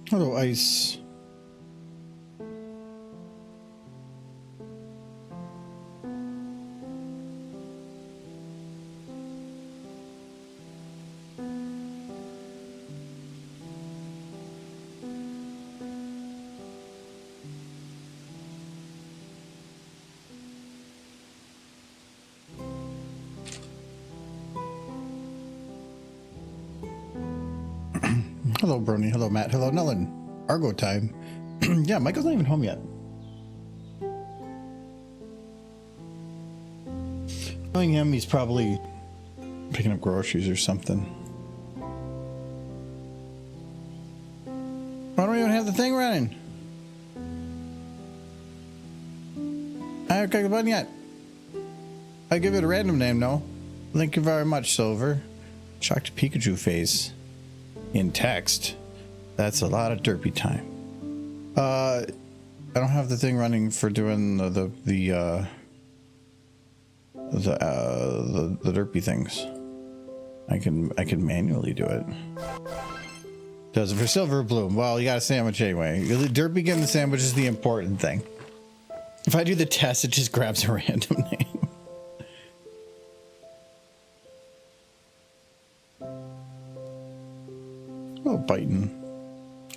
Hello, Ice. Hello, Brony. Hello, Matt. Hello, Nellen. Argo time. Yeah, Michael's not even home yet. Knowing him, he's probably picking up groceries or something. Why don't we even have the thing running? I haven't clicked the button yet. I give it a random name, no? Thank you very much, Silver. Shocked Pikachu face. In text. That's a lot of derpy time. I don't have the thing running for doing the derpy things. I can manually do it. Does it for Silver or Bloom? Well, you got a sandwich anyway. Derpy getting the sandwich is the important thing. If I do the test, it just grabs a random name. Oh, biting.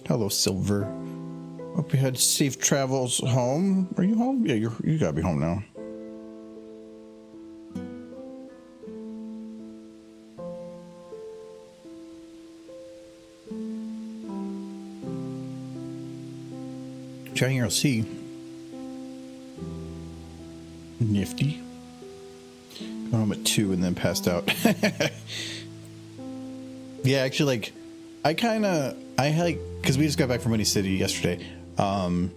Hello, Silver. Hope you had safe travels home. Are you home? Yeah, you gotta be home now. Giant Arrow C. Nifty. Got home at 2 and then passed out. Yeah, actually, like, I because we just got back from Windy City yesterday. I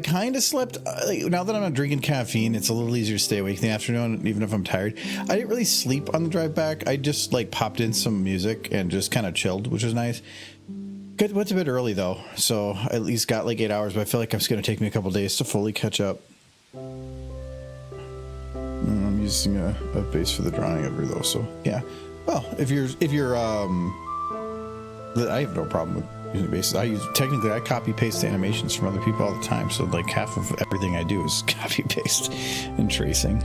kind of slept. Now that I'm not drinking caffeine, it's a little easier to stay awake in the afternoon, even if I'm tired. I didn't really sleep on the drive back. I just like popped in some music and just kind of chilled, which was nice. Went to bed early though, so I at least got like 8 hours. But I feel like it's going to take me a couple days to fully catch up. I'm using a base for the drawing of her though, so yeah. Well, if you're I have no problem with using bases. I copy paste animations from other people all the time. So like half of everything I do is copy paste and tracing.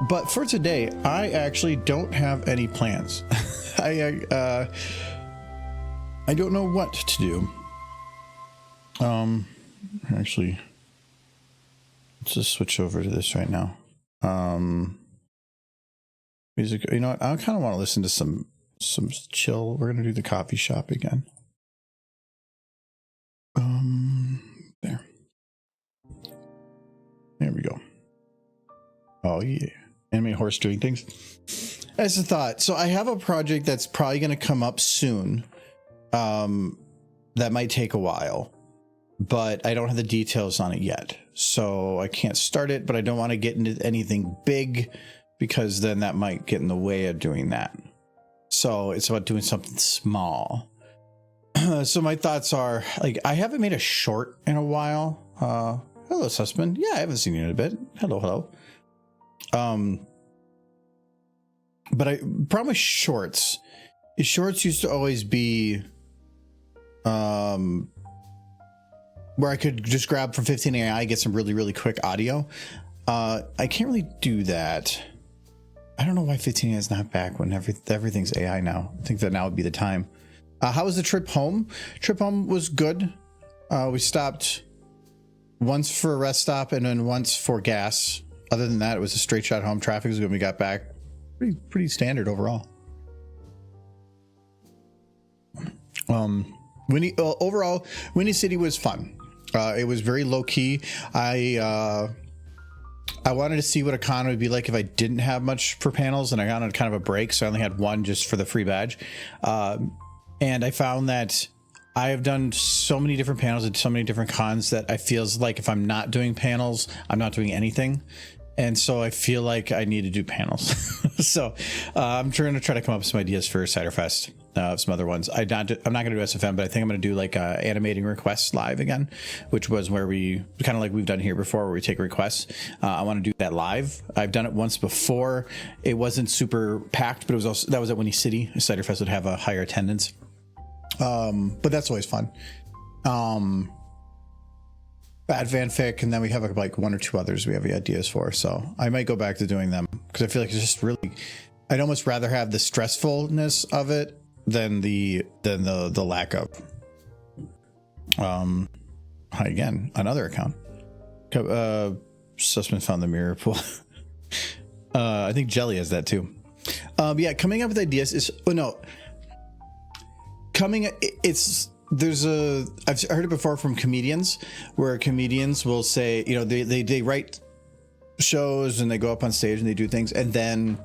But for today, I actually don't have any plans. I don't know what to do. Actually, let's just switch over to this right now. Music. You know what? I kind of want to listen to some chill. We're gonna do the coffee shop again. There we go. Oh yeah, anime horse doing things. That's a thought. So I have a project that's probably gonna come up soon. That might take a while, but I don't have the details on it yet, so I can't start it. But I don't want to get into anything big, because then that might get in the way of doing that. So it's about doing something small. So my thoughts are, like, I haven't made a short in a while. Hello, Sussman. Yeah, I haven't seen you in a bit. Hello. But problem with shorts is shorts used to always be where I could just grab from 15 AI, get some really, really quick audio. I can't really do that. I don't know why 15 AI is not back when everything's AI now. I think that now would be the time. How was the trip home? Trip home was good. We stopped once for a rest stop and then once for gas. Other than that, it was a straight shot home. Traffic was good when we got back. Pretty standard overall. Overall, Windy City was fun. It was very low key. I wanted to see what a con would be like if I didn't have much for panels, and I got on kind of a break, so I only had one just for the free badge. And I found that I have done so many different panels at so many different cons that I feels like if I'm not doing panels, I'm not doing anything. And so I feel like I need to do panels. So I'm trying to come up with some ideas for Cider Fest. some other ones. I'm not going to do SFM, but I think I'm going to do like animating requests live again, which was where we kind of like we've done here before, where we take requests. I want to do that live. I've done it once before. It wasn't super packed, but it was also, that was at Windy City. Cider Fest would have a higher attendance. But that's always fun. Bad fanfic, and then we have like one or two others we have the ideas for. So I might go back to doing them because I feel like it's just really, I'd almost rather have the stressfulness of it than the lack of. Hi again, another account. Sussman found the mirror pool. I think Jelly has that too. Yeah, coming up with ideas is I've heard it before from comedians, where comedians will say, you know, they write shows and they go up on stage and they do things, and then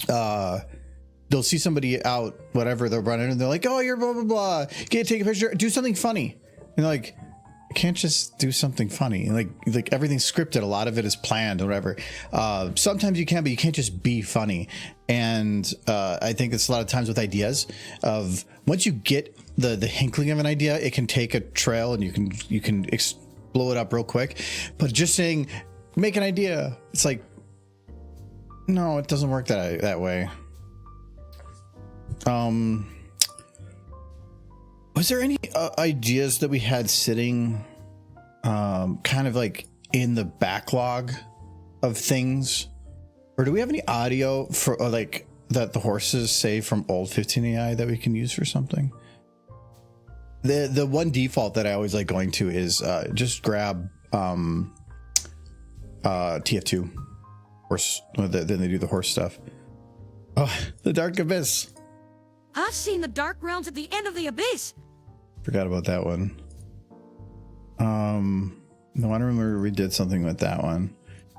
they'll see somebody out, whatever, they'll run in and they're like, oh, you're blah blah blah, get take a picture, do something funny. And they're like, I can't just do something funny. Like everything's scripted, a lot of it is planned or whatever. Sometimes you can, but you can't just be funny. And I think it's a lot of times with ideas of once you get the hinkling of an idea, it can take a trail and you can blow it up real quick. But just saying, make an idea, it's like, no, it doesn't work that way. Was there any ideas that we had sitting kind of like in the backlog of things? Or do we have any audio for like that the horses say from old 15AI that we can use for something? The one default that I always like going to is just grab TF2 horse. Then they do the horse stuff. Oh, the Dark Abyss. I've seen the Dark Realms at the end of the Abyss. Forgot about that one. No, I don't remember we did something with that one.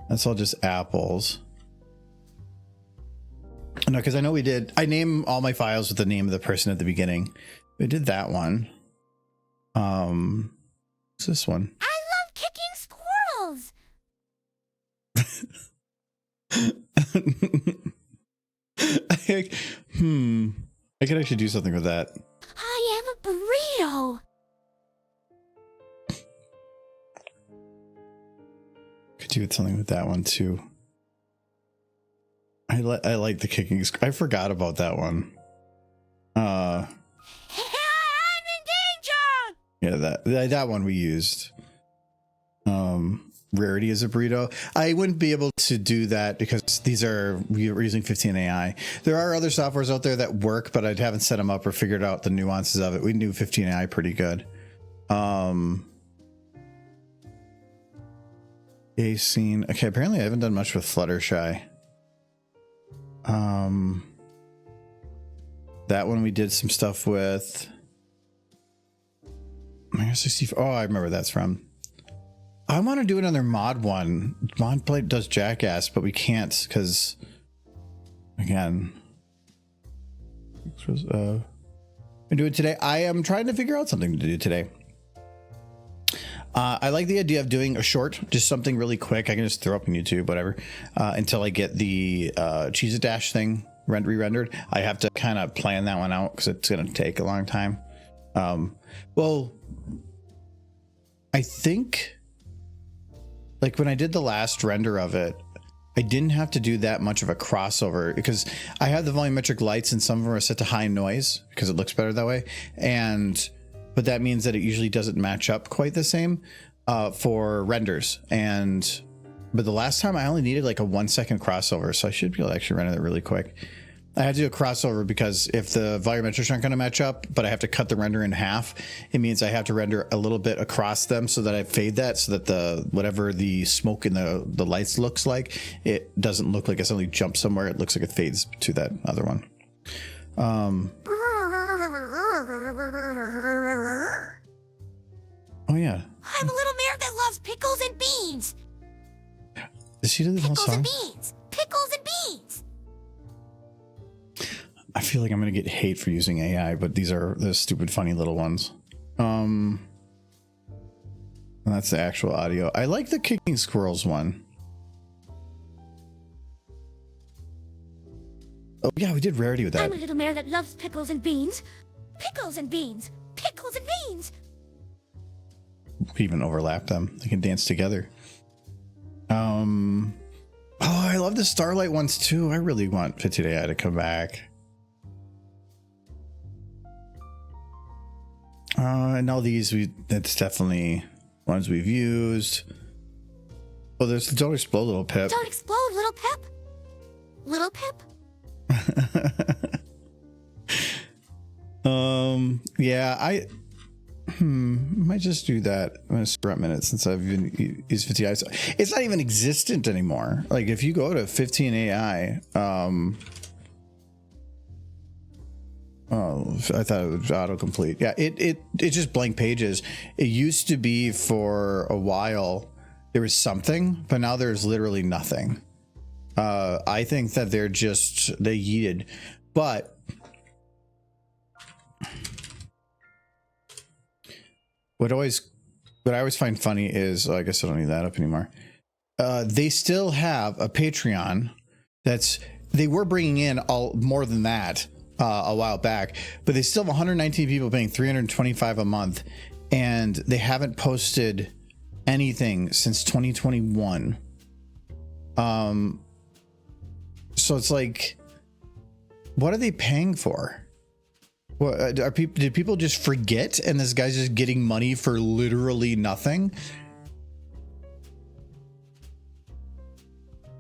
That's all just apples. No, because I know we did. I name all my files with the name of the person at the beginning. We did that one. What's this one? I love kicking squirrels. I could actually do something with that. I am a burrito. Could do something with that one too. I like the kicking. I forgot about that one. I'm in danger. Yeah, that one we used. Rarity is a burrito. I wouldn't be able to do that because we're using 15 AI. There are other softwares out there that work, but I haven't set them up or figured out the nuances of it. We knew 15 AI pretty good. A scene. Okay, apparently I haven't done much with Fluttershy. That one we did some stuff with. Oh, I remember that's from. I want to do another mod one. Mod Plate does Jackass, but we can't because, again, we do it today. I am trying to figure out something to do today. I like the idea of doing a short, just something really quick. I can just throw up on YouTube, whatever, until I get the Cheez-It-Dash thing re-rendered. I have to kind of plan that one out because it's going to take a long time. Well, I think like when I did the last render of it, I didn't have to do that much of a crossover because I have the volumetric lights and some of them are set to high noise because it looks better that way. But that means that it usually doesn't match up quite the same for renders. But the last time I only needed like a 1 second crossover, so I should be able to actually render that really quick. I had to do a crossover because if the volumetrics aren't going to match up, but I have to cut the render in half, it means I have to render a little bit across them so that I fade that so that whatever the smoke in the lights looks like, it doesn't look like it suddenly jumps somewhere. It looks like it fades to that other one. Oh yeah. I'm a little mare that loves pickles and beans. Did she do the whole song? Pickles and beans. Pickles and beans. I feel like I'm gonna get hate for using AI, but these are the stupid, funny little ones. And that's the actual audio. I like the kicking squirrels one. Oh yeah, we did rarity with that. I'm a little mare that loves pickles and beans. Pickles and beans. Pickles and beans. We even overlap them. They can dance together. Oh, I love the Starlight ones too. I really want 15 AI to come back. And all these, that's definitely ones we've used. Well, there's the Don't Explode Little Pip. Don't explode, little Pip. Little Pip. Yeah, I might just do that. I'm gonna scrap minutes since I've been used 15 AI. So it's not even existent anymore. Like if you go to 15 AI, oh, I thought it was autocomplete. Yeah, it's just blank pages. It used to be for a while there was something, but now there's literally nothing. I think that they yeeted, but what I always find funny is, I guess I don't need that up anymore. They still have a Patreon they were bringing in more than that a while back, but they still have 119 people paying $325 a month, and they haven't posted anything since 2021. So it's like, what are they paying for? What did people just forget, and this guy's just getting money for literally nothing?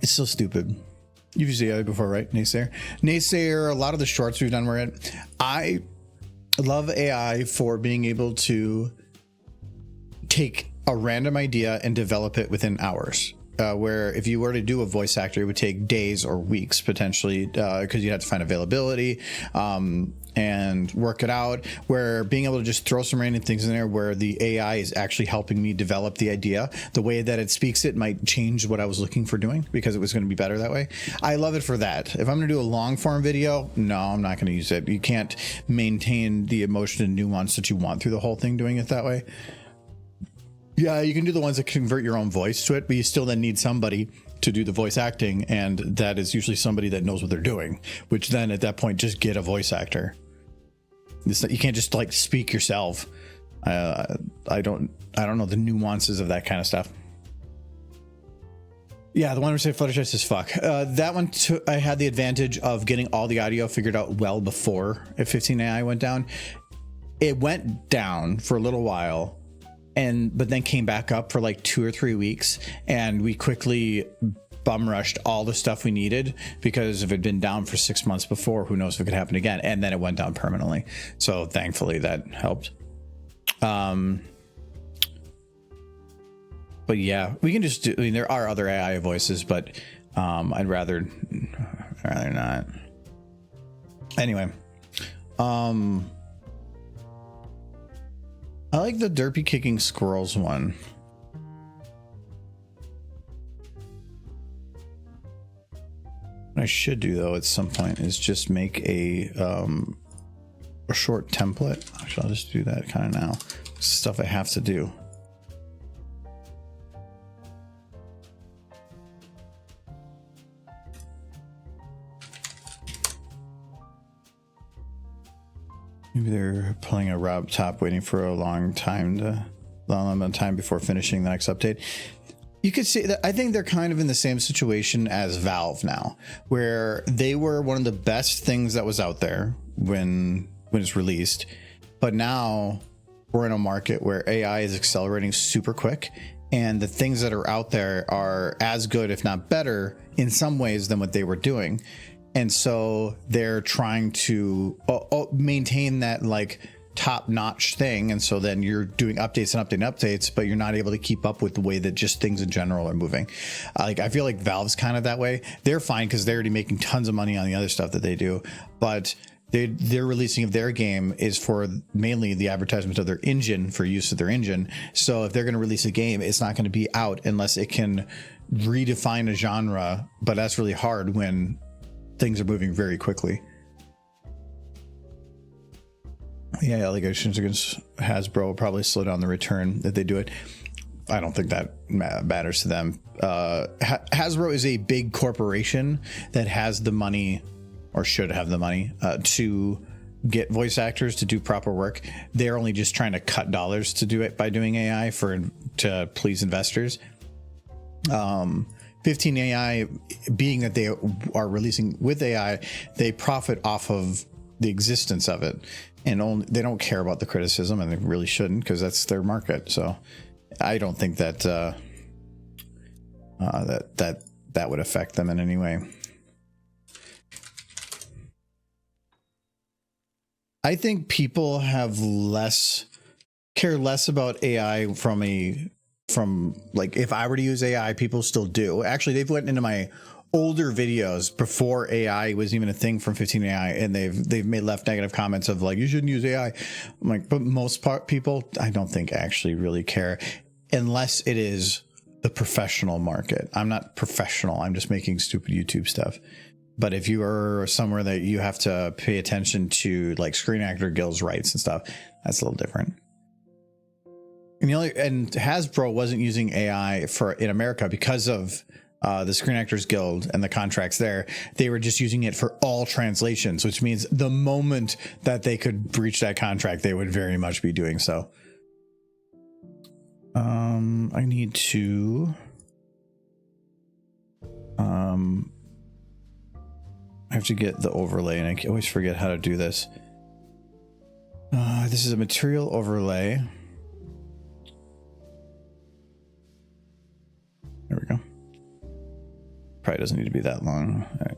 It's so stupid. You've used AI before, right? Naysayer, a lot of the shorts we've done were it. I love AI for being able to take a random idea and develop it within hours. Where if you were to do a voice actor, it would take days or weeks potentially, because you'd have to find availability and work it out. Where being able to just throw some random things in there where the AI is actually helping me develop the idea, the way that it speaks it might change what I was looking for doing because it was going to be better that way. I love it for that. If I'm going to do a long form video, no, I'm not going to use it. You can't maintain the emotion and nuance that you want through the whole thing doing it that way. Yeah, you can do the ones that convert your own voice to it, but you still then need somebody to do the voice acting, and that is usually somebody that knows what they're doing, which then at that point, just get a voice actor. You can't just like speak yourself. I don't know the nuances of that kind of stuff. Yeah, the one where say Fluttershy as fuck. That one, I had the advantage of getting all the audio figured out well before 15 AI went down. It went down for a little while, but then came back up for like 2 or 3 weeks, and we quickly bum rushed all the stuff we needed, because if it had been down for 6 months before, who knows if it could happen again. And then it went down permanently, so thankfully that helped. But yeah, we can just do, I mean, there are other AI voices, but I'd rather not. Anyway, I like the derpy kicking squirrels one. What I should do though at some point is just make a short template. Actually, I'll just do that kind of now. Stuff I have to do. Maybe they're pulling a Rob Top, waiting for a long amount of time before finishing the next update. You could see that I think they're kind of in the same situation as Valve now, where they were one of the best things that was out there when it's released, but now we're in a market where AI is accelerating super quick, and the things that are out there are as good, if not better, in some ways than what they were doing. And so they're trying to maintain that like top-notch thing, and so then you're doing updates and updates, but you're not able to keep up with the way that just things in general are moving. Like I feel like Valve's kind of that way. They're fine because they're already making tons of money on the other stuff that they do, but their releasing of their game is for mainly the advertisement of their engine, for use of their engine. So if they're going to release a game, it's not going to be out unless it can redefine a genre, but that's really hard when things are moving very quickly. Yeah, allegations against Hasbro will probably slow down the return if they do it. I don't think that matters to them. Hasbro is a big corporation that has the money, or should have the money to get voice actors to do proper work. They're only just trying to cut dollars to do it by doing AI to please investors. 15 AI, being that they are releasing with AI, they profit off of the existence of it, and they don't care about the criticism, and they really shouldn't, because that's their market. So I don't think that that would affect them in any way. I think people have care less about AI from like, if I were to use AI, people still do. Actually, they've went into my older videos before AI was even a thing from 15 AI, and they've left negative comments of like, you shouldn't use AI. I'm like, but most people, I don't think actually really care, unless it is the professional market. I'm not professional. I'm just making stupid YouTube stuff. But if you are somewhere that you have to pay attention to like Screen Actor Guild's rights and stuff, that's a little different. And Hasbro wasn't using AI in America because of the Screen Actors Guild and the contracts there. They were just using it for all translations, which means the moment that they could breach that contract, they would very much be doing so. I need to I have to get the overlay, and I always forget how to do this. This is a material overlay. There we go. Probably doesn't need to be that long. All right.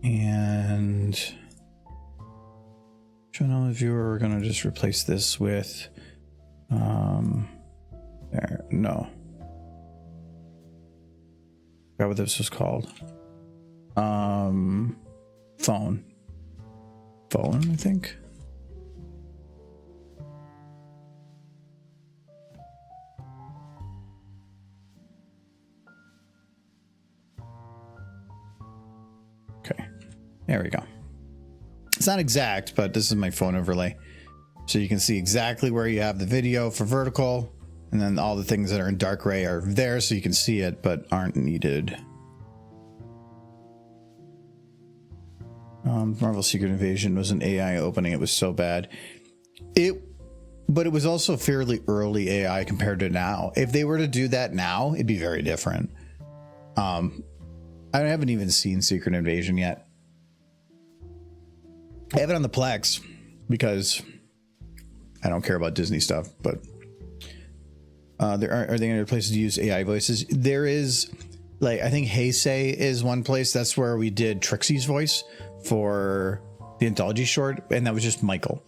And channel viewer, we're gonna just replace this with there. No. Forgot what this was called. Phone, I think. Okay, there we go. It's not exact, but this is my phone overlay. So you can see exactly where you have the video for vertical, and then all the things that are in dark gray are there so you can see it, but aren't needed. Marvel Secret Invasion was an AI opening. It was so bad. But it was also fairly early AI compared to now. If they were to do that now, it'd be very different. I haven't even seen Secret Invasion yet. I have it on the Plex because I don't care about Disney stuff, but are there any other places to use AI voices? There is, like, I think Heisei is one place. That's where we did Trixie's voice for the anthology short, and that was just Michael.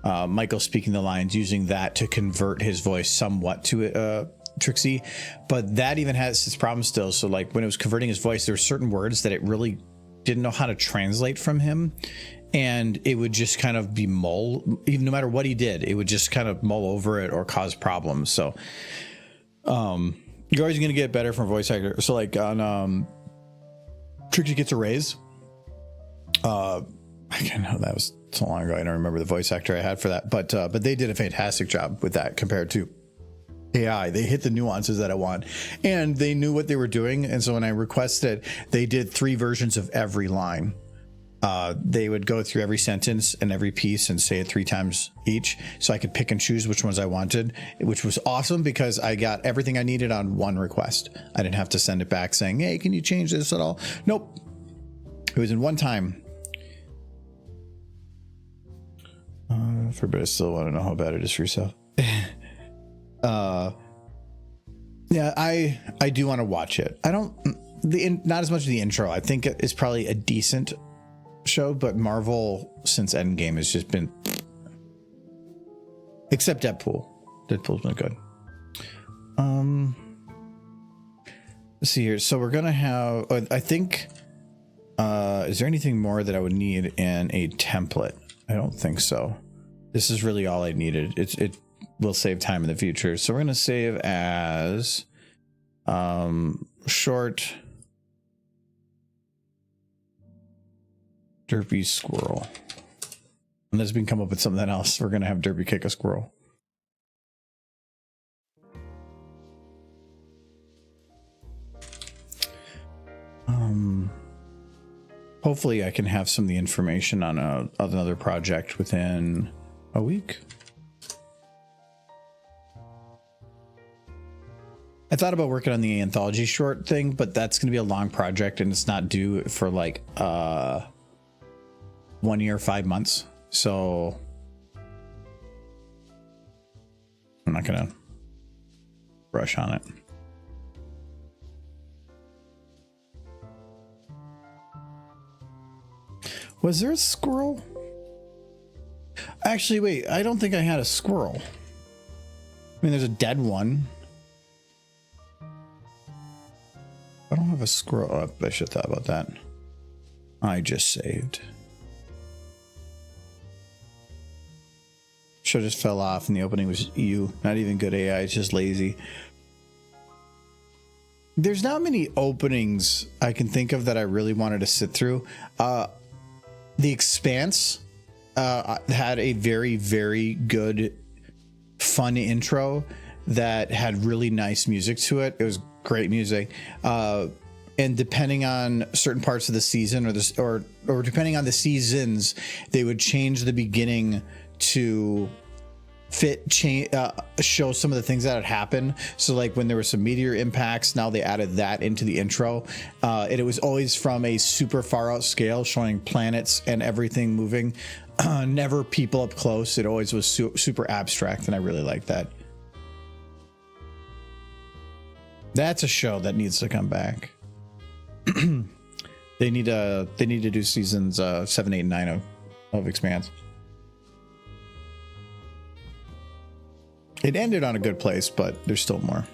Michael speaking the lines, using that to convert his voice somewhat to Trixie, but that even has its problems still. So like when it was converting his voice, there were certain words that it really didn't know how to translate from him, and it would just kind of be even no matter what he did, it would just kind of mull over it or cause problems. So you're always going to get better from voice actor. So like on Trixie Gets a Raise, I can't know, that was so long ago, I don't remember the voice actor I had for that, but they did a fantastic job with that compared to AI. They hit the nuances that I want, and they knew what they were doing. And so when I requested, they did 3 versions of every line. They would go through every sentence and every piece and say it 3 times each, so I could pick and choose which ones I wanted, which was awesome because I got everything I needed on one request. I didn't have to send it back saying, hey, can you change this at all? Nope. It was in one time. But I still want to know how bad it is for yourself. Yeah, I do want to watch it. I don't, not as much of the intro. I think it's probably a decent show, but Marvel since Endgame has just been, except Deadpool. Deadpool's been good. Let's see here. So we're gonna have, I think, is there anything more that I would need in a template? I don't think so. This is really all I needed. It will save time in the future. So we're going to save as short Derpy Squirrel. Unless we can come up with something else, we're going to have Derpy kick a squirrel. hopefully I can have some of the information on another project within a week. I thought about working on the anthology short thing, but that's going to be a long project and it's not due for like 1 year, 5 months. So I'm not going to rush on it. Was there a squirrel? Actually, wait, I don't think I had a squirrel. I mean, there's a dead one. I don't have a squirrel. Oh, I should have thought about that. I just saved. Show just fell off and the opening was you. Not even good AI, it's just lazy. There's not many openings I can think of that I really wanted to sit through. The Expanse had a very, very good, fun intro that had really nice music to it. It was great music. And depending on certain parts of the season or depending on the seasons, they would change the beginning to show some of the things that had happened. So like when there were some meteor impacts, now they added that into the intro. And it was always from a super far out scale, showing planets and everything moving, never people up close. It always was super abstract, and I really like that. That's a show that needs to come back. They need to do seasons 7, 8, and 9 of Expanse. It ended on a good place, but there's still more.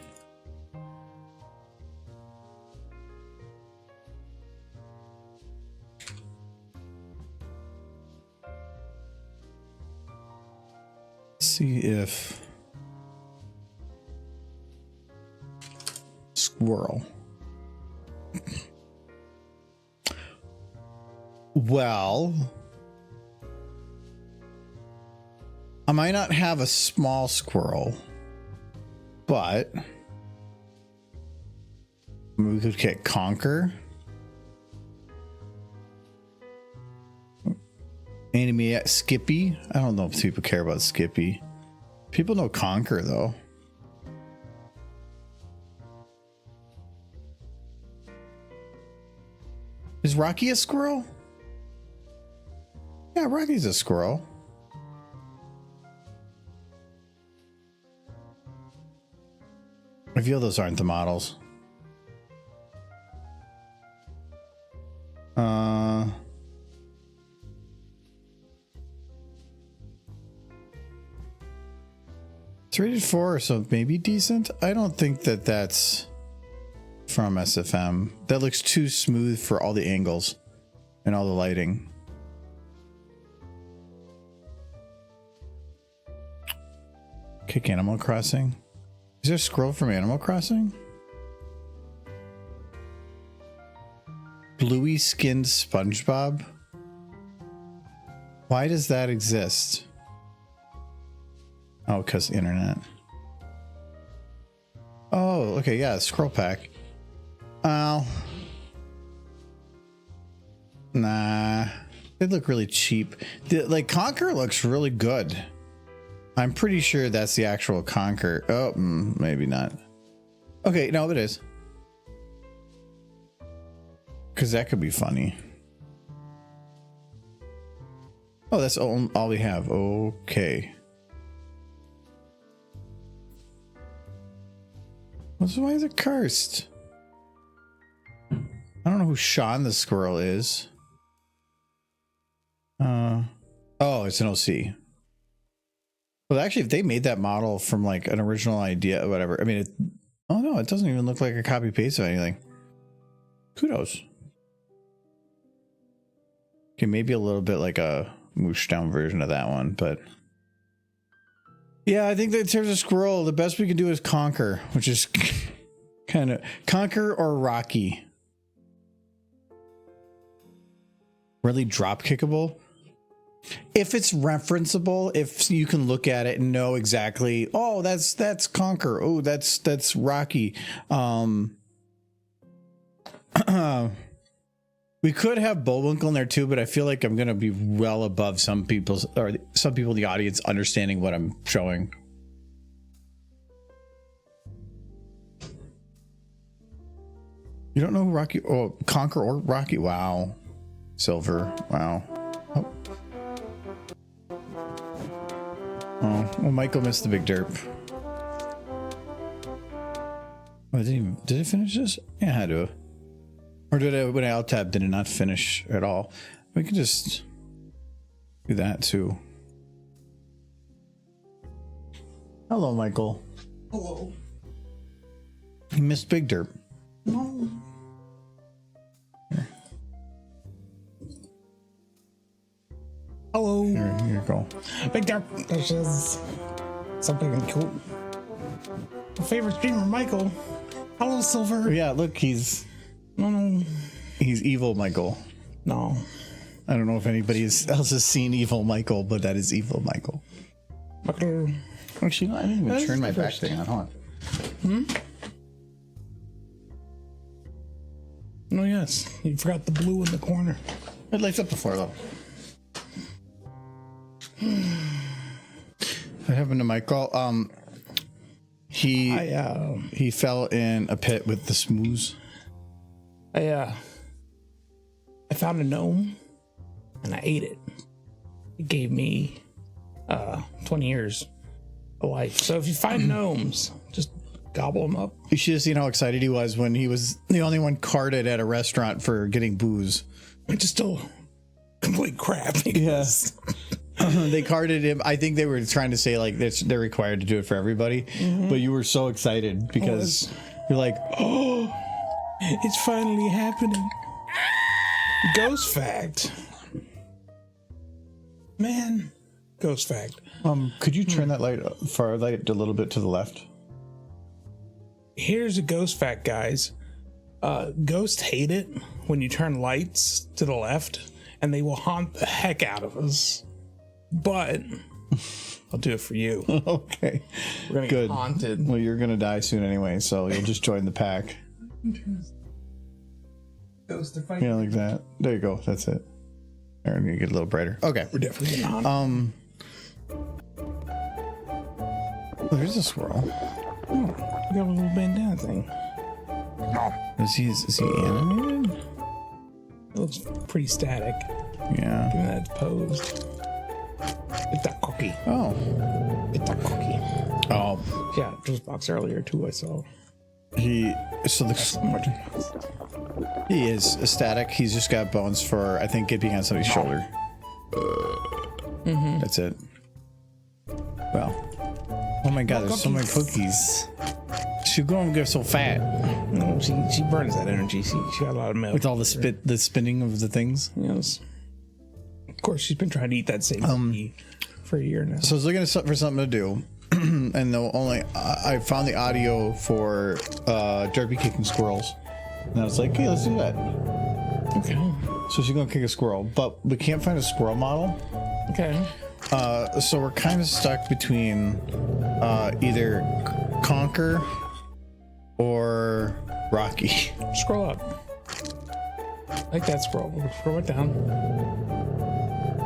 Let's see if squirrel. Well, I might not have a small squirrel, but we could get Conquer. Anime Skippy. I don't know if people care about Skippy. People know Conquer though. Is Rocky a squirrel? Yeah, Rocky's a squirrel. I feel those aren't the models. It's rated 4, so maybe decent. I don't think that that's from SFM. That looks too smooth for all the angles and all the lighting. Kick Animal Crossing. Is there a scroll from Animal Crossing? Bluey skinned SpongeBob. Why does that exist? Oh, because internet. Oh, okay, yeah, scroll pack. Oh. Nah. They look really cheap. Like, Conquer looks really good. I'm pretty sure that's the actual Conquer. Oh, maybe not. Okay, no, it is. Because that could be funny. Oh, that's all we have. Okay. Why is it cursed? I don't know who Sean the squirrel is. Oh, it's an OC. Well, actually, if they made that model from like an original idea or whatever, I mean, oh no, it doesn't even look like a copy paste of anything. Kudos. Okay, maybe a little bit like a mooshed down version of that one, but yeah, I think that in terms of squirrel, the best we can do is Conquer, which is kind of Conquer or Rocky. Really drop kickable. If it's referenceable, if you can look at it and know exactly, oh, that's Conquer. Oh, that's we We could have Bullwinkle in there too, but I feel like I'm gonna be well above some people in the audience understanding what I'm showing. You don't know who Rocky or Conquer or Rocky? Wow. Silver. Wow. Oh, well, Michael missed the big derp. Oh, did it finish this? Yeah, I had to. Or did I, when I alt tab, did it not finish at all? We can just do that too. Hello, Michael. Hello. You missed big derp. No. Hello. Here you go. Big Derp. This is something cool. My favorite streamer, Michael. Hello, Silver. Yeah, look, he's No. evil, Michael. No. I don't know if anybody else has seen evil Michael, but that is evil Michael. Michael. Actually, no, I didn't even That's turn my back interesting. thing on. Hold on. Oh, yes. You forgot the blue in the corner. It lights up before though. What happened to Michael? He fell in a pit with the smooze. I found a gnome and I ate it. It gave me 20 years of life. So if you find gnomes, just gobble them up. You should have seen how excited he was when he was the only one carded at a restaurant for getting booze. It's just still complete crap. Yes. They carded him. I think they were trying to say like they're required to do it for everybody, but you were so excited because you're like, Oh, it's finally happening. Ghost fact. Man, ghost fact. could you turn that light far light a little bit to the left? Here's a ghost fact, guys. Ghosts hate it when you turn lights to the left, and they will haunt the heck out of us. But I'll do it for you. Okay, We're gonna good. get haunted. Well, you're gonna die soon anyway, so you'll just join the pack. Ghost to fight. Yeah, like that. There you go. That's it. There, you get a little brighter. Okay. We're definitely getting haunted. Oh, there's a squirrel. You got a little bandana thing. Is he animated? It looks pretty static. Yeah. Given that it's posed. It's that cookie. Oh. It's that cookie. Oh. Yeah, just box earlier too. I saw. He So much. he is ecstatic. He's just got bones for I think it being on somebody's shoulder. That's it. Well. Oh my God! There's so many cookies. She's going to get so fat No, she burns that energy. She got a lot of milk. with all the spinning of the things. Yes. Of course, she's been trying to eat that same cookie for a year now. So I was looking for something to do, and I found the audio for Derpy kicking squirrels, and I was like, hey, let's do that. Okay. So she's gonna kick a squirrel, but we can't find a squirrel model. Okay. So we're kind of stuck between either Conquer or Rocky. Scroll up. Like that scroll. Scroll it down.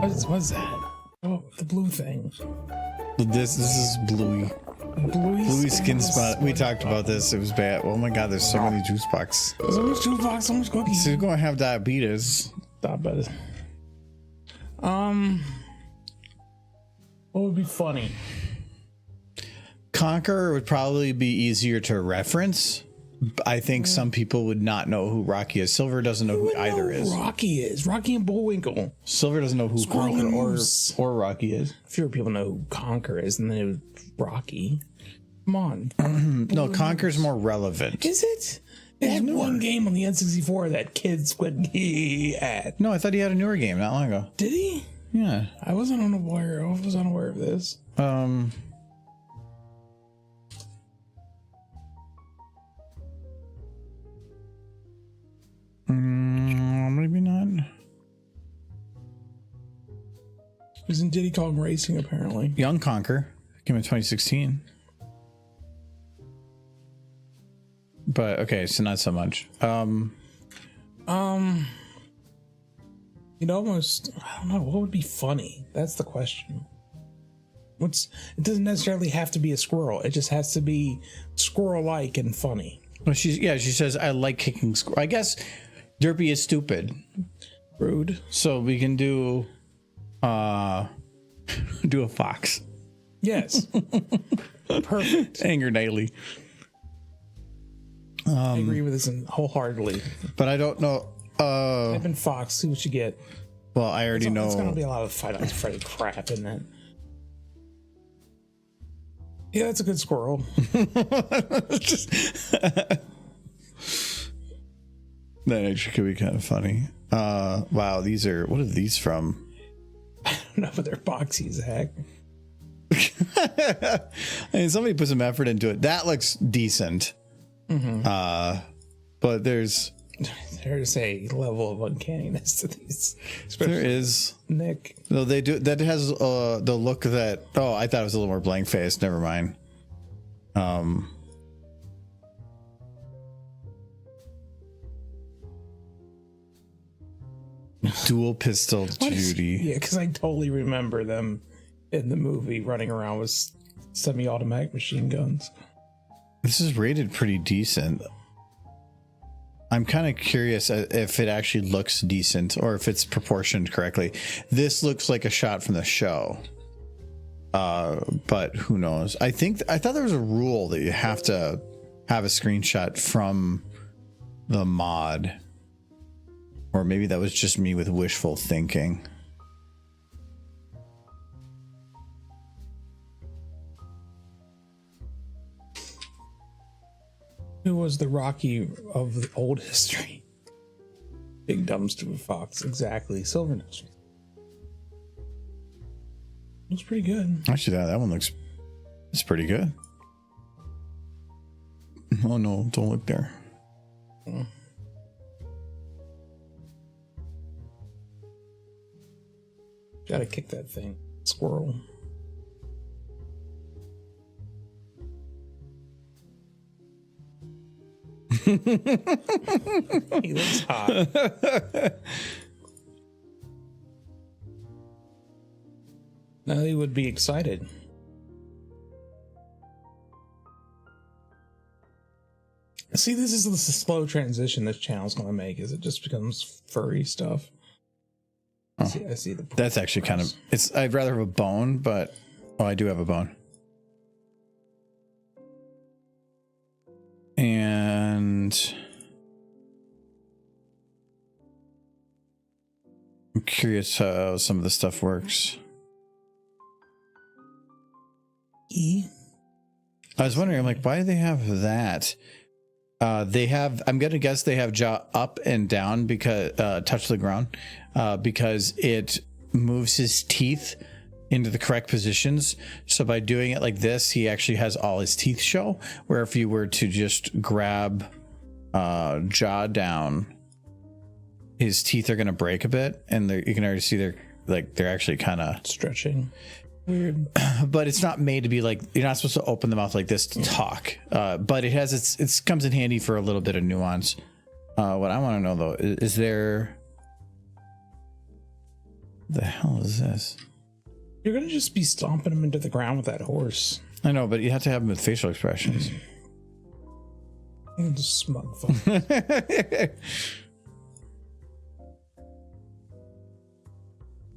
What's that? Oh, the blue thing. This is Bluey. Bluey skin spot. We talked about this. It was bad. Oh my God, there's so many juice boxes. So much juice box, so much cookies. She's gonna have diabetes. Stop it. What would be funny? Conquer would probably be easier to reference. I think some people would not know who Rocky is. Silver doesn't know who either is. Rocky is. Rocky and Bullwinkle. Silver doesn't know who Squirrel Conquer and Moose. or Rocky is. Fewer people know who Conquer is, and then it was Rocky. Come on. No, Conquer's more relevant. Is it? They had one game on the N64 that kid Squid had. No, I thought he had a newer game not long ago. Did he? Yeah. I wasn't unaware. I was unaware of this. Maybe not. It was in Diddy Kong Racing, apparently. Young Conquer came in 2016. But okay, so not so much. You'd almost, I don't know, what would be funny? That's the question. It doesn't necessarily have to be a squirrel. It just has to be squirrel-like and funny. Well, she says, I like kicking squirrel. I guess Derpy is stupid. Rude. So we can do do a fox. Yes. Perfect. Anger Nightly. I agree with this wholeheartedly. But I don't know. Type in Fox, see what you get. Well, I already know. It's gonna be a lot of Five Nights at Freddy crap, isn't it? Yeah, that's a good squirrel. That actually could be kind of funny. Wow, what are these from? I don't know, but they're boxy as heck. I mean, somebody put some effort into it. That looks decent. But there's a level of uncanniness to these. There is. Nick. No, they do. That has the look that. Oh, I thought it was a little more blank faced. Never mind. Dual pistol Judy. Yeah, because I totally remember them in the movie running around with semi-automatic machine guns. This is rated pretty decent. I'm kind of curious if it actually looks decent or if it's proportioned correctly. This looks like a shot from the show. But who knows? I thought there was a rule that you have to have a screenshot from the mod. Or maybe that was just me with wishful thinking. Who was the Rocky of the old history? Big dumb stupid fox. Exactly. Silvernose. Looks pretty good. Actually, that one looks... It's pretty good. Oh no, don't look there. Gotta kick that thing. Squirrel. He looks hot. Now he would be excited. See, this is the slow transition this channel's going to make as it just becomes furry stuff. Oh. I see the. That's actually kind of... It's. I'd rather have a bone, but... Oh, I do have a bone. And... I'm curious how some of the stuff works. E? I was wondering, I'm like, why do they have that? They have, I'm going to guess they have jaw up and down because, touch the ground, because it moves his teeth into the correct positions. So by doing it like this, he actually has all his teeth show. Where if you were to just grab jaw down, his teeth are going to break a bit, and you can already see they're actually kind of stretching. Weird. But it's not made to be like, you're not supposed to open the mouth like this to talk. But it has it comes in handy for a little bit of nuance. What I want to know though is there... The hell is this? You're gonna just be stomping him into the ground with that horse. I know, but you have to have them with facial expressions. Just smug fun.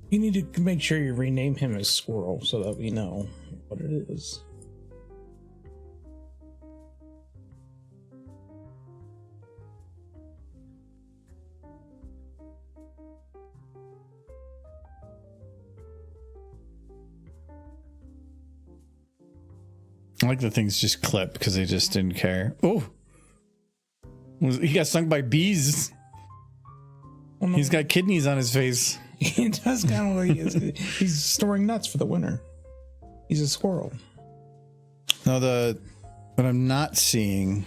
You need to make sure you rename him as Squirrel so that we know what it is. I like the things just clip because they just didn't care. Oh, he got stung by bees. Well, no, he's got kidneys on his face. He does kind of like he's storing nuts for the winter. He's a squirrel. No, what I'm not seeing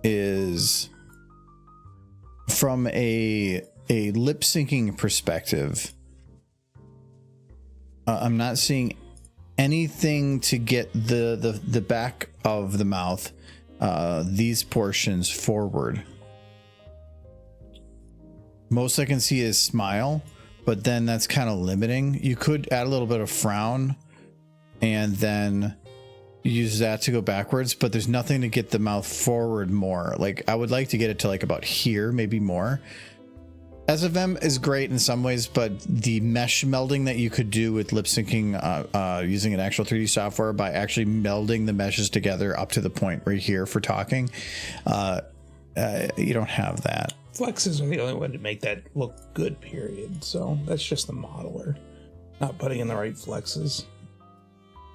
is from a lip syncing perspective. I'm not seeing anything to get the back of the mouth, these portions forward. Most I can see is smile, but then that's kind of limiting. You could add a little bit of frown and then use that to go backwards, but there's nothing to get the mouth forward more. Like I would like to get it to like about here, maybe more. SFM is great in some ways, but the mesh melding that you could do with lip syncing using an actual 3D software by actually melding the meshes together up to the point right here for talking, you don't have that. Flexes are the only way to make that look good, period. So that's just the modeler not putting in the right flexes.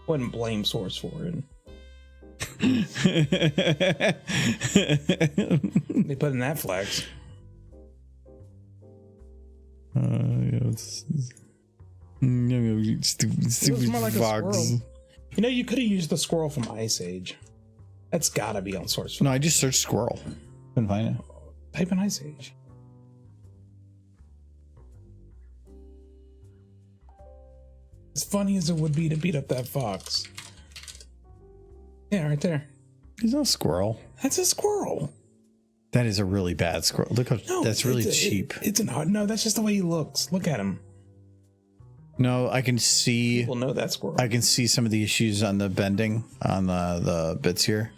Wouldn't blame Source for it. They put in that flex. Stupid more like a fox. squirrel. You know, you could have used the squirrel from Ice Age. That's gotta be on Source. No, I just searched squirrel. Couldn't find it. Type in Ice Age. As funny as it would be to beat up that fox. Yeah, right there. There's no squirrel. That's a squirrel. That is a really bad squirrel. Look how that's really cheap. It's an odd. No, that's just the way he looks. Look at him. No, I can see. People know that squirrel. I can see some of the issues on the bending on the bits here.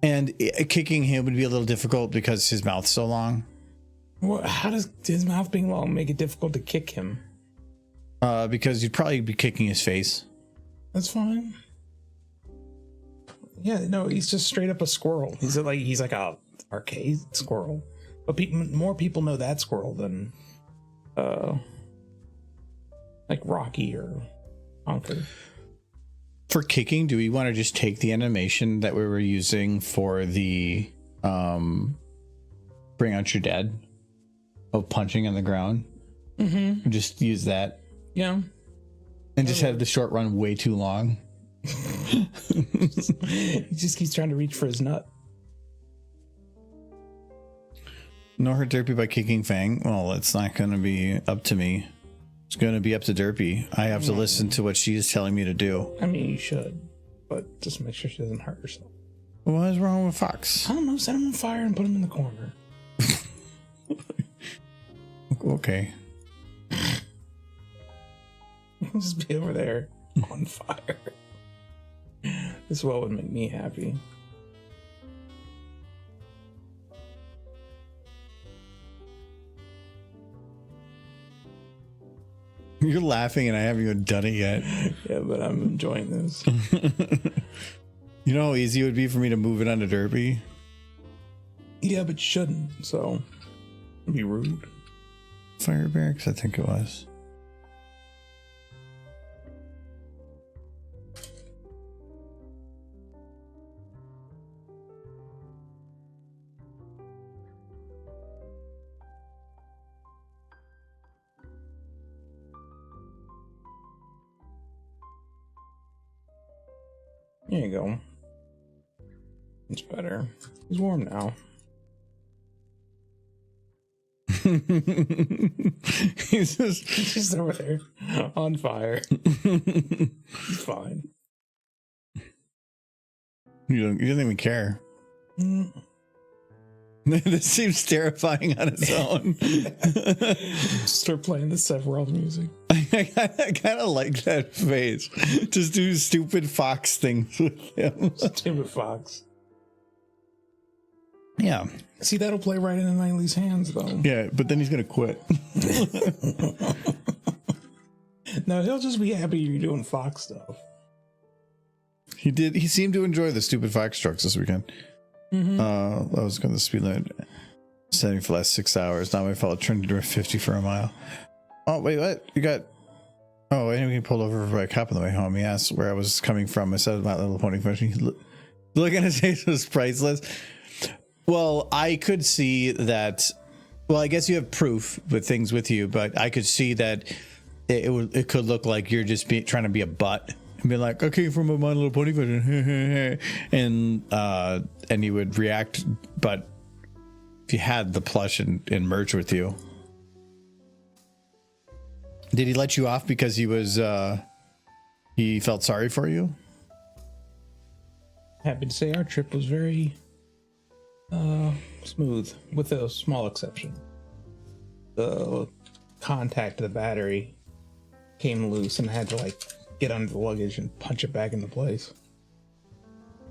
And kicking him would be a little difficult because his mouth's so long. Well, how does his mouth being long make it difficult to kick him? Because you'd probably be kicking his face. That's fine. Yeah, no, he's just straight up a squirrel. He's like a arcade squirrel. But more people know that squirrel than like Rocky or Honker. For kicking, do we want to just take the animation that we were using for the Bring Out Your Dead of punching on the ground? Mm-hmm. Just use that. Yeah. And just have the short run way too long. He just keeps trying to reach for his nut. No hurt Derpy by kicking Fang. Well, it's not going to be up to me. It's going to be up to Derpy. I have to listen to what she is telling me to do. I mean, you should, but just make sure she doesn't hurt herself. What is wrong with Fox? I don't know. Set him on fire and put him in the corner. Okay. Just be over there on fire. This well would make me happy. You're laughing and I haven't even done it yet. Yeah, but I'm enjoying this. You know how easy it would be for me to move it onto Derpy? Yeah, but you shouldn't, so it'd be rude. Fire Barracks, I think it was. There you go. It's better. He's warm now. He's just over there on fire. He's fine. You don't even care. This seems terrifying on its own. Start playing the Sephiroth music. I kind of like that face. Just do stupid fox things with him. Stupid fox. Yeah. See, that'll play right into Knightley's hands, though. Yeah, but then he's going to quit. No, he'll just be happy you're doing fox stuff. He did. He seemed to enjoy the stupid fox trucks this weekend. Mm-hmm. I was going to speed limit setting for the last 6 hours. Not my fault. Turned to 50 for a mile. Oh, wait, what? You got... Oh, I think we pulled over by a cop on the way home. He asked where I was coming from. I said, My Little Pony question. Look at his face was priceless. Well, I could see that. Well, I guess you have proof with things with you, but I could see that it could look like you're just trying to be a butt and be like, I came from a My Little Pony question, and you would react. But if you had the plush and merch with you, did he let you off because he was he felt sorry for you? Happy to say our trip was very smooth, with a small exception. the contact of the battery came loose and I had to like get under the luggage and punch it back into place.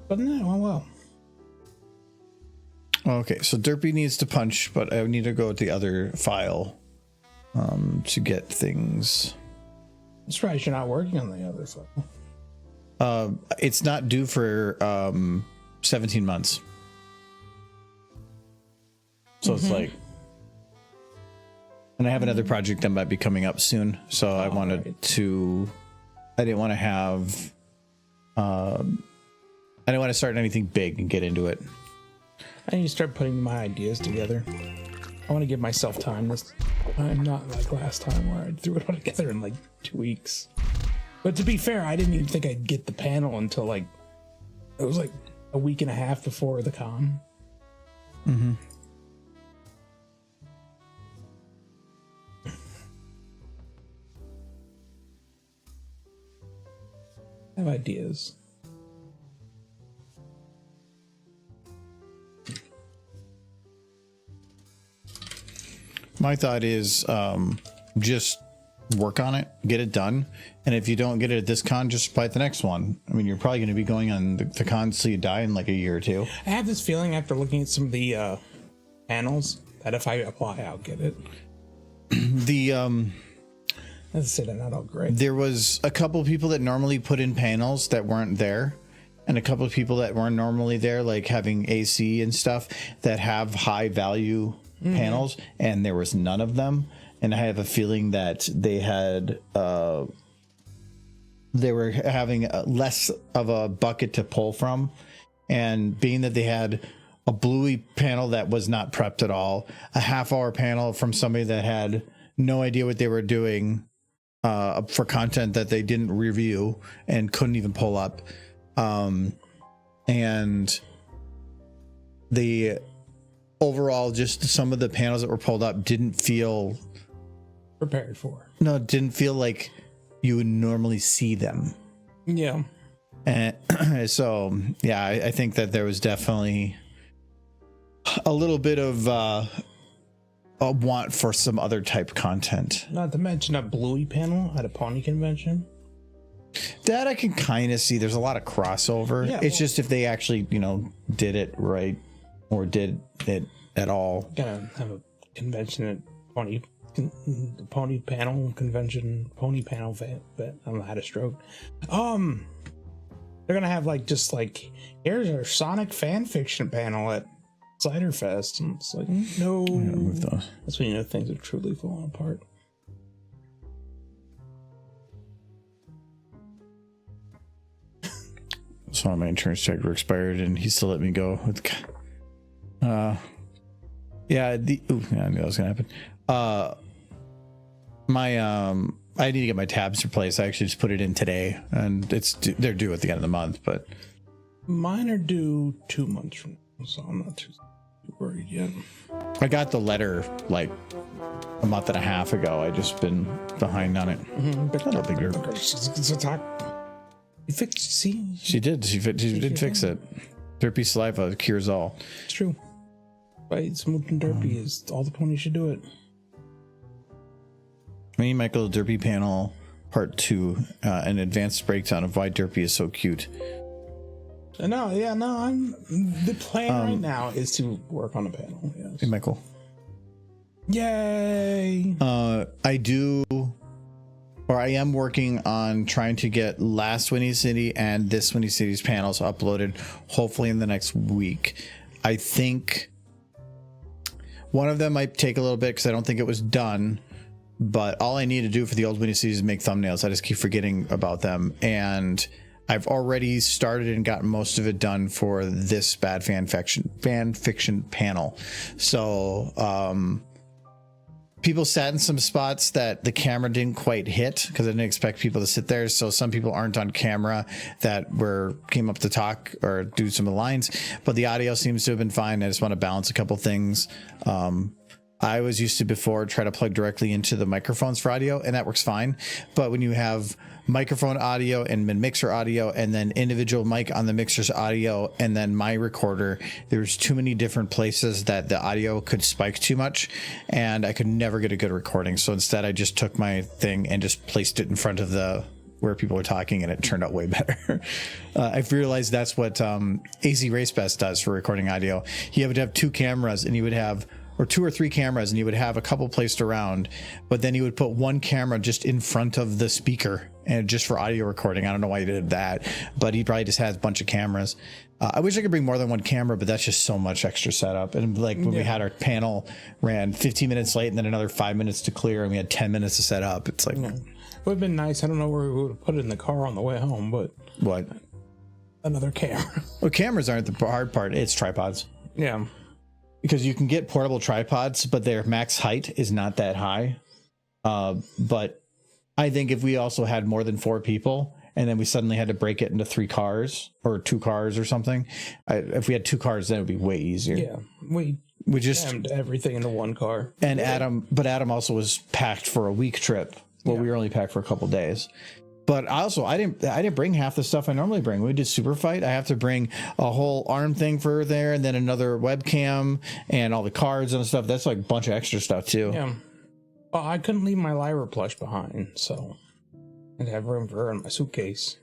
But no, it went well. Okay, so Derpy needs to punch, but I need to go with the other file to get things. I'm surprised you're not working on the other file. It's not due for 17 months. So it's like, and I have another project that might be coming up soon. So I wanted to, I didn't want to have, I didn't want to start anything big and get into it. I need to start putting my ideas together. I want to give myself time this time, not like last time where I threw it all together in like 2 weeks. But to be fair, I didn't even think I'd get the panel until like, it was like a week and a half before the con. Mm-hmm. I have ideas. My thought is just work on it, get it done. And if you don't get it at this con, just apply at the next one. I mean, you're probably going to be going on the cons till you die in like a year or two. I have this feeling after looking at some of the panels that if I apply, I'll get it. Let's say they're not all great. There was a couple of people that normally put in panels that weren't there, and a couple of people that weren't normally there, like having AC and stuff that have high value panels, and there was none of them. And I have a feeling that they had they were having less of a bucket to pull from, and being that they had a bluey panel that was not prepped at all, a half-hour panel from somebody that had no idea what they were doing for content that they didn't review and couldn't even pull up, and the overall, just some of the panels that were pulled up didn't feel prepared for. No, it didn't feel like you would normally see them. Yeah. And so, yeah, I think that there was definitely a little bit of a want for some other type content. Not to mention a bluey panel at a pony convention. That I can kind of see. There's a lot of crossover. Yeah, it's just if they actually, did it right or did it at all. Gotta have a convention at pony panel convention, pony panel but I don't know how to stroke. They're gonna have here's our Sonic fan fiction panel at Cider Fest, and it's like no. That's when you know things are truly falling apart. So my insurance check were expired, and he still let me go. I knew that was gonna happen. I need to get my tabs replaced. I actually just put it in today, and they're due at the end of the month. But mine are due 2 months from now, so I'm not too worried yet. I got the letter like a month and a half ago. I just been behind on it. But I don't think you fixed. See, she did. She did fix it. Derpy saliva cures all. It's true. Right, Smooth and Derpy is all the ponies should do it. Me and Michael Derpy panel part 2, an advanced breakdown of why Derpy is so cute. The plan right now is to work on a panel. Yes. Hey, Michael. Yay! I am working on trying to get last Winnie City and this Winnie City's panels uploaded, hopefully in the next week. I think one of them might take a little bit because I don't think it was done. But all I need to do for the old Winnie Cities is make thumbnails. I just keep forgetting about them. And I've already started and gotten most of it done for this bad fan fiction panel. So people sat in some spots that the camera didn't quite hit because I didn't expect people to sit there. So some people aren't on camera that came up to talk or do some of the lines. But the audio seems to have been fine. I just want to balance a couple things. I was used to before try to plug directly into the microphones for audio, and that works fine. But when you have microphone audio and mixer audio and then individual mic on the mixer's audio and then my recorder, there's too many different places that the audio could spike too much, and I could never get a good recording. So instead I just took my thing and just placed it in front of the where people were talking, and it turned out way better. I've realized that's what AZ Race Best does for recording audio. He would have two cameras, and he would have, or two or three cameras, and you would have a couple placed around, but then you would put one camera just in front of the speaker and just for audio recording. I don't know why he did that, but he probably just has a bunch of cameras. I wish I could bring more than one camera, but that's just so much extra setup. And like when we had our panel ran 15 minutes late and then another 5 minutes to clear, and we had 10 minutes to set up. It's like, It would have been nice. I don't know where we would have put it in the car on the way home, but what? Another camera. Well, cameras aren't the hard part. It's tripods. Yeah. Because you can get portable tripods, but their max height is not that high. But I think if we also had more than 4 people, and then we suddenly had to break it into 3 cars or 2 cars or something, if we had 2 cars, then it would be way easier. Yeah. We just jammed everything into one car. And Adam also was packed for a week trip. Well, we were only packed for a couple days. But also, I didn't bring half the stuff I normally bring. When we did Super Fight, I have to bring a whole arm thing for there, and then another webcam and all the cards and stuff. That's like a bunch of extra stuff too. Yeah. Well, I couldn't leave my Lyra plush behind, so I'd have room for her in my suitcase.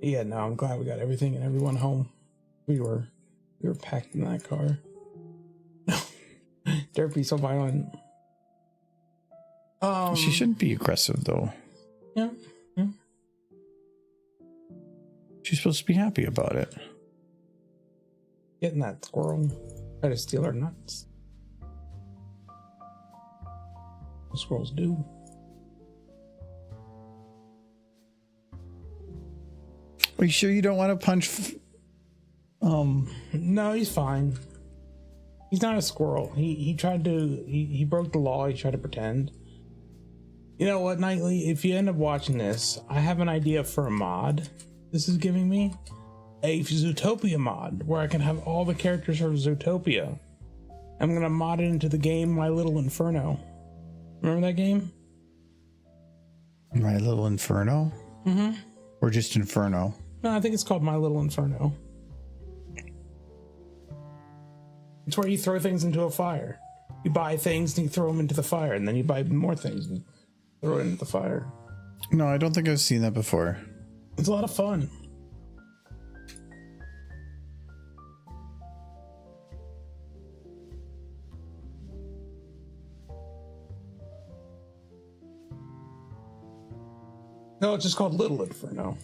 Yeah, no, I'm glad we got everything and everyone home. We were packed in that car. Derpy so violent. She shouldn't be aggressive though. Yeah. She's supposed to be happy about it. Getting that squirrel. Try to steal her nuts. What squirrels do. Are you sure you don't want to punch? No, he's fine. He's not a squirrel. He tried to. He broke the law. He tried to pretend. You know what, Knightley? If you end up watching this, I have an idea for a mod. This is giving me a Zootopia mod where I can have all the characters from Zootopia. I'm gonna mod it into the game My Little Inferno. Remember that game? My Little Inferno? Mm-hmm. Or just Inferno? No, I think it's called My Little Inferno. It's where you throw things into a fire. You buy things and you throw them into the fire, and then you buy more things and throw it into the fire. No, I don't think I've seen that before. It's a lot of fun. No, it's just called Little Inferno,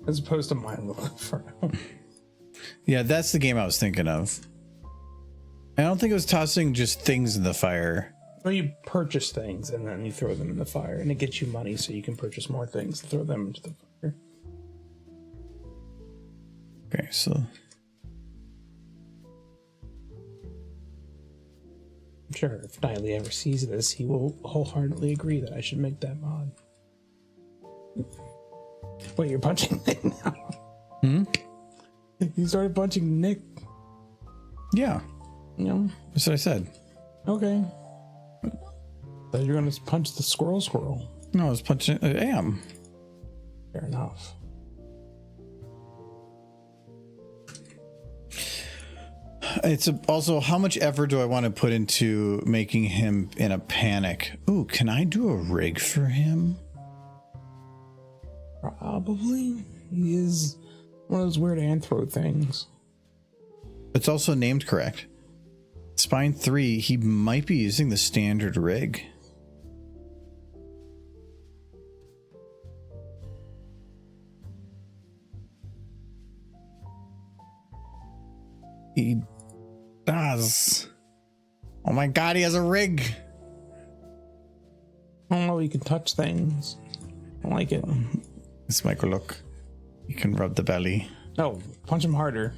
as opposed to My Little Inferno. Yeah, that's the game I was thinking of. I don't think it was tossing just things in the fire. Or you purchase things and then you throw them in the fire, and it gets you money so you can purchase more things and throw them into the fire. Okay, so I'm sure if Knightley ever sees this, he will wholeheartedly agree that I should make that mod. Wait, you're punching Nick now? Hmm? You started punching Nick. Yeah, You know? that's what I said. Okay. Thought you're gonna punch the squirrel. No, I was punching. I am. Fair enough. It's also how much effort do I want to put into making him in a panic? Ooh, can I do a rig for him? Probably. He is one of those weird anthro things. It's also named correct. Spine 3, he might be using the standard rig. He does. Oh my god, he has a rig. I don't know, you can touch things. I like it. This Michael, look. You can rub the belly. No, punch him harder.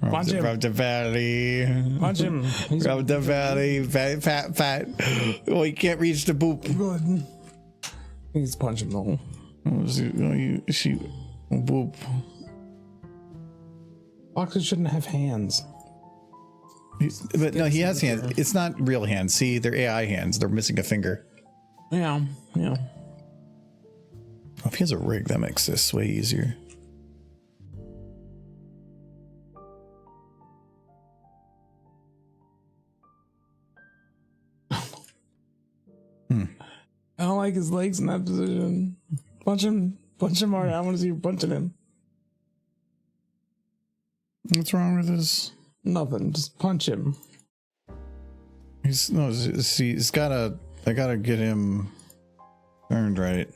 Punch him. Rub the belly. Punch him. He's Rub the belly. Fat. Oh, he can't reach the boop. good. He's punch him though. Boop. Foxes shouldn't have hands. But no, he has hands. It's not real hands. See, they're AI hands. They're missing a finger. Yeah. If he has a rig, that makes this way easier. I don't like his legs in that position. Punch him hard. I want to see you punching him. What's wrong with this? Nothing. Just punch him. He's gotta. I gotta get him turned right.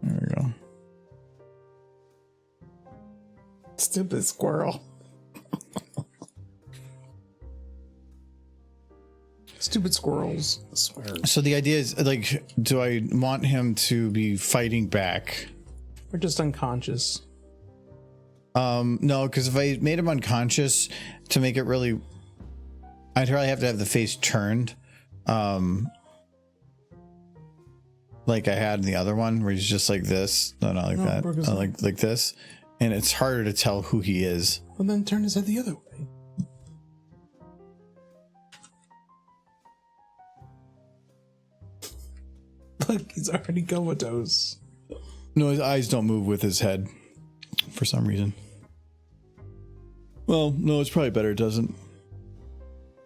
There we go. Stupid squirrel. Stupid squirrels. I swear. So the idea is, like, do I want him to be fighting back? We're just unconscious. No, because if I made him unconscious to make it really, I'd probably have to have the face turned, like I had in the other one, where he's just like this. No, not like that. Like this, and it's harder to tell who he is. Well, then turn his head the other way. Look, he's already comatose. No, his eyes don't move with his head for some reason. Well, no, it's probably better it doesn't.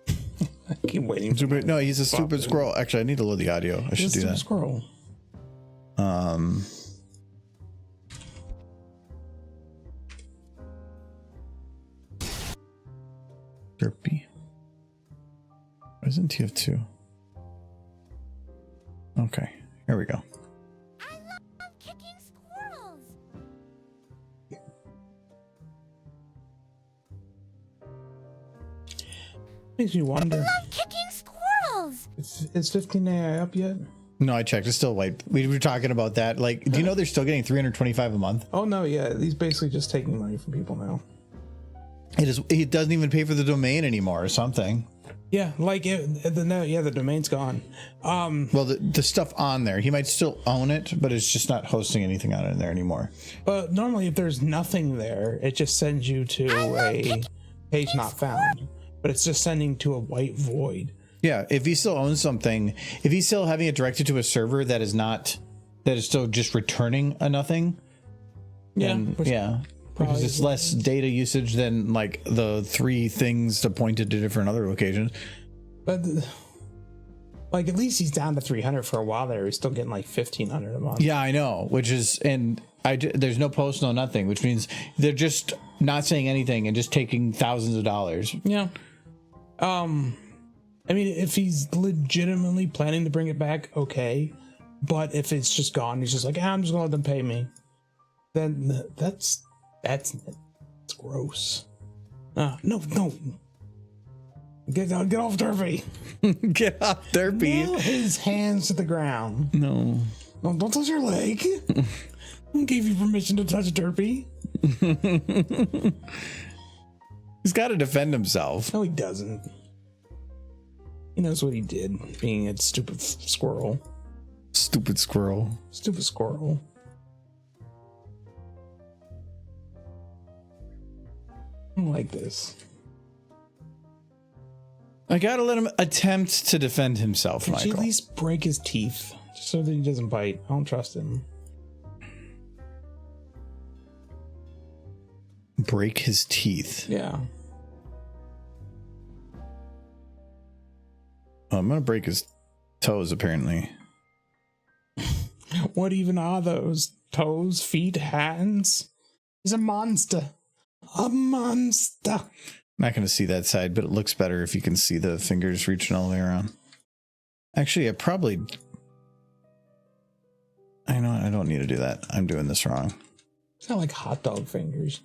I keep waiting. No, he's a stupid squirrel. Actually, I need to load the audio. I should do that. Squirrel. Derpy. Why isn't TF2? Okay, here we go. I love kicking squirrels. Makes me wonder. I love kicking squirrels. Is 15 AI up yet? No, I checked. It's still white. We were talking about that. Like, do you know they're still getting $325 a month? Oh no, yeah. He's basically just taking money from people now. It doesn't even pay for the domain anymore or something. Yeah, like the domain's gone. Well, the stuff on there, he might still own it, but it's just not hosting anything on it in there anymore. But normally, if there's nothing there, it just sends you to a page not found. But it's just sending to a white void. Yeah, if he still owns something, if he's still having it directed to a server that is still just returning a nothing, then because it's less data usage than like the 3 things to point it to different other locations. But like at least he's down to 300 for a while there. He's still getting like 1,500 a month. Yeah, I know. Which is, and there's no post, no nothing, which means they're just not saying anything and just taking thousands of dollars. Yeah. I mean, if he's legitimately planning to bring it back, okay. But if it's just gone, he's just like, I'm just gonna let them pay me. Then that's gross. No. Get off Derpy. Get off Derpy. Nail his hands to the ground. No, don't touch your leg. Who gave you permission to touch Derpy? He's got to defend himself. No, he doesn't. He knows what he did, being a stupid squirrel. Stupid squirrel. Stupid squirrel. I don't like this. I gotta let him attempt to defend himself, Can she at Michael. least break his teeth just so that he doesn't bite? I don't trust him. Break his teeth. Yeah. Oh, I'm gonna break his toes, apparently. What even are those? Toes, feet, hands? He's a monster. A monster. Not gonna see that side, but it looks better if you can see the fingers reaching all the way around. Actually, I know I don't need to do that. I'm doing this wrong. It's not like hot dog fingers.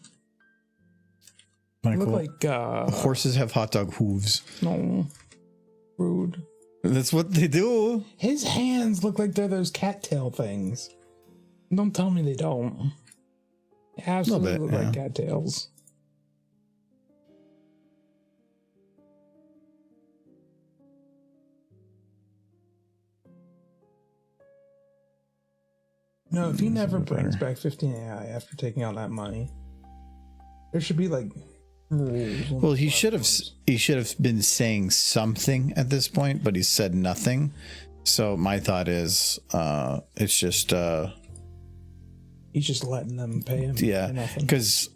Michael, Look like horses have hot dog hooves. no. Rude. That's what they do. His hands look like they're those cattail things. Don't tell me they don't. They absolutely look like cattails. No, if he never brings better. back 15 AI after taking all that money, there should be like rules. on Well, the he should have platforms. been saying something at this point, but he said nothing. So my thought is, it's just He's just letting them pay him. yeah, for nothing. because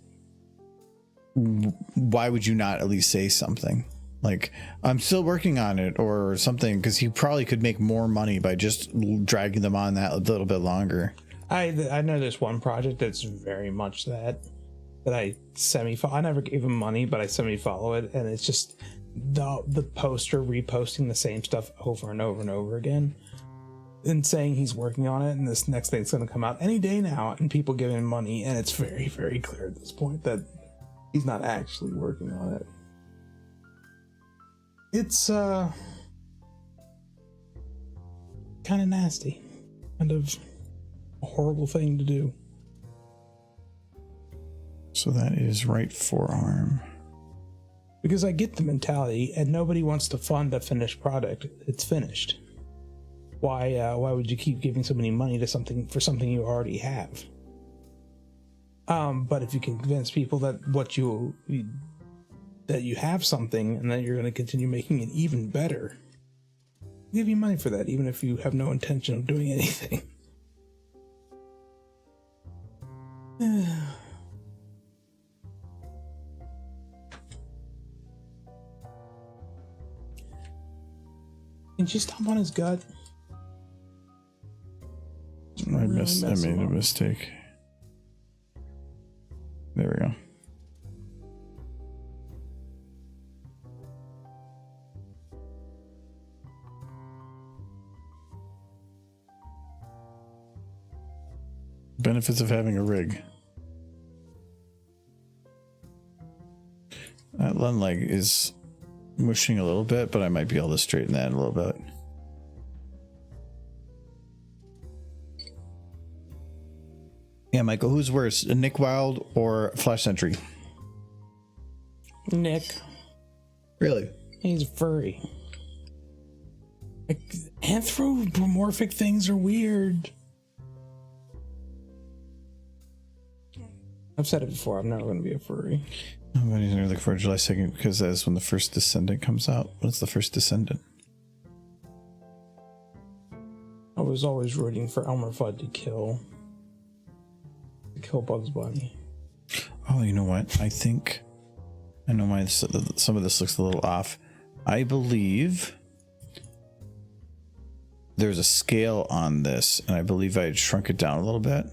why would you not at least say something like I'm still working on it or something? Because he probably could make more money by just dragging them on that a little bit longer. I know there's one project that's very much that I semi-follow. I never gave him money, but I semi-follow it, and it's just the poster reposting the same stuff over and over and over again, and saying he's working on it, and this next thing's going to come out any day now, and people giving him money, and it's very, very clear at this point that he's not actually working on it. It's kind of nasty, kind of a horrible thing to do. So that is right forearm. Because I get the mentality, and nobody wants to fund a finished product. It's finished. Why would you keep giving so many money to something you already have? But if you can convince people that that you have something and that you're going to continue making it even better, I'll give you money for that, even if you have no intention of doing anything. Can you stomp on his gut? I made a mistake. There we go. Benefits of having a rig. That lung leg is mushing a little bit, but I might be able to straighten that a little bit. Yeah, Michael, who's worse, Nick Wilde or Flash Sentry? Nick. Really? He's furry. Like, anthropomorphic things are weird. I've said it before, I'm never going to be a furry. Nobody's gonna look for July 2nd because that's when the first Descendant comes out. What's the first Descendant? I was always rooting for Elmer Fudd to kill Bugs Bunny. Oh, you know what? I think I know some of this looks a little off. I believe there's a scale on this, and I believe I had shrunk it down a little bit.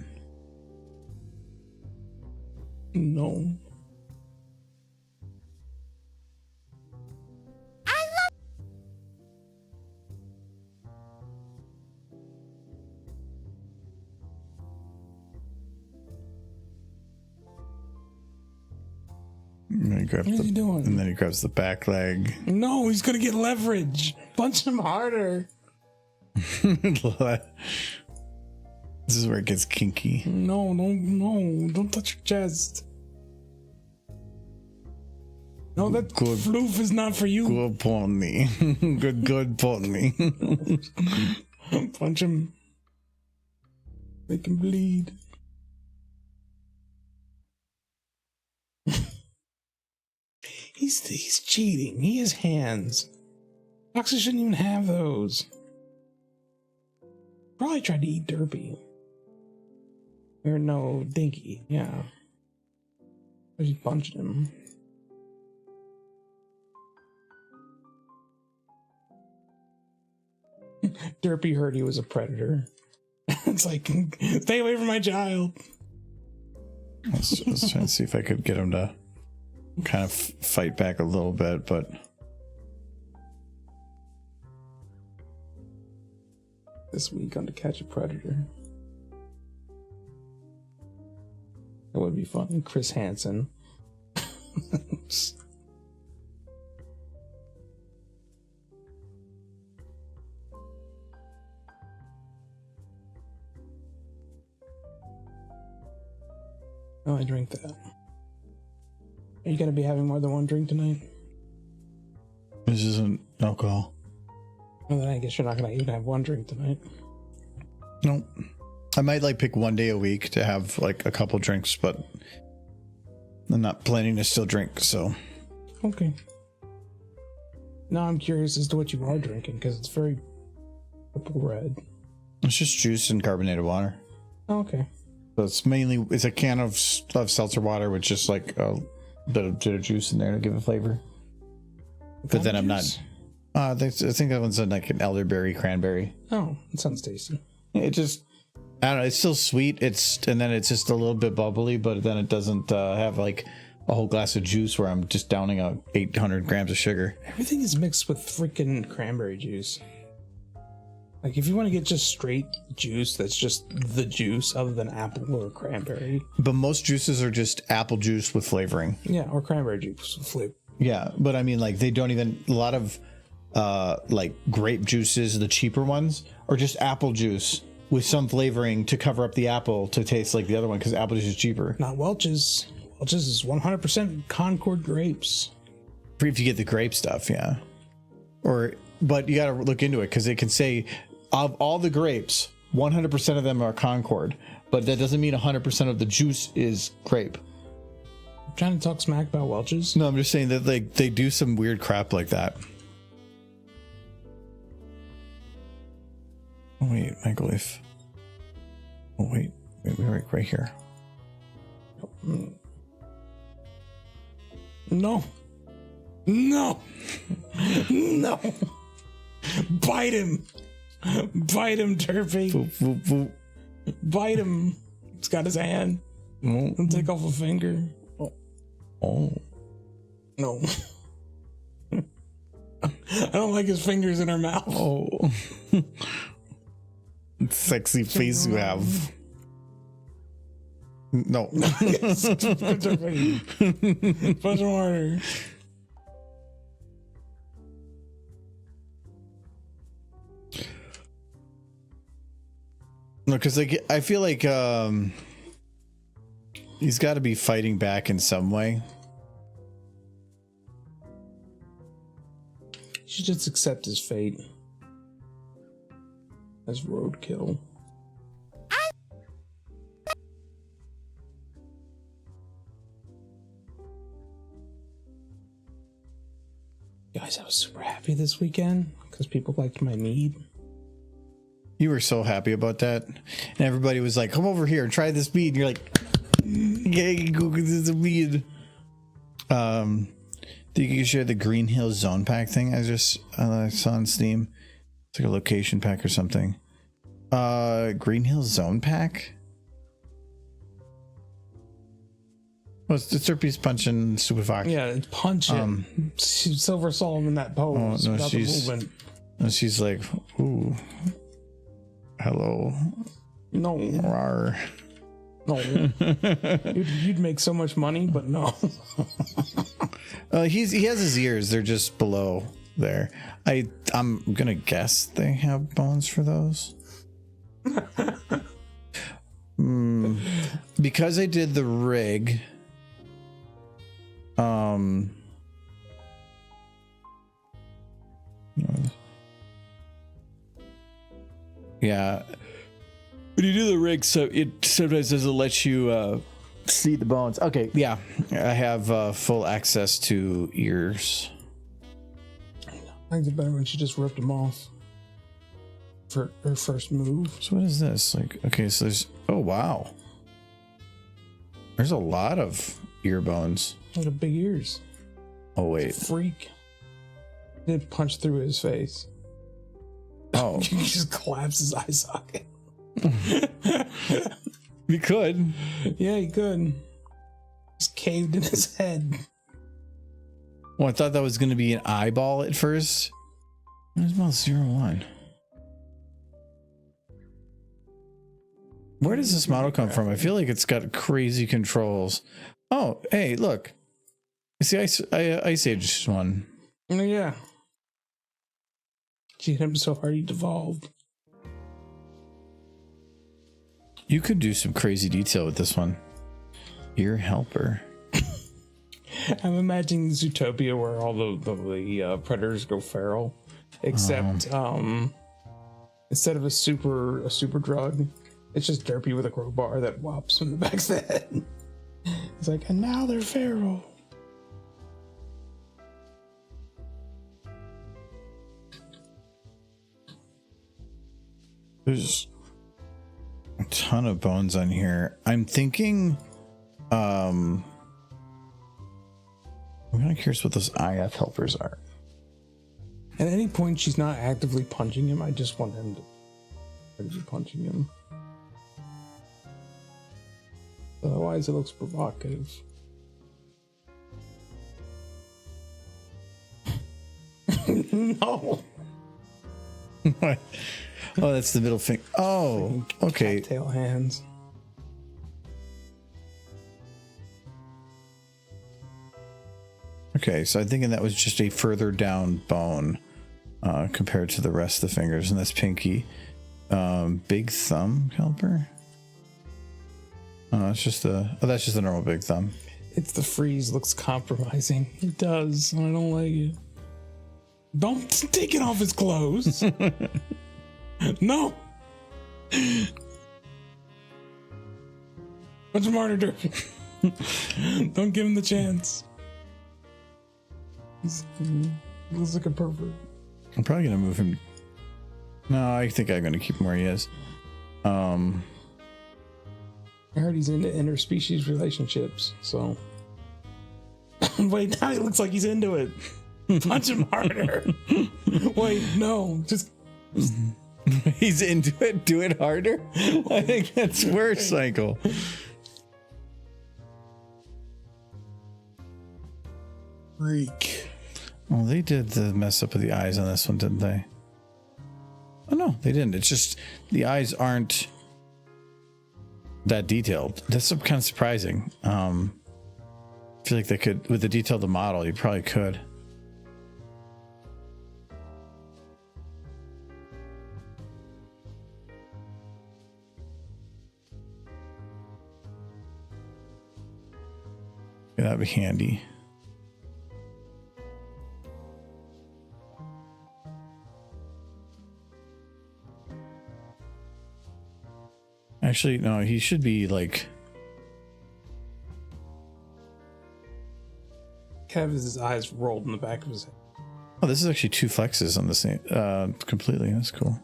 No. And then he grabs What is he doing? And then he grabs the back leg. No, he's gonna get leverage. Punch him harder. This is where it gets kinky. No, don't touch your chest. No, that Good. floof is not for you. Good pony. good pony. Punch him. Make him bleed. He's cheating. He has hands. Foxes shouldn't even have those. Probably tried to eat Derpy. Or no, Dinky. Yeah. But he punched him. Derpy heard he was a predator. It's like, stay away from my child. Let's try and see if I could get him to kind of fight back a little bit, but This week on To Catch a Predator. That would be fun. Chris Hansen. Oh, I drink that. Are you going to be having more than one drink tonight? this isn't alcohol. Well, then I guess you're not going to even have one drink tonight. Nope. I might like pick one day a week to have like a couple drinks, but I'm not planning to still drink. So Okay. Now I'm curious as to what you are drinking because it's very purple red. it's just juice and carbonated water. Oh, okay. So it's a can of seltzer water with just like a bit of juice in there to give it flavor. But then I'm not. I think that one's like an elderberry cranberry. Oh, that sounds tasty. It just, I don't know. It's still sweet. And then it's just a little bit bubbly, but then it doesn't have like a whole glass of juice where I'm just downing out 800 grams of sugar. Everything is mixed with freaking cranberry juice. Like if you want to get just straight juice, that's just the juice other than apple or cranberry. But most juices are just apple juice with flavoring. Yeah, or cranberry juice with flavor. Yeah, but I mean, like they don't even, a lot of like grape juices, the cheaper ones, are just apple juice with some flavoring to cover up the apple to taste like the other one because apple juice is cheaper. Not Welch's. Welch's is 100% Concord grapes. If you get the grape stuff, yeah. But you got to look into it because it can say of all the grapes, 100% of them are Concord, but that doesn't mean 100% of the juice is grape. I'm trying to talk smack about Welch's. No, I'm just saying that they do some weird crap like that. Oh wait, Michael, if we're right here. No. Bite him, Turpy. Boop, boop, boop. Bite him. He's got his hand. Oh. And take off a finger. Oh. No. I don't like his fingers in her mouth. Oh. Sexy face you have. No. Punch him harder. No, because like I feel like he's got to be fighting back in some way. He should just accept his fate as roadkill. Guys, I was super happy this weekend because people liked my mead. You were so happy about that, and everybody was like, "Come over here and try this mead." And you're like, "Yeah, go get this mead." Think you can share the Green Hills Zone Pack thing? I saw on Steam. It's like a location pack or something. Green Hills Zone Pack. Well, it's Turpy's punching Stupid Fox. Yeah, it's punching. Silver saw him in that pose without the movement. And she's like, "Ooh, hello." No. Rawr. No. You'd make so much money, but no. He has his ears. They're just below there. I'm gonna guess they have bones for those. Because I did the rig. Yeah. When you do the rig, so it sometimes doesn't let you see the bones. Okay, yeah, I have full access to ears. I think it's better when she just ripped them off for her first move. So what is this? Like, okay, so there's, oh wow, there's a lot of ear bones. Look at big ears. Oh wait, Freak. Didn't punch through his face. oh, He just collapsed his eye socket. we could. Yeah, he could. Just caved in his head. Well, I thought that was going to be an eyeball at first. Where's mouse 01? Where does this model come from? I feel like it's got crazy controls. Oh, hey, look. It's the Ice Age one. Oh, yeah. She hit him so hard he devolved. You could do some crazy detail with this one. Ear helper. I'm imagining Zootopia where all the predators go feral, except instead of a super drug, It's just Derpy with a crowbar that whops from the back of the head. It's like, and now they're feral. There's a ton of bones on here. I'm thinking, I'm kind of curious what those IF helpers are. At any point, she's not actively punching him. I just want him to be punching him. Otherwise, it looks provocative. No. Oh, that's the middle finger. Oh, okay. Tail hands. Okay, so I'm thinking that was just a further down bone compared to the rest of the fingers, and that's pinky. Big thumb caliper. Oh, it's just that's just a normal big thumb. It's the freeze looks compromising. It does. I don't like it. Don't take it off his clothes. No. Punch him harder, Derpy. Don't give him the chance. He looks like a pervert. I'm probably gonna move him. No, I think I'm gonna keep him where he is. I heard he's into interspecies relationships, so. Wait, now he looks like he's into it. Punch him harder. Wait, no, just. He's into it. Do it harder. I think that's worse, Cycle. Freak. Well, they did the mess up with the eyes on this one, didn't they? Oh no, they didn't. It's just the eyes aren't that detailed. That's kind of surprising. I feel like they could, with the detail of the model, you probably could. Yeah, that'd be handy. Actually, no, he should be like. Kev has his eyes rolled in the back of his head. Oh, this is actually two flexes on the same. Completely. That's cool.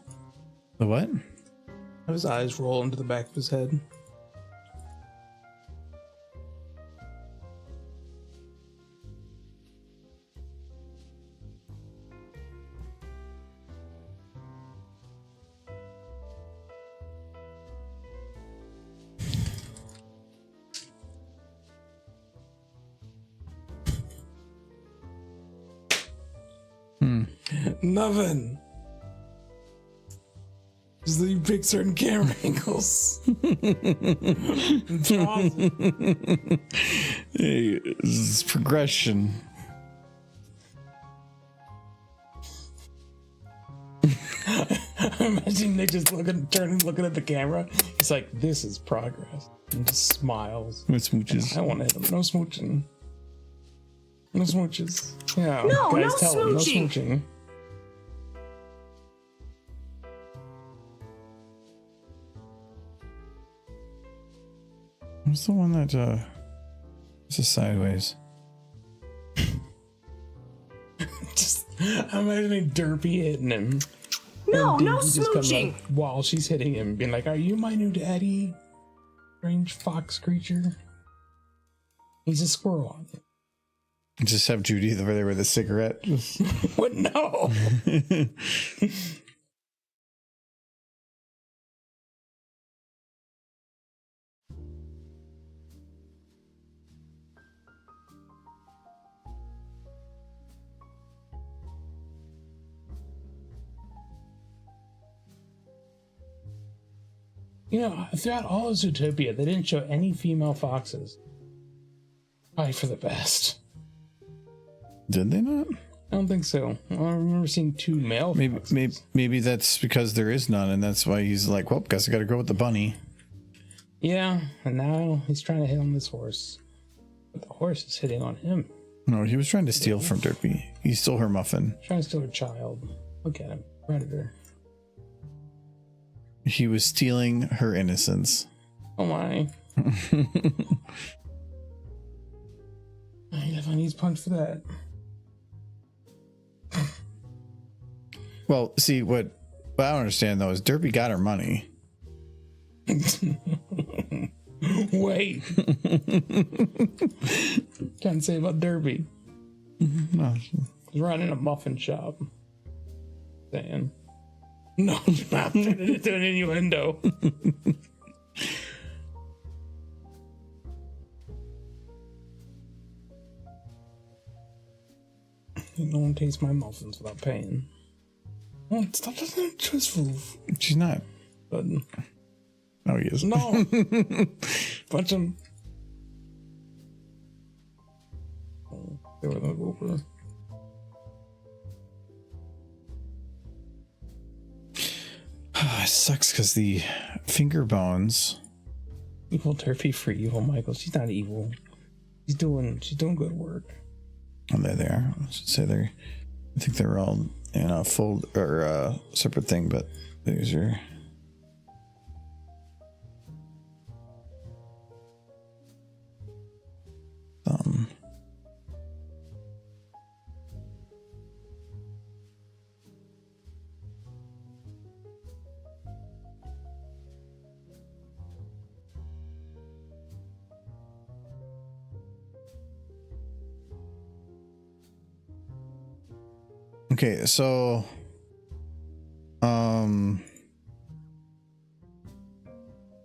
The what? Have his eyes roll into the back of his head. Nothing. Just that you pick certain camera angles. Hey, this is progression. I'm imagining Nick just looking at the camera. He's like, "This is progress," and just smiles. With smooches. I want to hit him. No smooching. No smooches. Yeah. No, guys, no tell him, no smooching. smooching. What's the one that this is sideways? Just I'm imagining Derpy hitting him. No, And no Dinky just comes smooching. up while she's hitting him, being like, "Are you my new daddy? Strange fox creature." He's a squirrel. Just have Judy over there with a cigarette. What? No. You know, throughout all of Zootopia, they didn't show any female foxes. Probably for the best. Did they not? I don't think so. I remember seeing two male foxes. Maybe that's because there is none, and that's why he's like, well, guess I gotta go with the bunny. Yeah, and now he's trying to hit on this horse. But the horse is hitting on him. No, he was trying to steal from Derpy. He stole her muffin. Trying to steal her child. Look at him. Predator. He was stealing her innocence. Oh my. I definitely needs punch for that. Well, see, what I don't understand, though, is Derpy got her money. Wait. Can't say about Derby. No. He's running a muffin shop. Saying. No, you're not turning it into an innuendo. No one tastes my muffins without paying. Oh, stop that truthful. She's not. But No, he is. no. Punch him. Oh, they were gonna go over. It sucks because the finger bones. Evil Derpy for evil Michael. She's not evil. She's doing good work. Oh, they're there. I should say they're. I think they're all in a fold or separate thing, but these are. Okay, so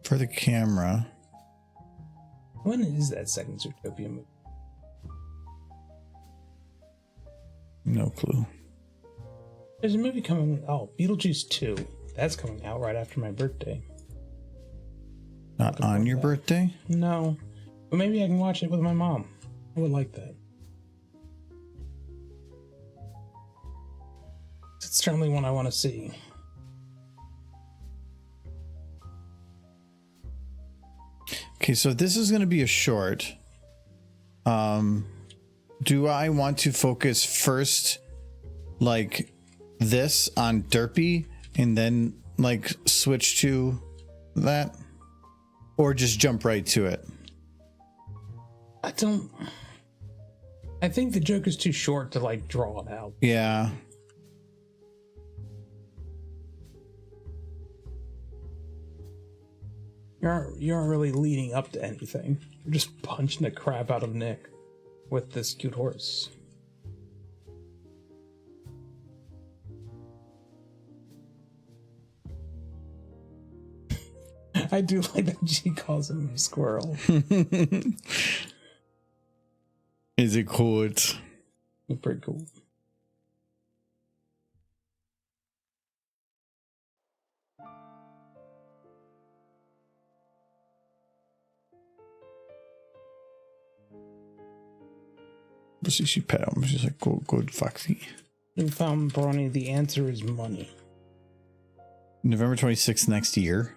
for the camera, When is that second Zootopia movie? no clue. There's a movie coming. Oh, Beetlejuice 2. That's coming out right after my birthday. Not on your birthday? No, but maybe I can watch it with my mom. I would like that. It's certainly one I want to see. Okay, so this is going to be a short. Do I want to focus first, like this on Derpy, and then like switch to that, or just jump right to it? I think the joke is too short to like draw it out. Yeah. You aren't really leading up to anything. You're just punching the crap out of Nick with this cute horse. I do like that she calls him a squirrel. Is it cool? It's pretty cool. But see, she pet him. She's like, good Foxy. You found Bronny. The answer is money. November 26th next year.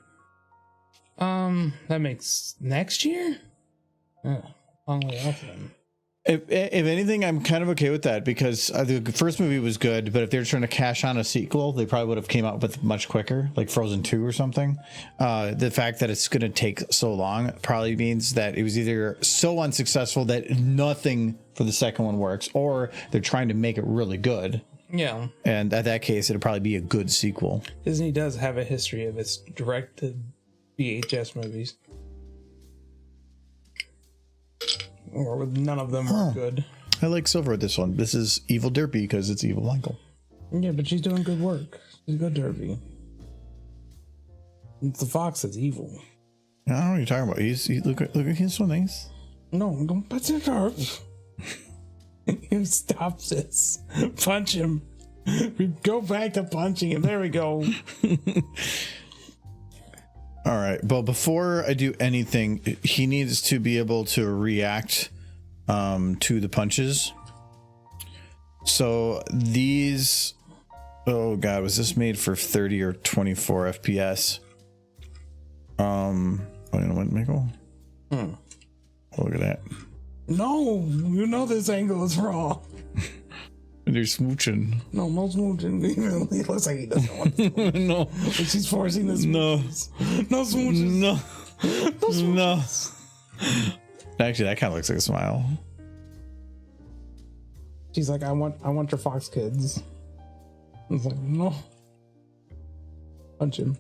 That makes next year? Oh, long way off then. If anything, I'm kind of okay with that because the first movie was good, but if they're trying to cash on a sequel, they probably would have came out with much quicker, like Frozen 2 or something. The fact that it's going to take so long probably means that it was either so unsuccessful that nothing for the second one works, or they're trying to make it really good. Yeah. And at that case, it'll probably be a good sequel. Disney does have a history of its directed VHS movies. Or none of them are good. I like Silver with this one. This is Evil Derpy because it's Evil Michael. Yeah, but she's doing good work. She's a good Derpy. It's the fox that's evil. I don't know what you're talking about. Look at he's so nice. No, don't punch it up. You stop this. Punch him. Go back to punching him. There we go. All right. Well, before I do anything, he needs to be able to react to the punches. So these, oh God, was this made for 30 or 24 FPS? You know what, Michael? Oh, look at that. No, you know this angle is wrong. They're smooching. No, most smooching. He looks like he doesn't want to. No. Like she's forcing this. No. No smooches. No. No. Actually, that kind of looks like a smile. She's like, I want your fox kids. I was like, no. Punch him.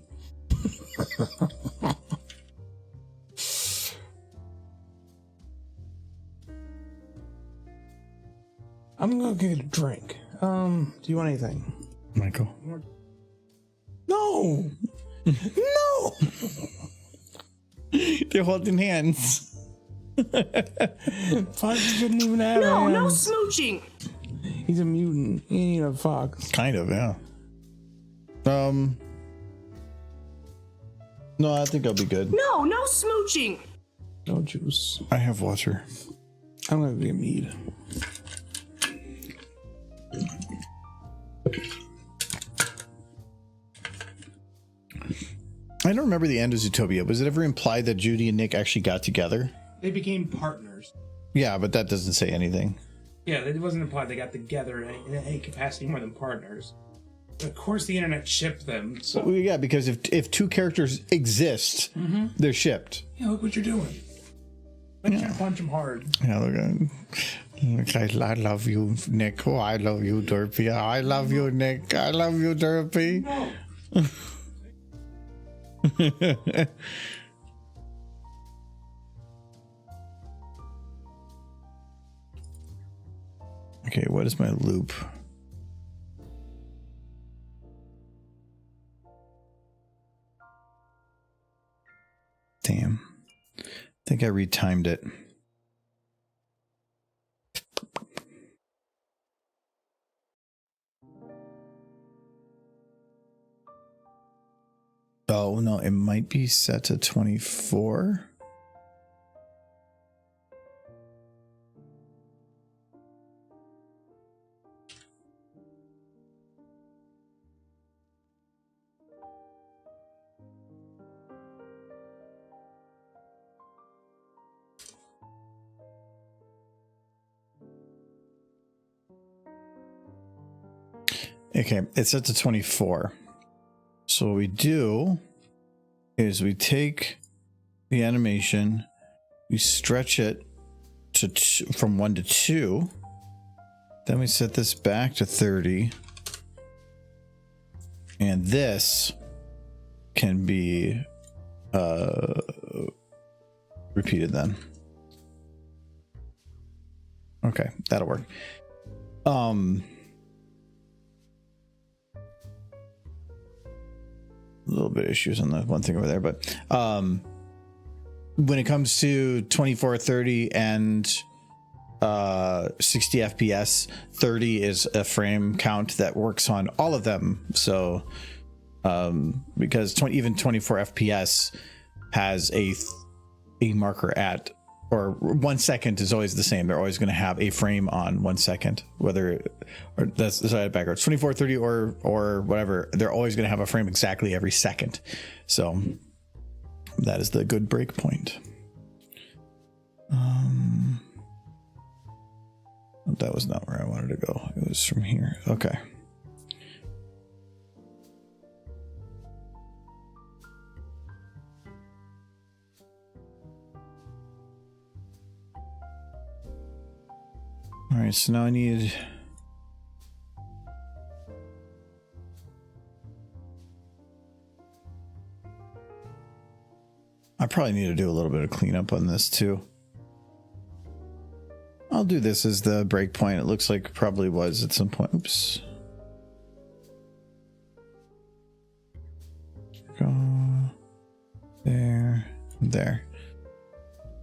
I'm gonna get a drink. Do you want anything? Michael. No. No. They're holding hands. Fox didn't even have No, no hands. smooching. He's a mutant. He ain't a fox. Kind of, yeah. No, I think I'll be good. No, no smooching. No juice. I have water. I'm gonna get mead. I don't remember the end of Zootopia. Was it ever implied that Judy and Nick actually got together? They became partners. Yeah, but that doesn't say anything. Yeah, it wasn't implied they got together in any capacity more than partners. Of course, the internet shipped them. So Well, yeah, because if two characters exist, they're shipped. yeah, look what you're doing. I can't punch him hard. Yeah, look, I love you, Nick. Oh, I love you, Derpy. I love you, Nick. I love you, Derpy. No. Okay, what is my loop? Damn. I think I retimed it. Oh, no, it might be set to 24. Okay, it's set to 24. So what we do is we take the animation, we stretch it to from 1 to 2. Then we set this back to 30. And this can be repeated then. Okay, that'll work. A little bit of issues on the one thing over there, but when it comes to 24, 30 and 60 FPS, 30 is a frame count that works on all of them. So because even 24 FPS has a marker at, or 1 second is always the same. They're always going to have a frame on 1 second, whether, or that's backwards, 24, 30 or whatever. They're always going to have a frame exactly every second. So that is the good break point. That was not where I wanted to go. It was from here. Okay. All right, so now I need... I probably need to do a little bit of cleanup on this too. I'll do this as the breakpoint. It looks like it probably was at some point. Oops. Go there, there.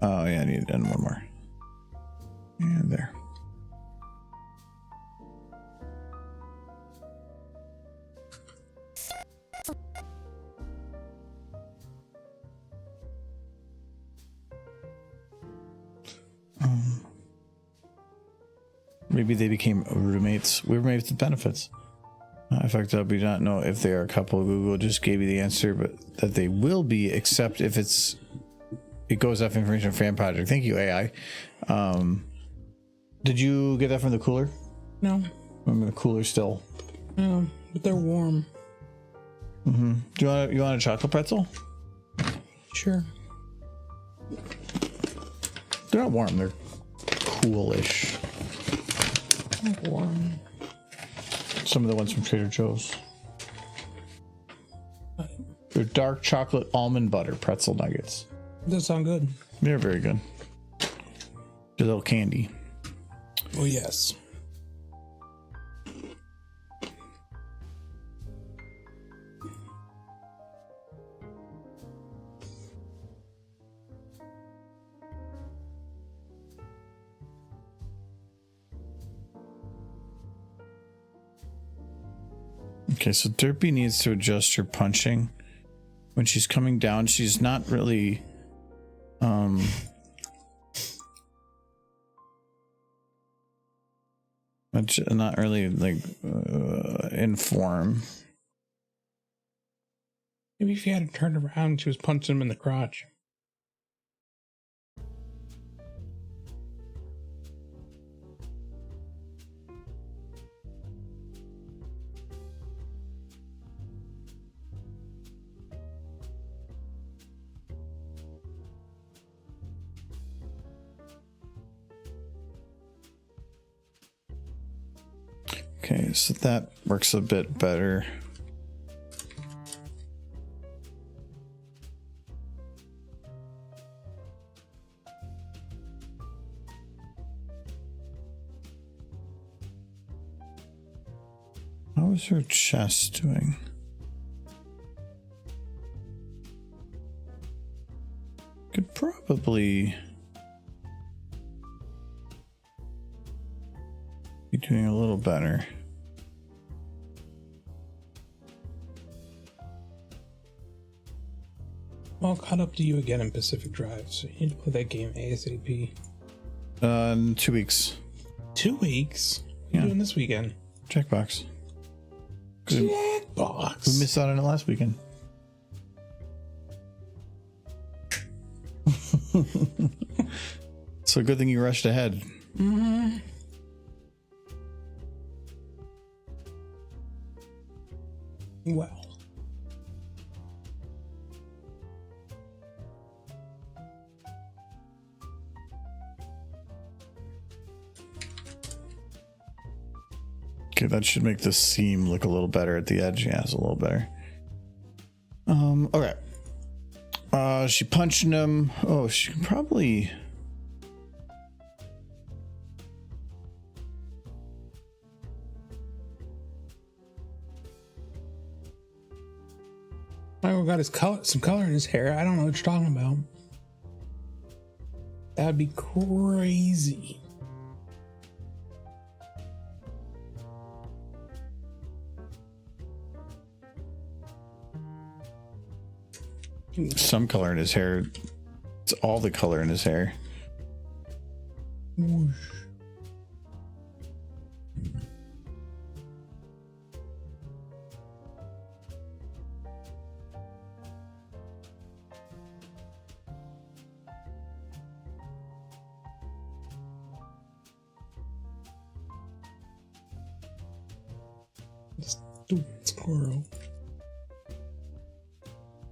Oh yeah, I need to end one more. And there. Maybe they became roommates. We were roommates with benefits. I fucked up. We do not know if they are a couple. Google just gave you the answer, but that they will be, except if it goes off information fan project. Thank you, AI. Did you get that from the cooler? No. I'm in the cooler still. But they're warm. Do you want a chocolate pretzel? Sure. They're not warm. They're coolish. Warm. Some of the ones from Trader Joe's. They're dark chocolate almond butter pretzel nuggets. Does sound good. They're very good. They're a little candy. Oh yes. Okay, so Derpy needs to adjust her punching. When she's coming down, she's not really not really like in form. Maybe if you had to turn around, she was punching him in the crotch. Okay, so that works a bit better. How is her chest doing? Could probably be doing a little better. Well, caught up to you again in Pacific Drive, so you need to play that game ASAP. In 2 weeks. 2 weeks? What are Yeah. you doing this weekend? Jackbox. 'Cause we Jackbox. missed out on it last weekend. So good thing you rushed ahead. Well. Okay, that should make the seam look a little better at the edge. Yeah, it's a little better. Okay. She punching him. Oh, she can probably. Michael got his color, some color in his hair. I don't know what you're talking about. That'd be crazy. Some color in his hair. It's all the color in his hair. Whoosh. Stupid squirrel.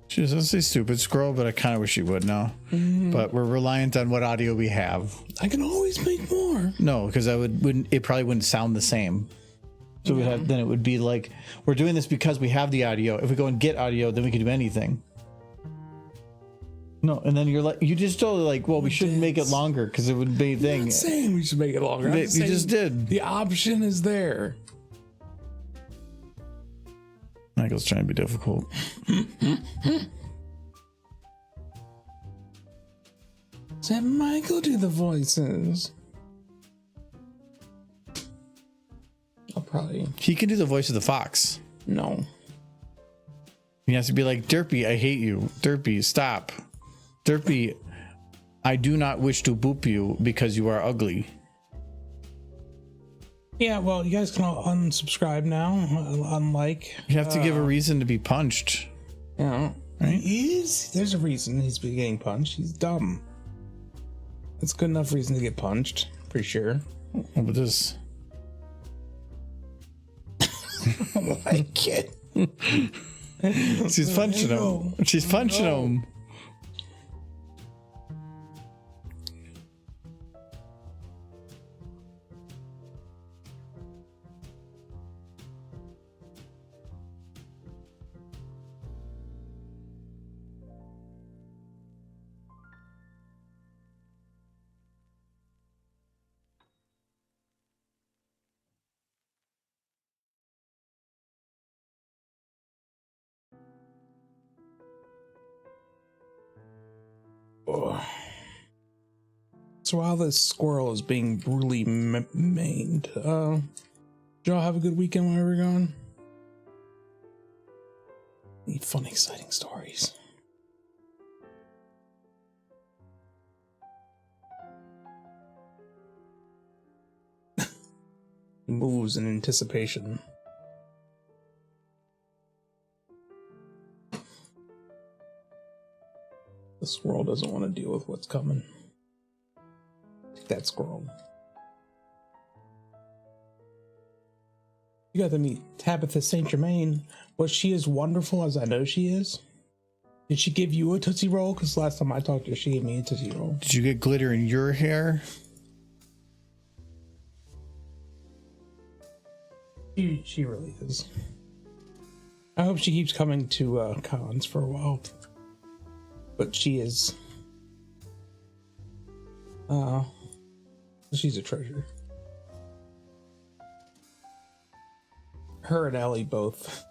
She doesn't say stupid squirrel, but I kind of wish she would now. But we're reliant on what audio we have. I can always make more. No, because it probably wouldn't sound the same. So then it would be like, we're doing this because we have the audio. If we go and get audio, then we can do anything. No, and then you're like, you just told like, well, we shouldn't make it longer because it would be a I'm thing. not saying we should make it longer. I'm You saying just did. The option is there. Michael's trying to be difficult. Let Michael do the voices. I'll probably He can do the voice of the fox. no. He has to be like, Derpy, I hate you. Derpy, stop. Derpy, I do not wish to boop you because you are ugly. Yeah, well, you guys can all unsubscribe now. Unlike You have to give a reason to be punched. right? Right? There's a reason he's been getting punched. He's dumb. That's good enough reason to get punched. Pretty sure. Oh, but this. like it. She's punching him. She's punching him. So while this squirrel is being brutally maimed, did y'all have a good weekend while we were gone? Any fun, exciting stories? He moves in anticipation. The squirrel doesn't want to deal with what's coming. Take that, squirrel. You got to meet Tabitha St. Germain. Was she as wonderful as I know she is? Did she give you a Tootsie Roll? Because last time I talked to her, she gave me a Tootsie Roll. Did you get glitter in your hair? She really is. I hope she keeps coming to cons for a while. But she is. She's a treasure. Her and Ellie both.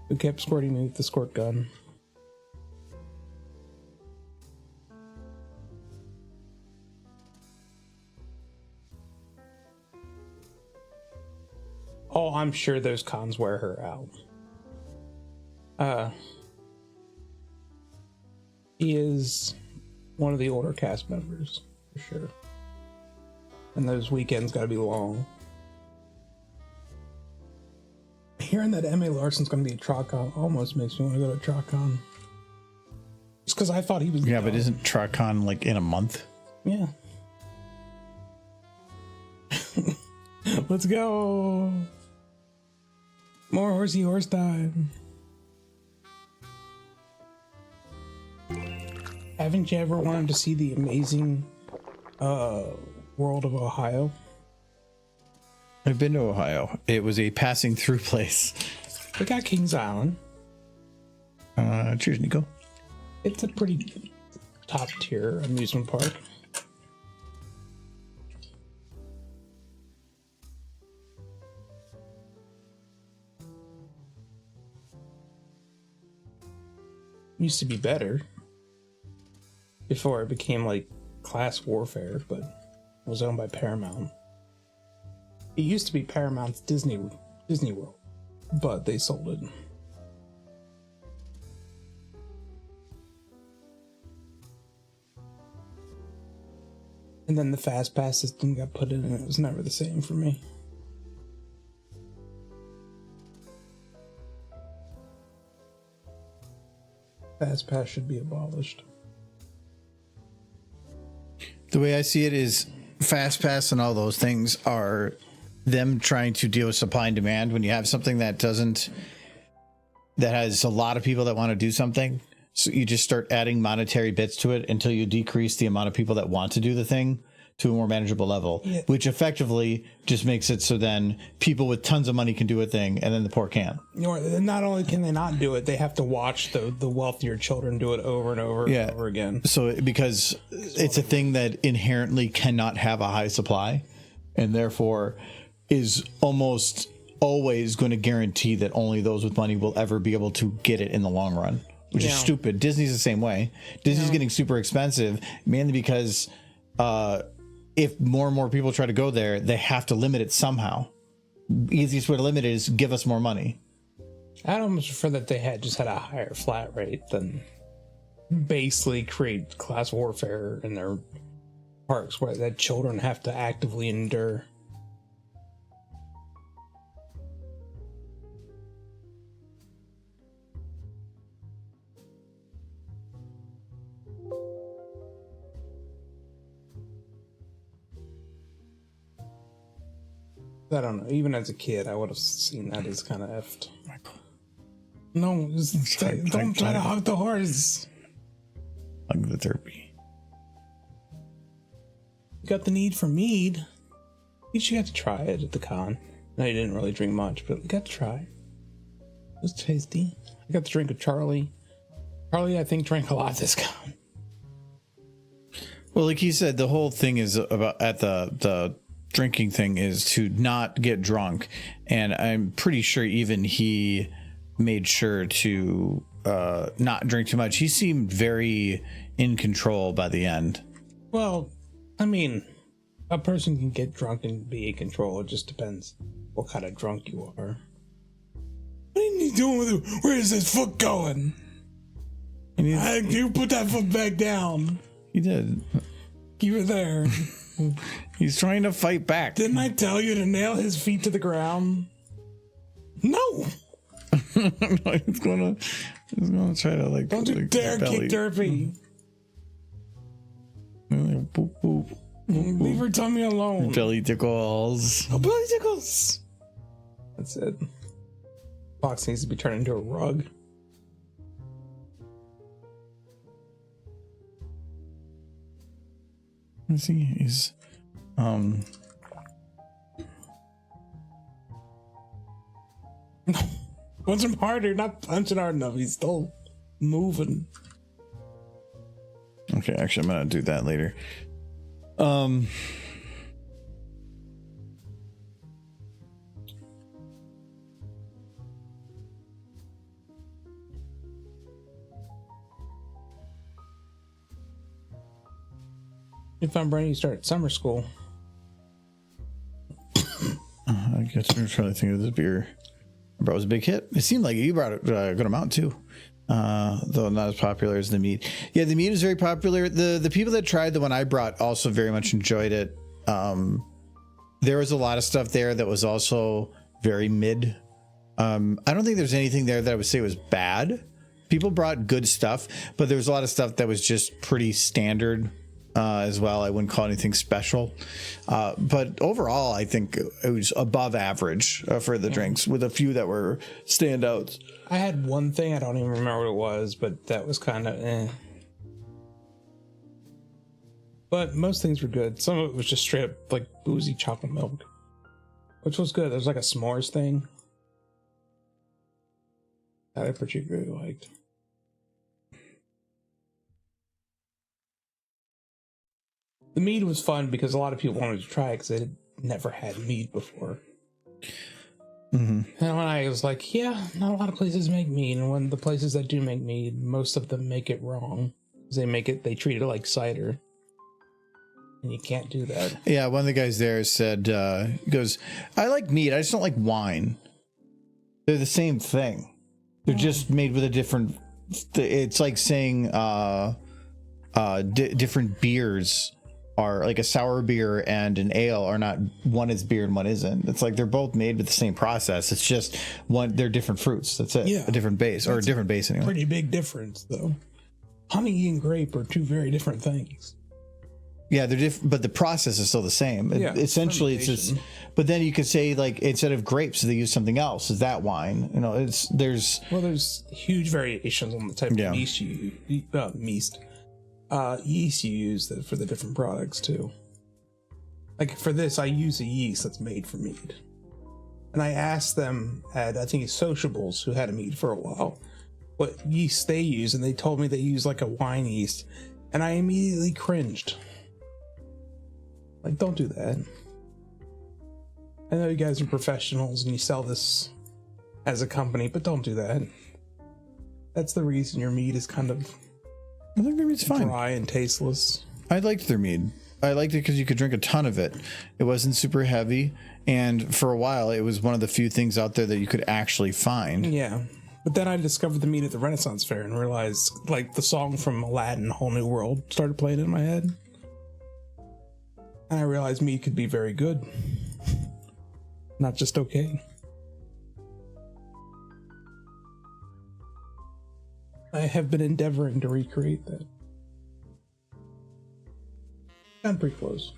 Who kept squirting me with the squirt gun. Oh, I'm sure those cons wear her out. He is one of the older cast members, for sure. And those weekends gotta be long. Hearing that Emma Larson's gonna be at TrotCon almost makes me want to go to TrotCon. Just because I thought he was. Yeah, but isn't TrotCon like in a month? Yeah. Let's go. More horsey horse time. Haven't you ever wanted to see the amazing world of Ohio? I've been to Ohio. It was a passing through place. We got Kings Island. Cheers, Nico. It's a pretty top tier amusement park. Used to be better before it became like class warfare, but it was owned by Paramount. It used to be Paramount's Disney World, but they sold it. And then the Fast Pass system got put in, and it was never the same for me. Fast Pass should be abolished. The way I see it is Fast Pass and all those things are them trying to deal with supply and demand. When you have something that has a lot of people that want to do something, so you just start adding monetary bits to it until you decrease the amount of people that want to do the thing to a more manageable level, which effectively just makes it so then people with tons of money can do a thing and then the poor can't. Not only can they not do it, they have to watch the wealthier children do it over and over and over again. So because it's a thing that inherently cannot have a high supply and therefore is almost always going to guarantee that only those with money will ever be able to get it in the long run, which is stupid. Disney's the same way. Disney's getting super expensive mainly because if more and more people try to go there, they have to limit it somehow. Easiest way to limit it is give us more money. I'd almost prefer that they had a higher flat rate than basically create class warfare in their parks where that children have to actively endure. I don't know. Even as a kid, I would have seen that as kind of effed. No, don't try to hug the horse. Hug the therapy. You got the need for mead. At least you got to try it at the con. No, you didn't really drink much, but you got to try. It was tasty. I got to drink with Charlie. Charlie, I think, drank a lot this con. Well, like he said, the whole thing is about at the drinking thing is to not get drunk, and I'm pretty sure even he made sure to not drink too much. He seemed very in control by the end. Well, I mean, a person can get drunk and be in control. It just depends what kind of drunk you are. What are you doing with it? Where is this foot going? You put that foot back down. He did. You were there. He's trying to fight back. Didn't I tell you to nail his feet to the ground? No. He's gonna try to like. Don't you dare kick Derpy. Boop, boop, boop, Leave her tummy alone. belly tickles. Oh, belly tickles. That's it. Fox needs to be turned into a rug. Let's see. He's Punch him harder, not punching hard enough. He's still moving. Okay, actually, I'm gonna do that later. If I'm ready to start summer school. I guess I'm trying to think of this beer. Bro, it was a big hit. It seemed like you brought a good amount too, though not as popular as the mead. Yeah, the mead is very popular. The people that tried the one I brought also very much enjoyed it. There was a lot of stuff there that was also very mid. I don't think there's anything there that I would say was bad. People brought good stuff, but there was a lot of stuff that was just pretty standard as well. I wouldn't call anything special. But overall, I think it was above average for the drinks, with a few that were standouts. I had one thing, I don't even remember what it was, but that was kind of eh. But most things were good. Some of it was just straight up like boozy chocolate milk, which was good. There was like a s'mores thing that I particularly liked. The mead was fun because a lot of people wanted to try it because they had never had mead before. Mm-hmm. And when I was like, yeah, not a lot of places make mead. And when the places that do make mead, most of them make it wrong. They treat it like cider. And you can't do that. Yeah, one of the guys there said, he goes, I like mead, I just don't like wine. They're the same thing. They're just made with a different... It's like saying different beers are like a sour beer and an ale are not, one is beer and one isn't. It's like they're both made with the same process. It's just they're different fruits. That's it. Yeah. A different base, or a different base anyway. Pretty big difference, though. Honey and grape are two very different things. Yeah, they're different, but the process is still the same. Yeah, Essentially, it's just. But then you could say, like, instead of grapes, they use something else. Is that wine? You know, there's huge variations on the type of yeast yeast you use for the different products too. Like for this, I use a yeast that's made for mead, and I asked them at I think it's Sociables, who had a mead for a while, what yeast they use, and they told me they use like a wine yeast, and I immediately cringed. Like, don't do that. I know you guys are professionals and you sell this as a company, but don't do that. That's the reason your mead is kind of I think their mead's fine. Dry and tasteless. I liked their mead. I liked it because you could drink a ton of it. It wasn't super heavy, and for a while, it was one of the few things out there that you could actually find. Yeah, but then I discovered the mead at the Renaissance Fair and realized, like, the song from Aladdin, Whole New World, started playing in my head, and I realized mead could be very good, not just okay. I have been endeavoring to recreate that. I'm pretty close.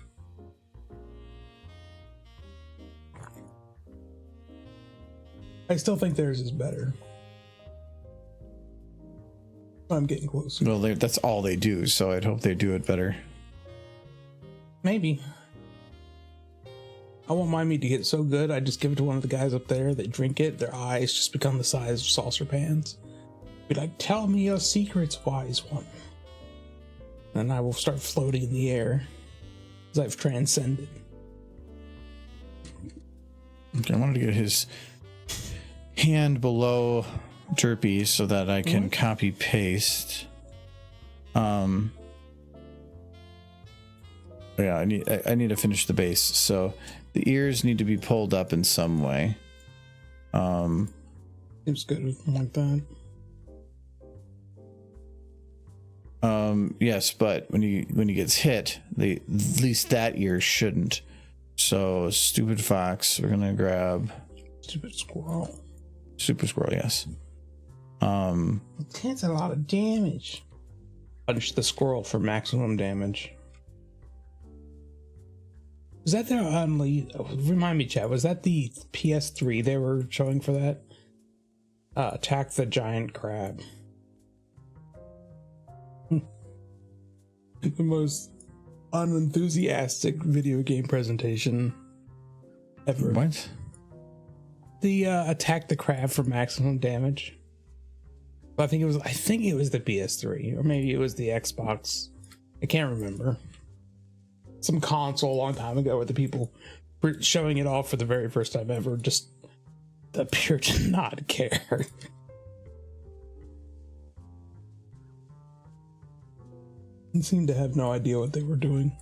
I still think theirs is better. I'm getting close. Well, that's all they do, so I'd hope they do it better. Maybe. I want my meat to get so good, I just give it to one of the guys up there. They drink it, their eyes just become the size of saucer pans. Be like, tell me your secrets, wise one. And I will start floating in the air as I've transcended. Okay, I wanted to get his hand below Derpy so that I can copy paste. Yeah, I need to finish the base. So the ears need to be pulled up in some way. Seems good like that. Yes, but when he gets hit, at least that ear shouldn't. So stupid fox, we're gonna grab Stupid squirrel. super squirrel. Yes. It takes a lot of damage. Punch the squirrel for maximum damage. Was that their remind me, Chad, was that the PS3 they were showing for that? Attack the giant crab. The most unenthusiastic video game presentation ever. What? The attack the crab for maximum damage. I think it was the PS3, or maybe it was the Xbox. I can't remember. Some console a long time ago where the people were showing it off for the very first time ever just appeared to not care. They seemed to have no idea what they were doing.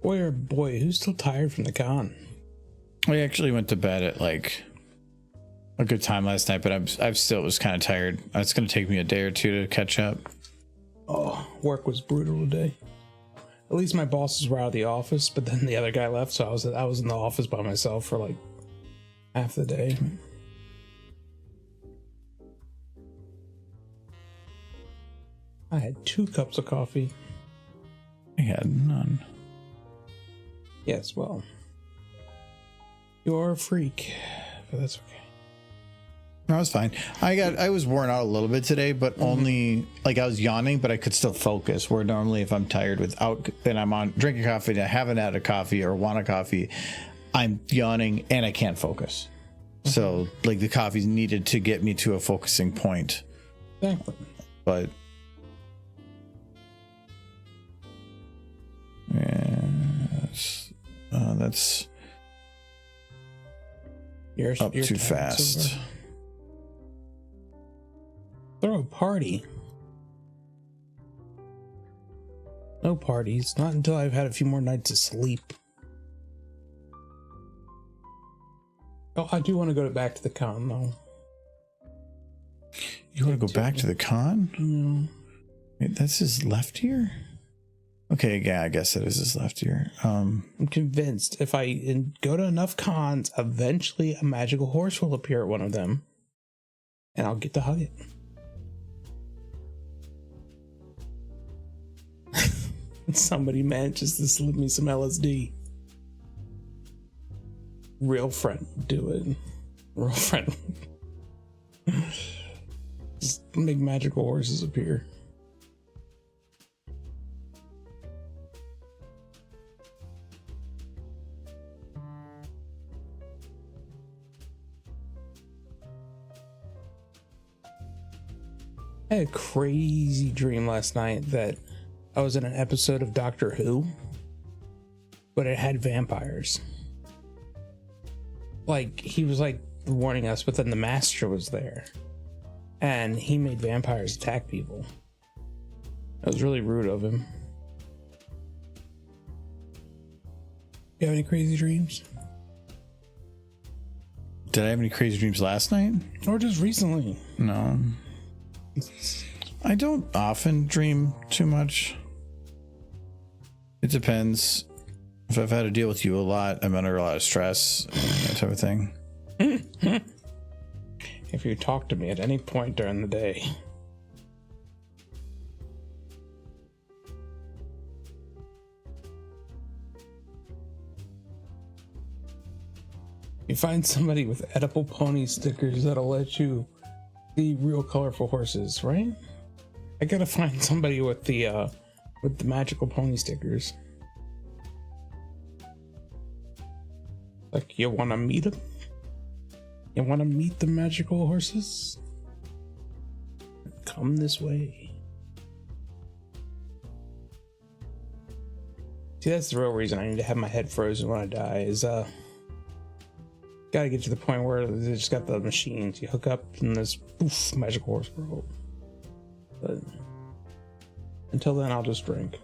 Boy, oh boy, who's still tired from the con? I actually went to bed at like a good time last night, but I still was kind of tired. It's going to take me a day or two to catch up. Oh, work was brutal today. At least my bosses were out of the office, but then the other guy left, so I was in the office by myself for like half the day. I had 2 cups of coffee. I had none. Yes, well, you're a freak, but that's okay. No, I was fine. I was worn out a little bit today, but only like I was yawning, but I could still focus. Where normally if I'm tired and I'm on drinking coffee and I haven't had a coffee or want a coffee, I'm yawning and I can't focus. So like the coffee's needed to get me to a focusing point. Exactly. But yeah, that's You're up too tired, fast. Silver. Throw a party. No parties. Not until I've had a few more nights of sleep. Oh, I do want to go back to the con, though. You want to go back to the con? No. Wait, that's his left ear? Okay, yeah, I guess that is his left ear. I'm convinced if I go to enough cons, eventually a magical horse will appear at one of them. And I'll get to hug it. Somebody manages to slip me some LSD. Real friend would do it. Real friend. Just make magical horses appear. I had a crazy dream last night that I was in an episode of Doctor Who, but it had vampires. Like, he was like warning us, but then the master was there. And he made vampires attack people. That was really rude of him. You have any crazy dreams? Did I have any crazy dreams last night? Or just recently? No. I don't often dream too much. It depends. If I've had to deal with you a lot, I'm under a lot of stress, that type of thing. If you talk to me at any point during the day. You find somebody with edible pony stickers that'll let you see real colorful horses, right? I gotta find somebody with the magical pony stickers. Like, you wanna meet them? You wanna meet the magical horses? Come this way. See, that's the real reason I need to have my head frozen when I die, is gotta get to the point where they just got the machines. You hook up in this poof magical horse world. But until then, I'll just drink.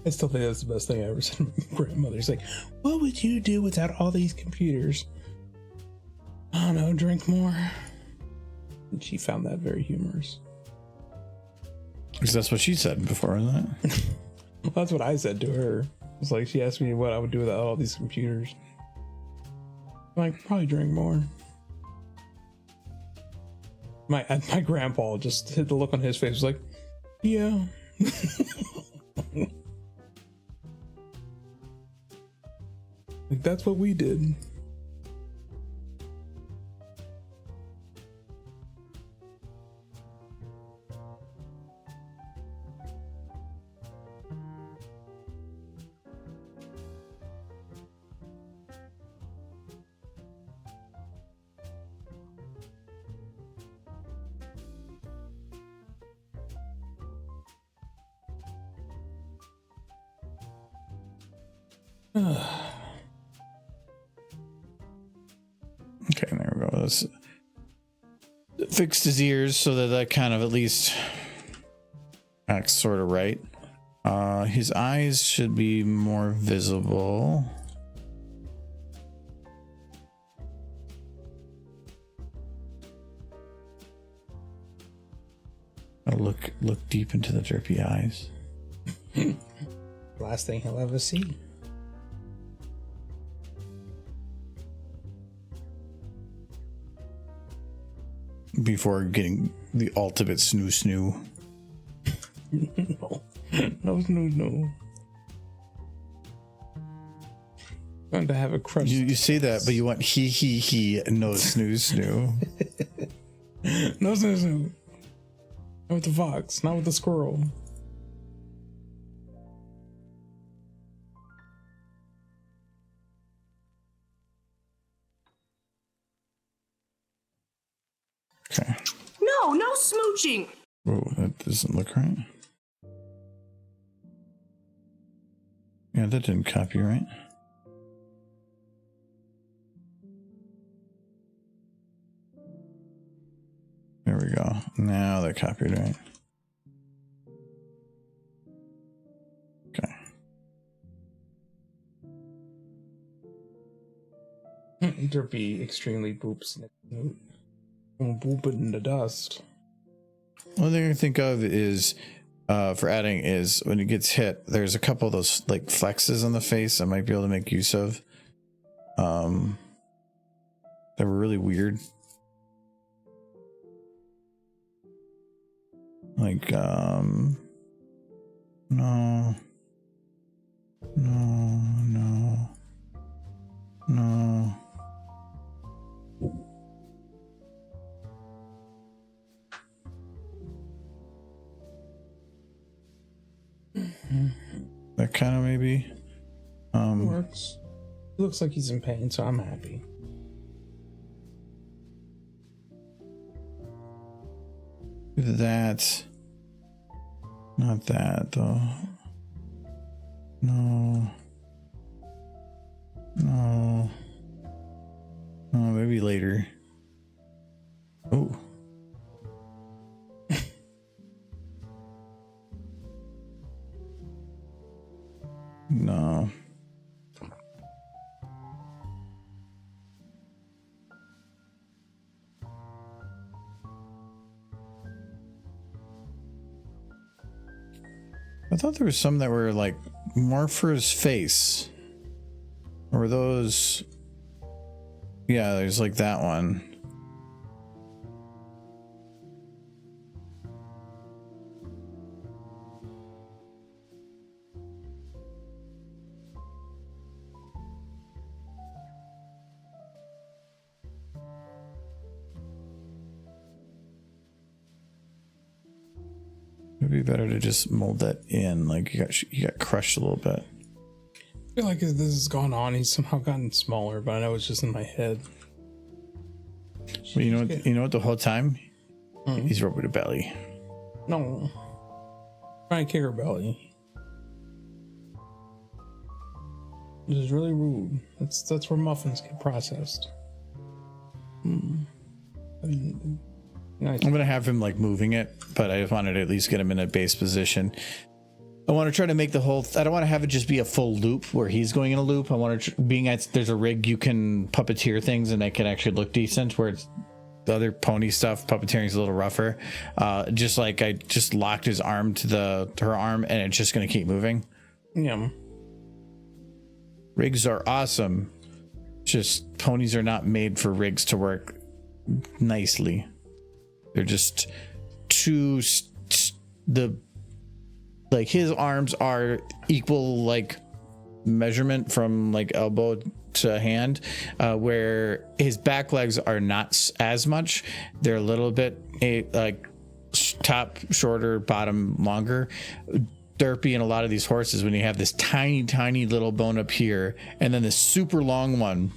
I still think that's the best thing I ever said to my grandmother. She's like, what would you do without all these computers? I don't know, drink more. And she found that very humorous. Because that's what she said before, isn't it? Well, that's what I said to her. It's like, she asked me what I would do without all these computers. I'm like, probably drink more. My grandpa just hit the look on his face, was like, yeah. Like, that's what we did. Okay, there we go. Let's fixed his ears so that kind of at least acts sort of right. His eyes should be more visible. I'll look deep into the drippy eyes. Last thing he'll ever see. Before getting the ultimate snoo. No. Going to have a crush. You say that, but you want he, no snoo. No snoo. Not with the fox, not with the squirrel. Okay. No smooching. Whoa, that doesn't look right. Yeah, that didn't copy right. There we go. Now that copied right. Okay. There be extremely boops in it. Boop it in the dust. One thing I think of is for adding is when it gets hit, there's a couple of those like flexes on the face I might be able to make use of. That were really weird. Like no. That kind of maybe Works. He looks like he's in pain, so I'm happy. that. Not that though. No, maybe later. Oh. No. I thought there was some that were like more for his face. Or were those? Yeah, there's like that one. It'd be better to just mold that in. Like you got crushed a little bit. I feel like as this has gone on, he's somehow gotten smaller, but I know it's just in my head. But you know what? The whole time, he's rubbing the belly. No. Trying to kick her belly. This is really rude. That's where muffins get processed. Nice. I'm gonna have him like moving it, but I just wanted to at least get him in a base position. I want to try to make the whole. I don't want to have it just be a full loop where he's going in a loop. I want to being at there's a rig you can puppeteer things and they can actually look decent. Where it's the other pony stuff, puppeteering is a little rougher. Just like I just locked his arm to her arm and it's just gonna keep moving. Yeah. Rigs are awesome. Just ponies are not made for rigs to work nicely. They're just too like his arms are equal like measurement from like elbow to hand, where his back legs are not as much. They're a little bit like top shorter, bottom longer. Derpy and a lot of these horses, when you have this tiny little bone up here and then this super long one,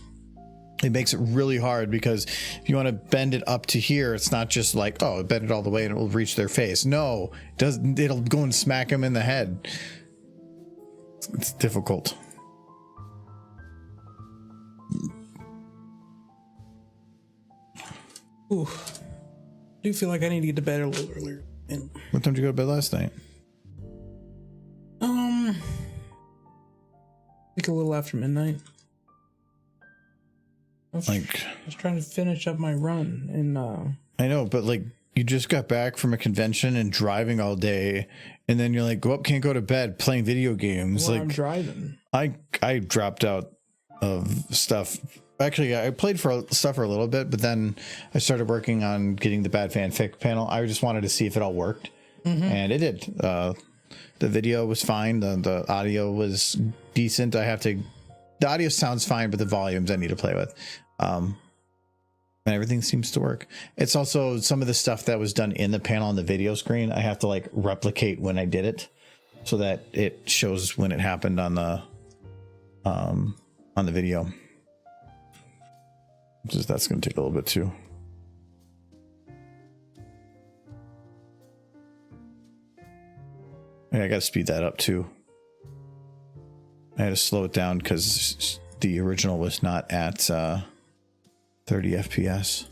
it makes it really hard because if you want to bend it up to here, it's not just like, oh, bend it all the way and it will reach their face. No, it'll go and smack them in the head. It's difficult. Ooh. I do feel like I need to get to bed a little earlier. What time did you go to bed last night? Like a little after midnight. I was trying to finish up my run and I know, but like you just got back from a convention and driving all day and then you're like, go up, can't go to bed, playing video games. well, like I'm driving. I dropped out of stuff. Actually, I played for stuff for a little bit, but then I started working on getting the Bad Fanfic panel. I just wanted to see if it all worked, and it did. The video was fine. The audio was decent. The audio sounds fine, but the volumes I need to play with. And everything seems to work. It's also some of the stuff that was done in the panel on the video screen. I have to like replicate when I did it so that it shows when it happened on the video. Just that's going to take a little bit too. Yeah, I got to speed that up too. I had to slow it down because the original was not at 30 FPS.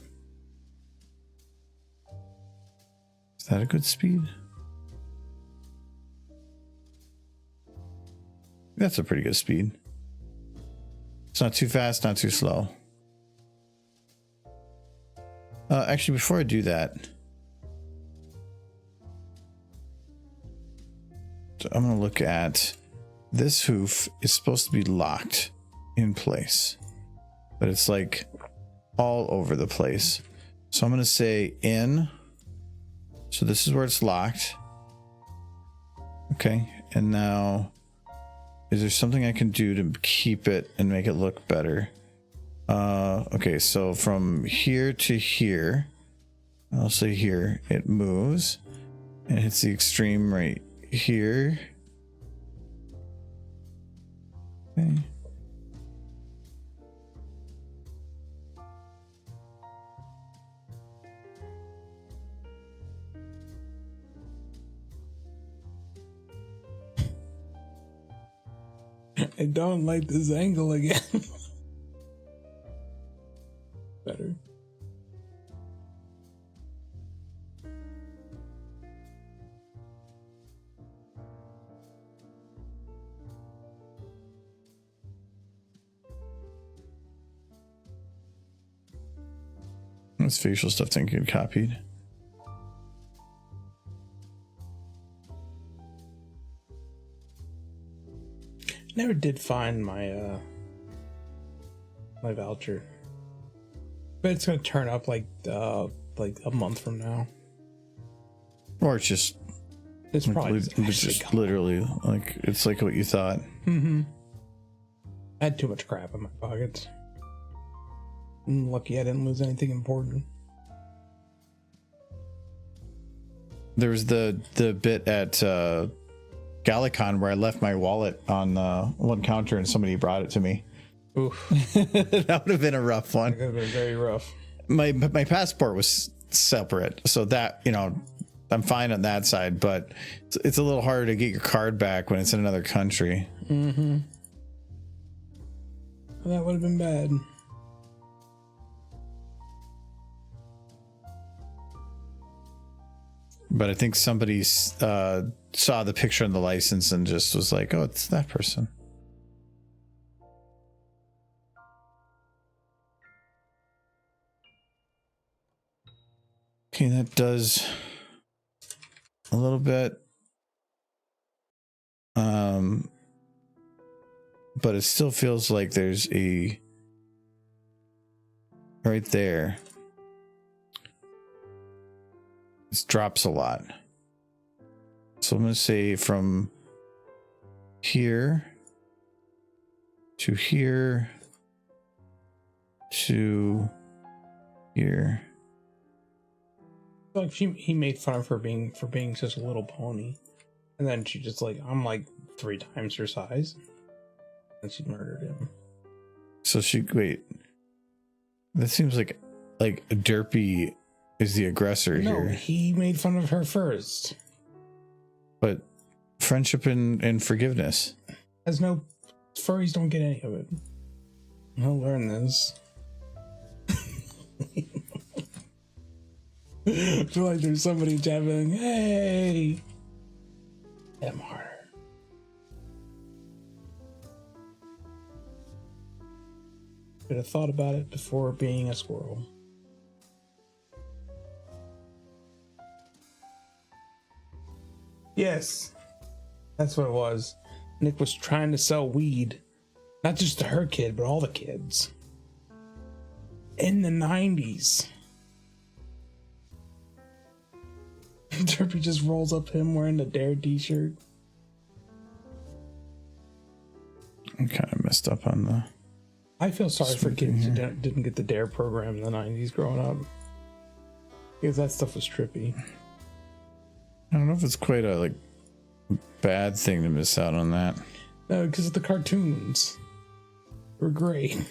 Is that a good speed? That's a pretty good speed. It's not too fast, not too slow. Actually, before I do that, so I'm going to look at this hoof is supposed to be locked in place, but it's like all over the place. So I'm going to say in. So this is where it's locked. Okay. And now, is there something I can do to keep it and make it look better? Okay, so from here to here, I'll say here, it moves and hits the extreme right here. Okay. I don't like this angle again. Better. This facial stuff didn't get copied. Never did find my my voucher, but it's gonna turn up like a month from now. Or it's just It's probably it's just literally like it's like what you thought. I had too much crap in my pockets. I'm lucky I didn't lose anything important. There was the bit at Galacon where I left my wallet on one counter and somebody brought it to me. Oof. That would have been a rough one. That would have been very rough. My passport was separate, so that, you know, I'm fine on that side, but it's a little harder to get your card back when it's in another country. Mm-hmm. That would have been bad. But I think somebody saw the picture on the license and just was like, oh, it's that person. Okay, that does a little bit. But it still feels like there's a right there. This drops a lot. So I'm going to say from here to here to here. Like he made fun of her for being such a little pony, and then she just like, I'm like 3 times her size, and she murdered him. So wait. That seems like Derpy is the aggressor No, here. he made fun of her first. But friendship and forgiveness. As no furries don't get any of it. I'll learn this. I feel like there's somebody tapping, hey! Hit him harder. Should have thought about it before being a squirrel. Yes, that's what it was. Nick was trying to sell weed, not just to her kid, but all the kids. In the 90s. Derpy just rolls up him wearing the Dare t-shirt. I'm kind of messed up on the... I feel sorry for kids who didn't get the Dare program in the 90s growing up. Because that stuff was trippy. I don't know if it's quite a bad thing to miss out on that. No, because of the cartoons. Were great. It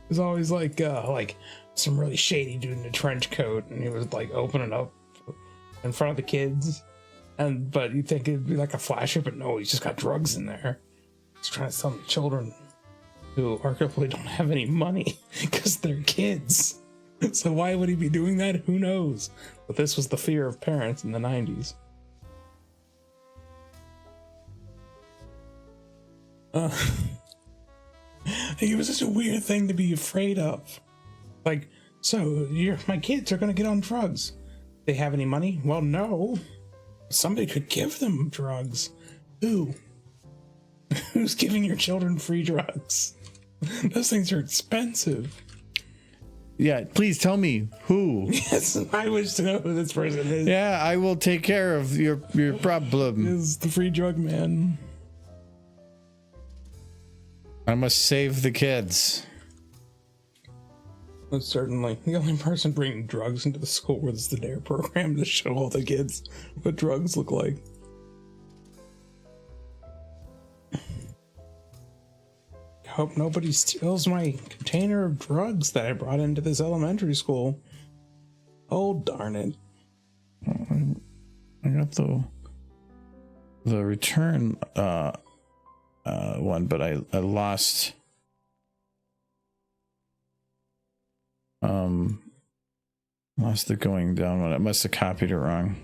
was always like some really shady dude in a trench coat, and he was like opening up in front of the kids. But you think it'd be like a flasher, but no, he's just got drugs in there. He's trying to sell them to children who arguably don't have any money because they're kids. So why would he be doing that? Who knows? But this was the fear of parents in the 90s. It was such a weird thing to be afraid of. Like, so my kids are gonna get on drugs. They have any money? Well, no. Somebody could give them drugs. Who? Who's giving your children free drugs? Those things are expensive. Yeah, please tell me who. Yes, I wish to know who this person is. Yeah, I will take care of your problem. Is the free drug man. I must save the kids. Most certainly. The only person bringing drugs into the school was the DARE program to show all the kids what drugs look like. I hope nobody steals my container of drugs that I brought into this elementary school. Oh, darn it. I got the return one, but I lost lost the going down one. I must have copied it wrong.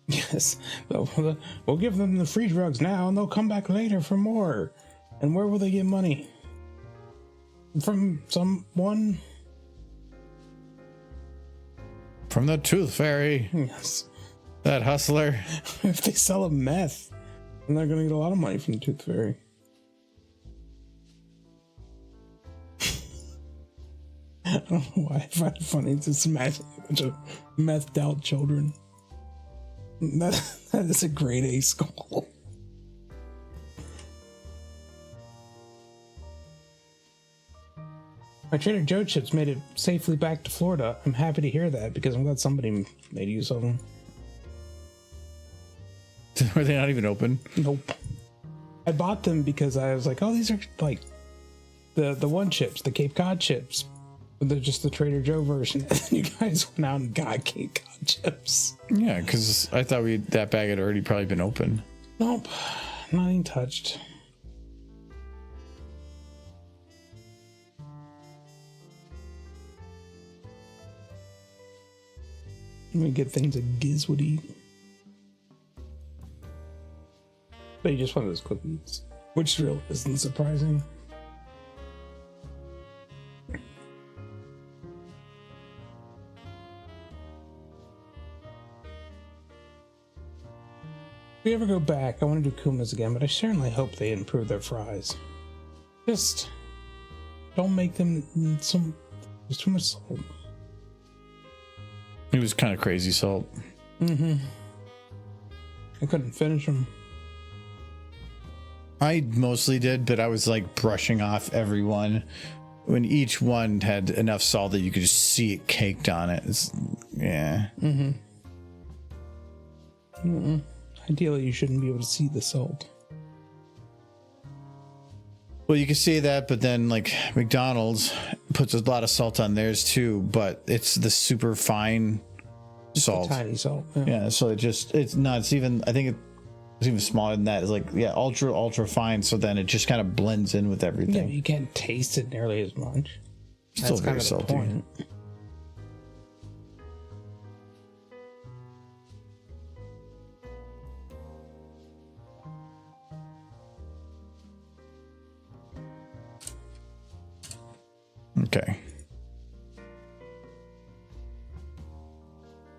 Yes, we'll give them the free drugs now and they'll come back later for more. And where will they get money? From someone? From the Tooth Fairy. Yes. That hustler. If they sell a meth, then they're gonna get a lot of money from the Tooth Fairy. I don't know why I find it funny to just imagine a bunch of methed out children. That is a grade A school. My Trader Joe chips made it safely back to Florida. I'm happy to hear that because I'm glad somebody made use of them. Were they not even open? Nope. I bought them because I was like, oh, these are like the one chips, the Cape Cod chips. But they're just the Trader Joe version. And you guys went out and got Cape Cod chips. Yeah, because I thought that bag had already probably been open. Nope. Not even touched. Let me get things that Giz would eat. But he just wanted his cookies, which really isn't surprising. If we ever go back, I want to do Kuma's again, but I certainly hope they improve their fries. Just don't make them there's too much salt. It was kind of crazy salt. I couldn't finish them. I mostly did, but I was like brushing off everyone when each one had enough salt that you could just see it caked on it. Yeah. Ideally, you shouldn't be able to see the salt. Well, you can see that, but then like McDonald's puts a lot of salt on theirs too, but it's the super fine salt. Tiny salt. Yeah, so it's nuts. Even I think it's even smaller than that. It's like ultra fine. So then it just kind of blends in with everything. Yeah, you can't taste it nearly as much. Still That's very kind of salty. the point. Okay.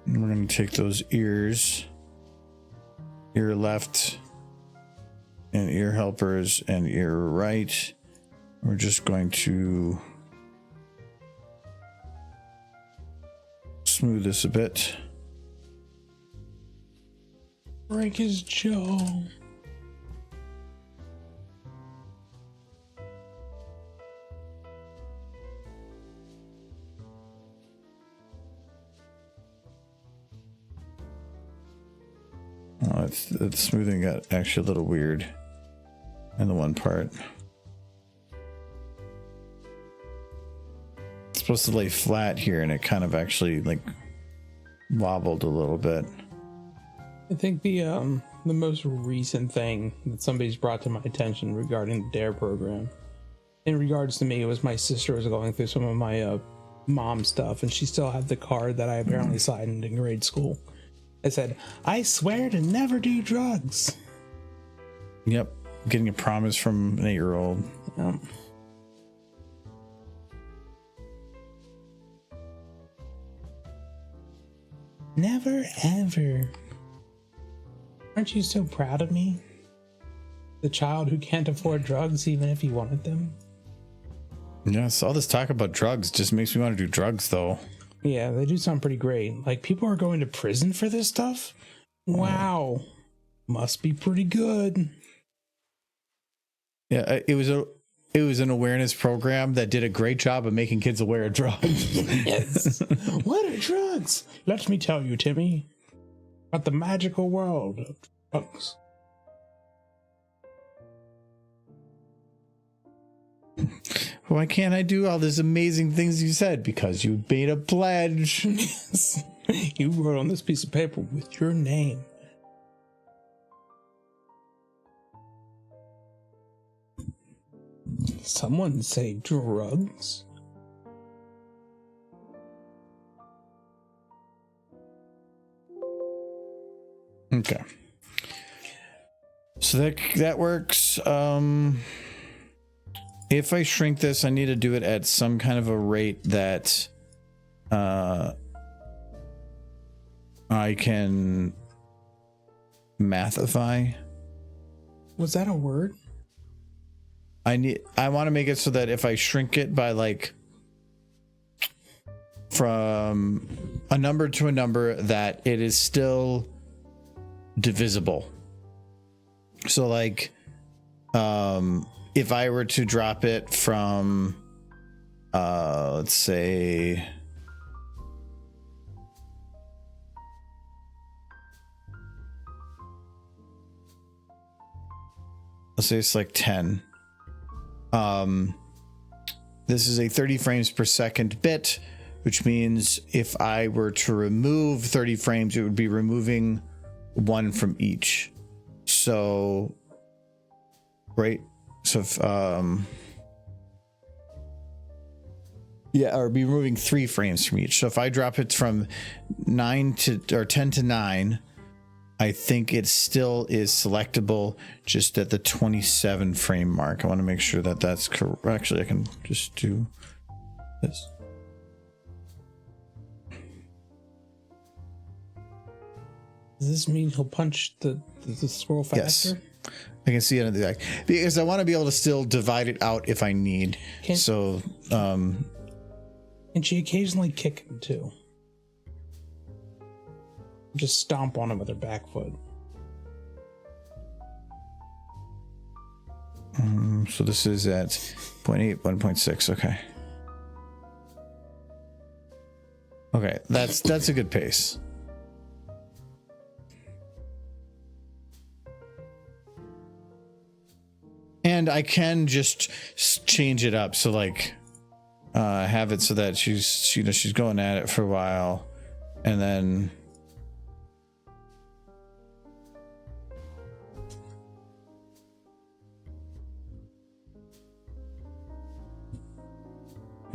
And we're going to take those ears, ear left, and ear helpers, and ear right. We're just going to smooth this a bit. Break his jaw. Oh, the smoothing got actually a little weird in the one part. It's supposed to lay flat here, and it kind of actually like wobbled a little bit. I think the most recent thing that somebody's brought to my attention regarding the DARE program, in regards to me, it was my sister was going through some of my mom stuff, and she still had the card that I apparently signed in grade school. I said, I swear to never do drugs. Yep, getting a promise from an 8-year-old. Never ever. Aren't you so proud of me? The child who can't afford drugs even if he wanted them? Yes, all this talk about drugs just makes me want to do drugs, though. Yeah, they do sound pretty great. Like, people are going to prison for this stuff? Wow. Must be pretty good. Yeah, it was an awareness program that did a great job of making kids aware of drugs. Yes. What are drugs? Let me tell you, Timmy, about the magical world of drugs. Why can't I do all these amazing things you said? Because you made a pledge. Yes. You wrote on this piece of paper with your name. Someone say drugs? Okay. So that works. If I shrink this, I need to do it at some kind of a rate that I can mathify. Was that a word? I want to make it so that if I shrink it by like from a number to a number, that it is still divisible. So like if I were to drop it from let's say it's like 10. This is a 30 frames per second bit, which means if I were to remove 30 frames, it would be removing one from each. So, right? So if, yeah, or be removing 3 frames from each. So if I drop it from 10 to 9, I think it still is selectable just at the 27 frame mark. I want to make sure that that's correct. Actually, I can just do this. Does this mean he'll punch the squirrel faster? Yes. I can see it in the back because I want to be able to still divide it out if I need. Can she occasionally kick him too? Just stomp on him with her back foot. So this is at 0.8, 1.6. Okay. Okay, that's a good pace. And I can just change it up. So like, have it so that she's going at it for a while, and then.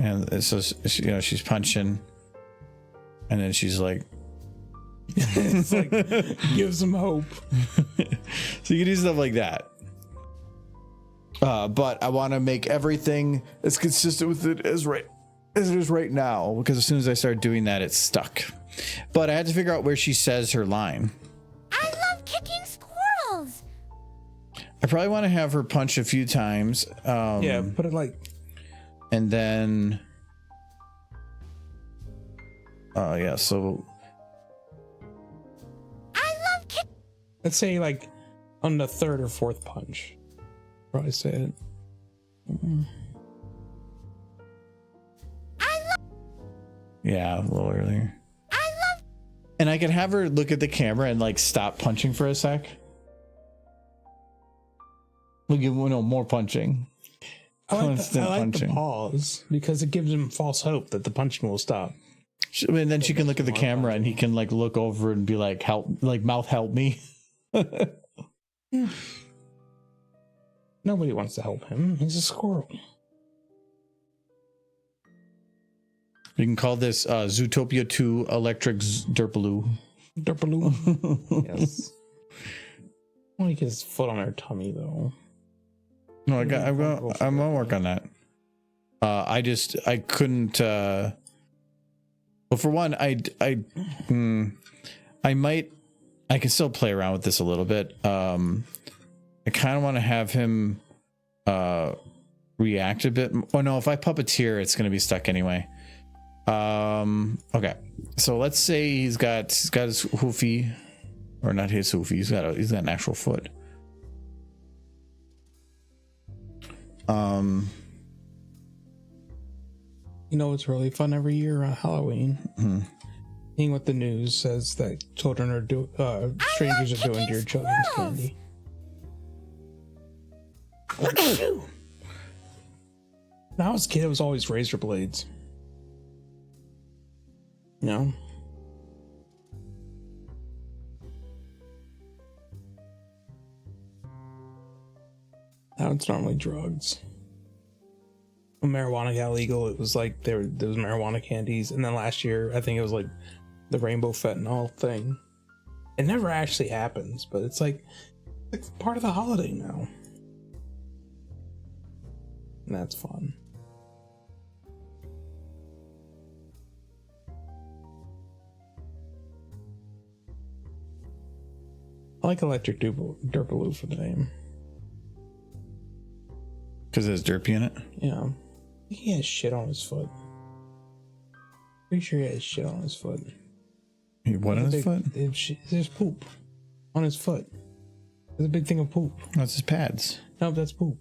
And so, she's punching, and then she's like, It's like gives him hope. So you can do stuff like that. But I want to make everything as consistent with it as it is right now, because as soon as I start doing that, it's stuck. But I had to figure out where she says her line. I love kicking squirrels. I probably want to have her punch a few times. Yeah, put it like. And then, yeah, so. I love kicking. Let's say like on the 3rd or 4th punch. Probably say it. Yeah, a little earlier. I love. And I could have her look at the camera and like stop punching for a sec. Look at more punching. I like Constant the pause because it gives him false hope that the punching will stop. And then she can look at the camera and he can like look over and be like, help, like mouth help me. Nobody wants to help him. He's a squirrel. You can call this Zootopia 2 Electric Derpaloo. Derpaloo. Yes. I want to get his foot on her tummy though. No, I'm gonna work on that. I couldn't. Well, for one, I can still play around with this a little bit. I kind of want to have him react a bit. Oh no, if I puppeteer, it's gonna be stuck anyway. Okay, so let's say he's got his hoofy, or not his hoofy. He's got an actual foot. You know what's really fun every year on Halloween? Mm-hmm. Seeing what the news says that children are strangers are doing to your children's candy. When I was a kid, it was always razor blades. You know? Now it's normally drugs. When marijuana got legal, it was like there was marijuana candies, and then last year I think it was like the rainbow fentanyl thing. It never actually happens, but it's like part of the holiday now. And that's fun. I like Electric Derpaloo for the name. Because there's derpy in it? Yeah. I think he has shit on his foot. Pretty sure he has shit on his foot. What on his foot? There's poop on his foot. There's a big thing of poop. That's his pads. No, that's poop.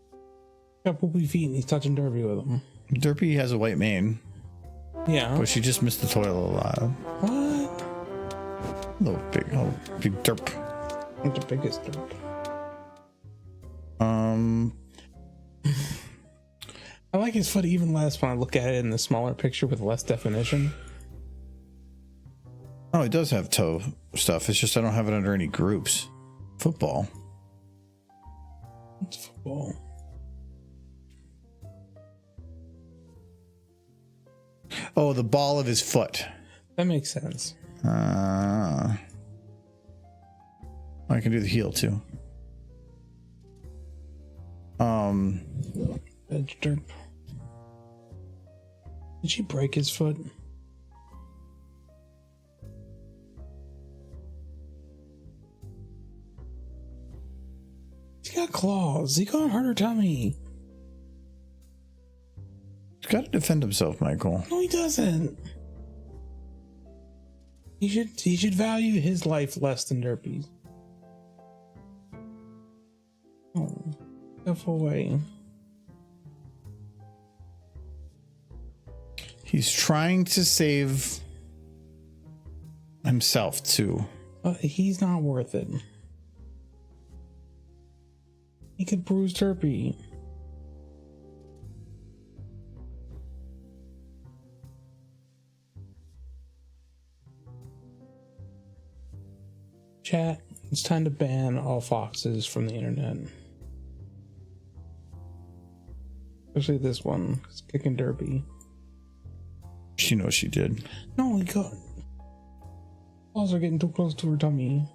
He's got poopy feet and he's touching Derby with them. Derpy has a white mane, Yeah. but she just missed the toilet a lot. What? Little big derp. What's the biggest derp? I like his foot even less when I look at it in the smaller picture with less definition. Oh, it does have toe stuff. It's just I don't have it under any groups. Football. It's football. Oh, the ball of his foot. That makes sense. I can do the heel too. Edge derp. Did she break his foot? He's got claws. He can't hurt her tummy. He's got to defend himself, Michael. No, he doesn't. He should value his life less than Derpy's. Oh, step away. He's trying to save himself too. He's not worth it. He could bruise Derpy. Chat, it's time to ban all foxes from the internet. Especially this one, it's kicking Derpy. She knows she did. No, he got. Claws are getting too close to her tummy.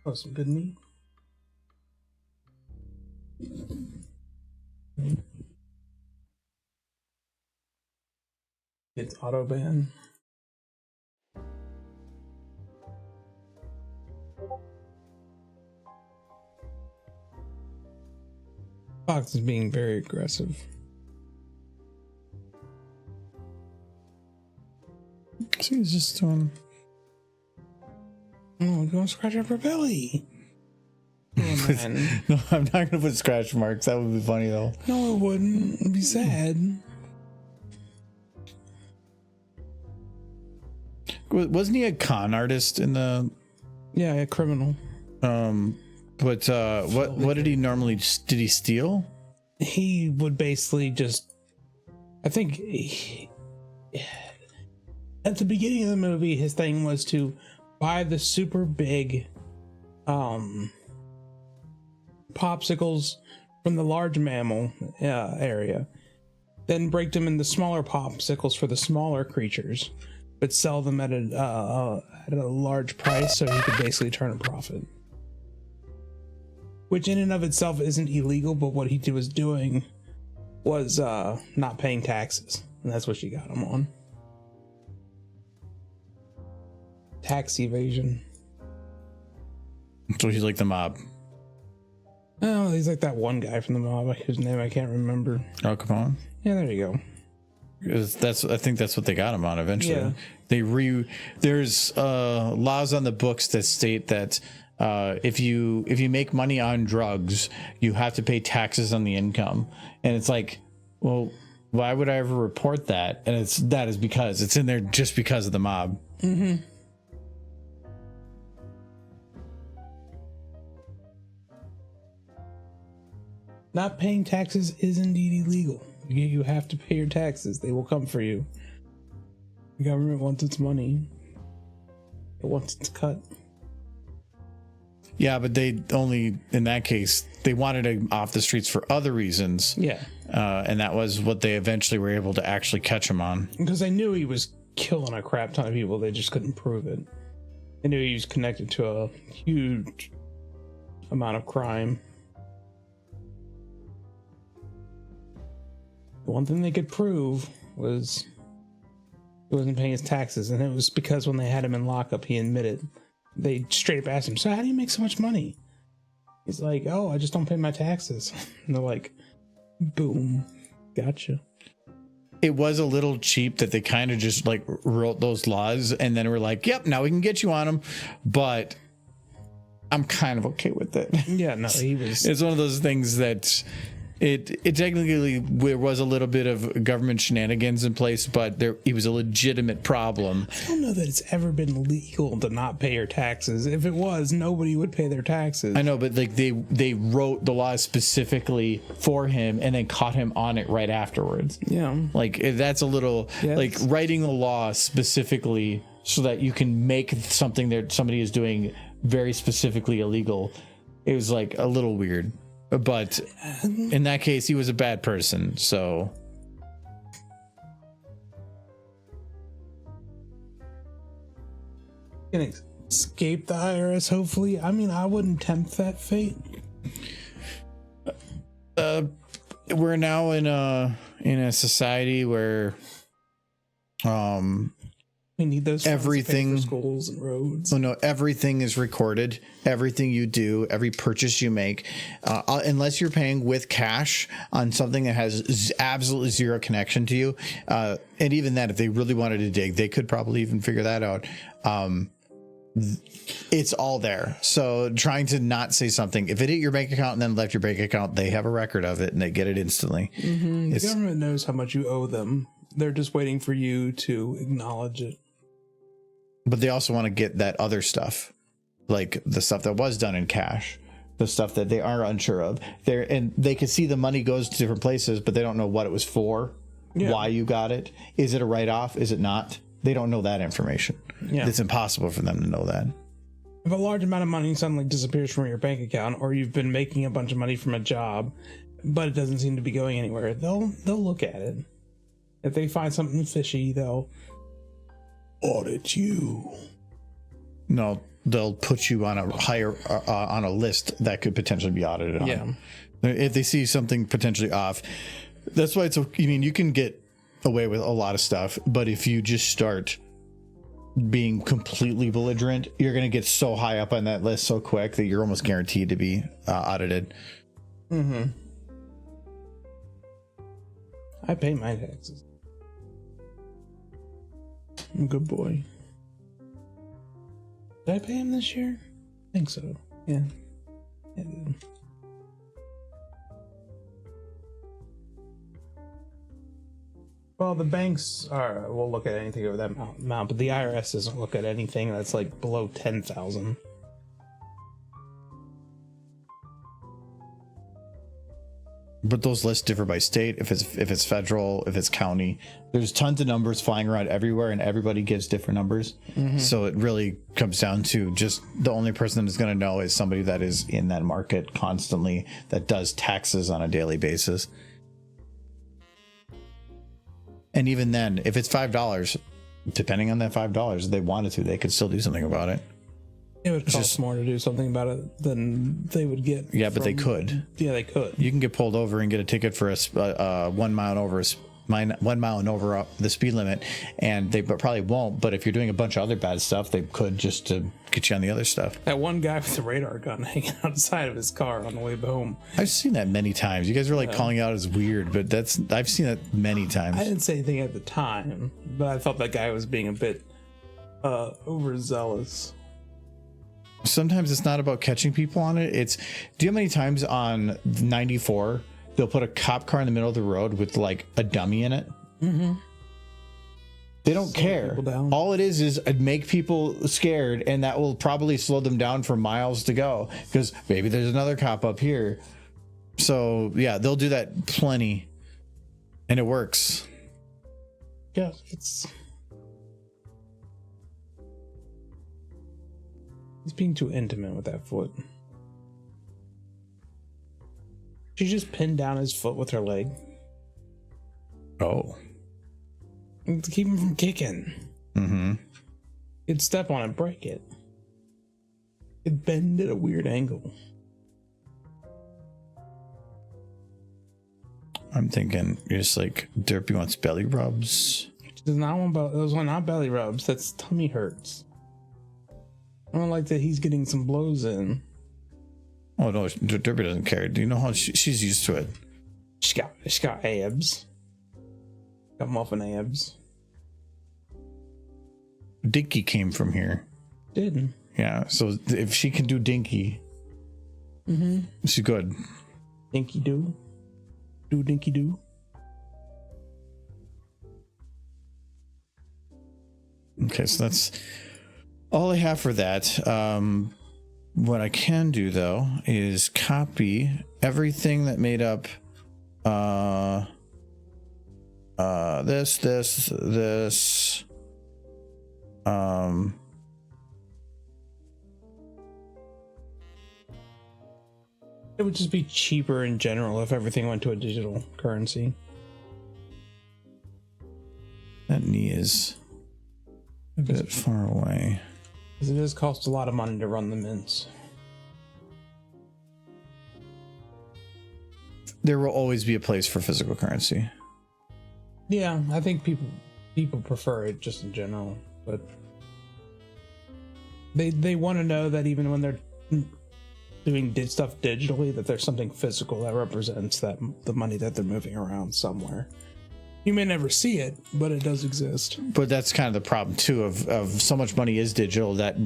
Oh, some good meat. It's auto ban. Fox is being very aggressive. See, he's just doing. Oh, go scratch up her belly. Oh, man. No, I'm not gonna put scratch marks. That would be funny though. No, it wouldn't. It'd be sad. Wasn't he a con artist in the? Yeah, a criminal. But what did he normally? Did he steal? He would basically just. I think at the beginning of the movie, his thing was to buy the super big popsicles from the large mammal area, then break them into smaller popsicles for the smaller creatures, but sell them at a large price so he could basically turn a profit. Which in and of itself isn't illegal, but what he was doing was not paying taxes, and that's what she got him on. Tax evasion. So he's like the mob. Oh, he's like that one guy from the mob whose name I can't remember. Al Capone. Yeah, there you go. I think that's what they got him on eventually. Yeah. There's laws on the books that state that if you make money on drugs, you have to pay taxes on the income. And it's like, well, why would I ever report that? And that is because it's in there just because of the mob. Mm-hmm. Not paying taxes is indeed illegal. You have to pay your taxes. They will come for you. The government wants its money. It wants its cut. Yeah, but they only, in that case, they wanted him off the streets for other reasons. Yeah. And that was what they eventually were able to actually catch him on. Because they knew he was killing a crap ton of people. They just couldn't prove it. They knew he was connected to a huge amount of crime. The one thing they could prove was he wasn't paying his taxes, and it was because when they had him in lockup, he admitted. They straight up asked him, "So how do you make so much money?" He's like, "Oh, I just don't pay my taxes." And they're like, "Boom." Gotcha. It was a little cheap that they kind of just like wrote those laws and then we're like, yep, now we can get you on them. But I'm kind of okay with it. Yeah, no, he was. It's one of those things that it technically there was a little bit of government shenanigans in place, but it was a legitimate problem. I don't know that it's ever been legal to not pay your taxes. If it was, nobody would pay their taxes. I know, but like they wrote the law specifically for him and then caught him on it right afterwards. Yeah. Like that's a little like writing the law specifically so that you can make something that somebody is doing very specifically illegal. It was like a little weird. But in that case, he was a bad person, so. Can escape the IRS, hopefully. I mean, I wouldn't tempt that fate. We're now in a society where We need those funds to pay everything for schools and roads. Oh no, everything is recorded. Everything you do, every purchase you make, unless you're paying with cash on something that has absolutely zero connection to you. And even that, if they really wanted to dig, they could probably even figure that out. It's all there. So trying to not say something, if it hit your bank account and then left your bank account, they have a record of it and they get it instantly. Mm-hmm. The government knows how much you owe them. They're just waiting for you to acknowledge it. But they also want to get that other stuff, like the stuff that was done in cash, the stuff that they are unsure of. And they can see the money goes to different places, but they don't know what it was for, why you got it. Is it a write-off? Is it not? They don't know that information. Yeah. It's impossible for them to know that. If a large amount of money suddenly disappears from your bank account, or you've been making a bunch of money from a job, but it doesn't seem to be going anywhere, they'll look at it. If they find something fishy, they'll audit you. No, they'll put you on a higher on a list that could potentially be audited on. Yeah. If they see something potentially off, that's why it's. I mean, you can get away with a lot of stuff, but if you just start being completely belligerent, you're going to get so high up on that list so quick that you're almost guaranteed to be audited. Mm-hmm. I pay my taxes. I'm a good boy. Did I pay him this year? I think so. Yeah. I did. Well, the banks will look at anything over that amount, but the IRS doesn't look at anything that's like below 10,000. But those lists differ by state. If it's federal, if it's county, there's tons of numbers flying around everywhere, and everybody gives different numbers. Mm-hmm. So it really comes down to just the only person that's going to know is somebody that is in that market constantly, that does taxes on a daily basis. And even then, if it's $5, depending on that $5, if they wanted to, they could still do something about it. It would cost more to do something about it than they would get. Yeah, but they could. Yeah, they could. You can get pulled over and get a ticket for a 1 mile and over 1 mile and over the speed limit, and they probably won't. But if you're doing a bunch of other bad stuff, they could just to get you on the other stuff. That one guy with the radar gun hanging outside of his car on the way home. I've seen that many times. You guys were like calling out as weird, but I've seen that many times. I didn't say anything at the time, but I thought that guy was being a bit overzealous. Sometimes it's not about catching people on it. It's, do you know how many times on 94 they'll put a cop car in the middle of the road with like a dummy in it? Mm-hmm. They don't care. All it is make people scared, and that will probably slow them down for miles to go because maybe there's another cop up here. So yeah, they'll do that plenty, and it works. Yeah, it's he's being too intimate with that foot. She just pinned down his foot with her leg. Oh. To keep him from kicking. Mm-hmm. You'd step on it, break it. It'd bend at a weird angle. I'm thinking just like Derpy wants belly rubs. She does not want those are not belly rubs. That's tummy hurts. I don't like that he's getting some blows in. Oh no, Derpy doesn't care. Do you know how she's used to it? She got abs. Got muffin abs. Dinky came from here. Didn't. Yeah, so if she can do Dinky, she's good. Dinky do. Do dinky do. Okay, so that's all I have for that. What I can do though is copy everything that made up this. It would just be cheaper in general if everything went to a digital currency. That knee is a bit far away. Because it does cost a lot of money to run the mints. There will always be a place for physical currency. Yeah, I think people prefer it just in general, but they want to know that even when they're doing stuff digitally, that there's something physical that represents that the money that they're moving around somewhere. You may never see it, but it does exist. But that's kind of the problem too of so much money is digital that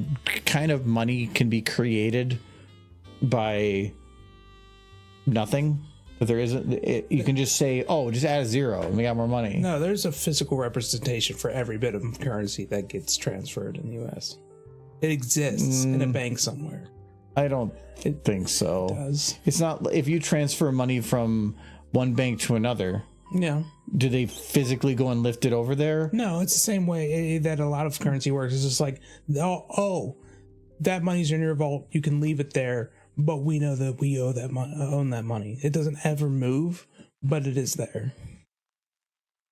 kind of money can be created by nothing. But there isn't. You can just say, "Oh, just add a zero, and we got more money." No, there's a physical representation for every bit of currency that gets transferred in the U.S. It exists in a bank somewhere. I don't think so. It does. It's not if you transfer money from one bank to another. Yeah. Do they physically go and lift it over there? No, it's the same way that a lot of currency works. It's just like, oh, that money's in your vault. You can leave it there, but we know that we own that money. It doesn't ever move, but it is there.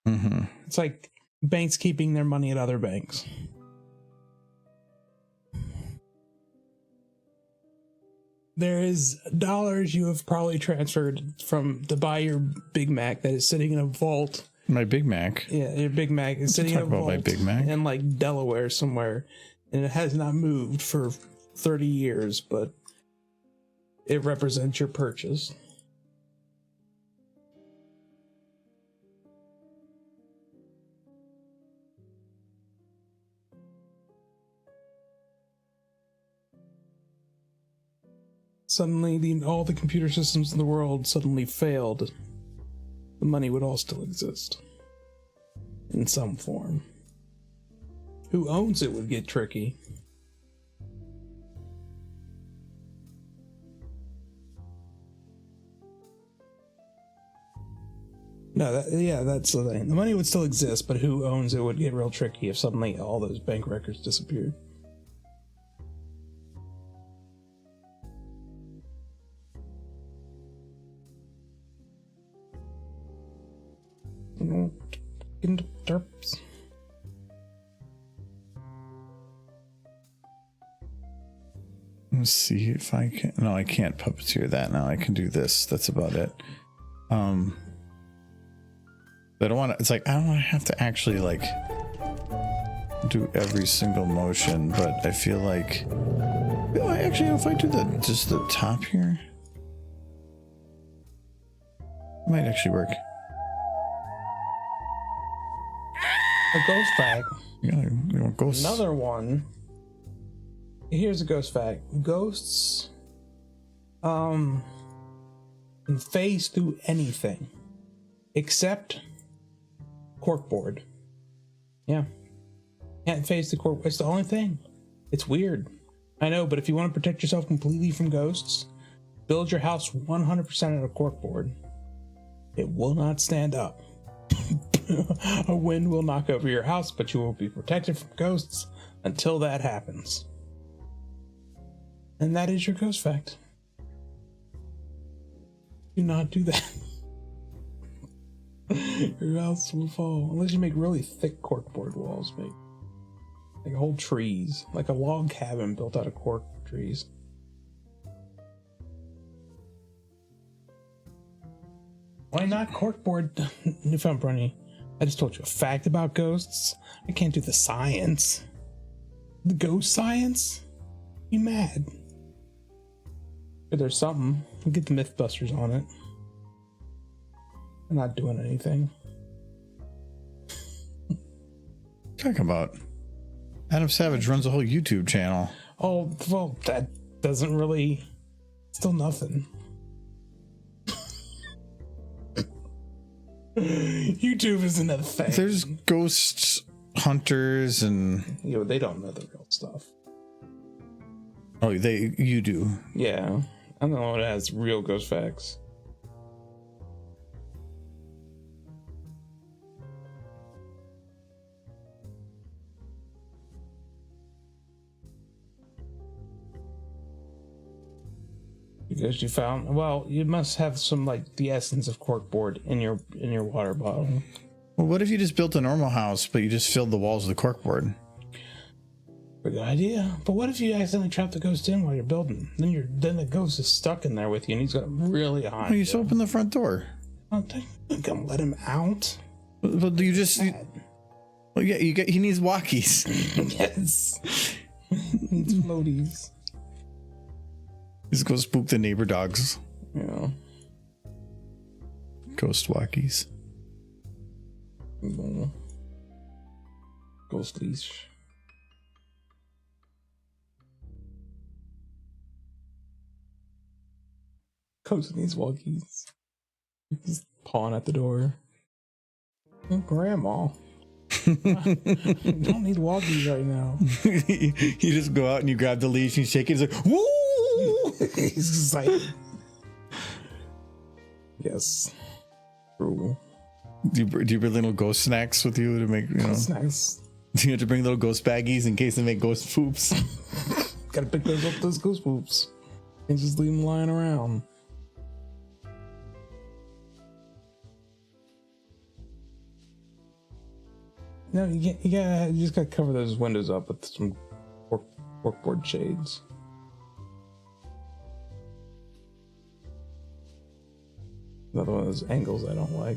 Mm-hmm. It's like banks keeping their money at other banks. There is dollars you have probably transferred to buy your Big Mac that is sitting in a vault. My Big Mac. Yeah, your Big Mac is sitting in a vault my Big Mac. in like Delaware somewhere, and it has not moved for 30 years, but it represents your purchase. Suddenly, all the computer systems in the world suddenly failed. The money would all still exist. In some form. Who owns it would get tricky. No, that's the thing. The money would still exist, but who owns it would get real tricky if suddenly all those bank records disappeared. Into derps. Let's see if I can. No, I can't puppeteer that now. I can do this. That's about it. I don't want to. It's like I don't want to have to actually like do every single motion, but I feel like. You know, actually, if I do just the top here, it might actually work. A ghost fact. Yeah, you want ghosts. Another one. Here's a ghost fact. Ghosts can phase through anything except corkboard. Yeah. Can't phase the cork. It's the only thing. It's weird. I know, but if you want to protect yourself completely from ghosts, build your house 100% out of corkboard. It will not stand up. A wind will knock over your house, but you will be protected from ghosts until that happens. And that is your ghost fact. Do not do that. Your house will fall. Unless you make really thick corkboard walls, maybe. Like whole trees. Like a log cabin built out of cork trees. Why not corkboard? Newfound Brunny. I just told you a fact about ghosts. I can't do the science. The ghost science? You mad? But there's something. We'll get the Mythbusters on it. I'm not doing anything. Talking about Adam Savage runs a whole YouTube channel. Oh, well, that doesn't really. Still nothing. YouTube isn't a thing. There's ghost hunters and They don't know the real stuff. you do. Yeah, I'm the one that has real ghost facts. Because you found, well, you must have some like the essence of corkboard in your water bottle. Well, what if you just built a normal house, but you just filled the walls with corkboard? Good idea. But what if you accidentally trap the ghost in while you're building? Then the ghost is stuck in there with you, and he's got really hot. Well, you just open the front door. I don't think I'm gonna let him out. But you just. Well, yeah, he needs walkies. Yes. Needs floaties. Just go spook the neighbor dogs. Yeah. Ghost walkies. Ghost leash. Ghost needs walkies. He's pawing at the door. Oh, Grandma. Don't need walkies right now. You just go out and you grab the leash and you shake it. It's like, woo! He's excited. Yes. True. Do you bring little ghost snacks with you to make, Snacks. Do you have to bring little ghost baggies in case they make ghost poops? Gotta pick those up, those ghost poops. And just leave them lying around. No, you just gotta cover those windows up with some corkboard shades. Another one of those angles I don't like.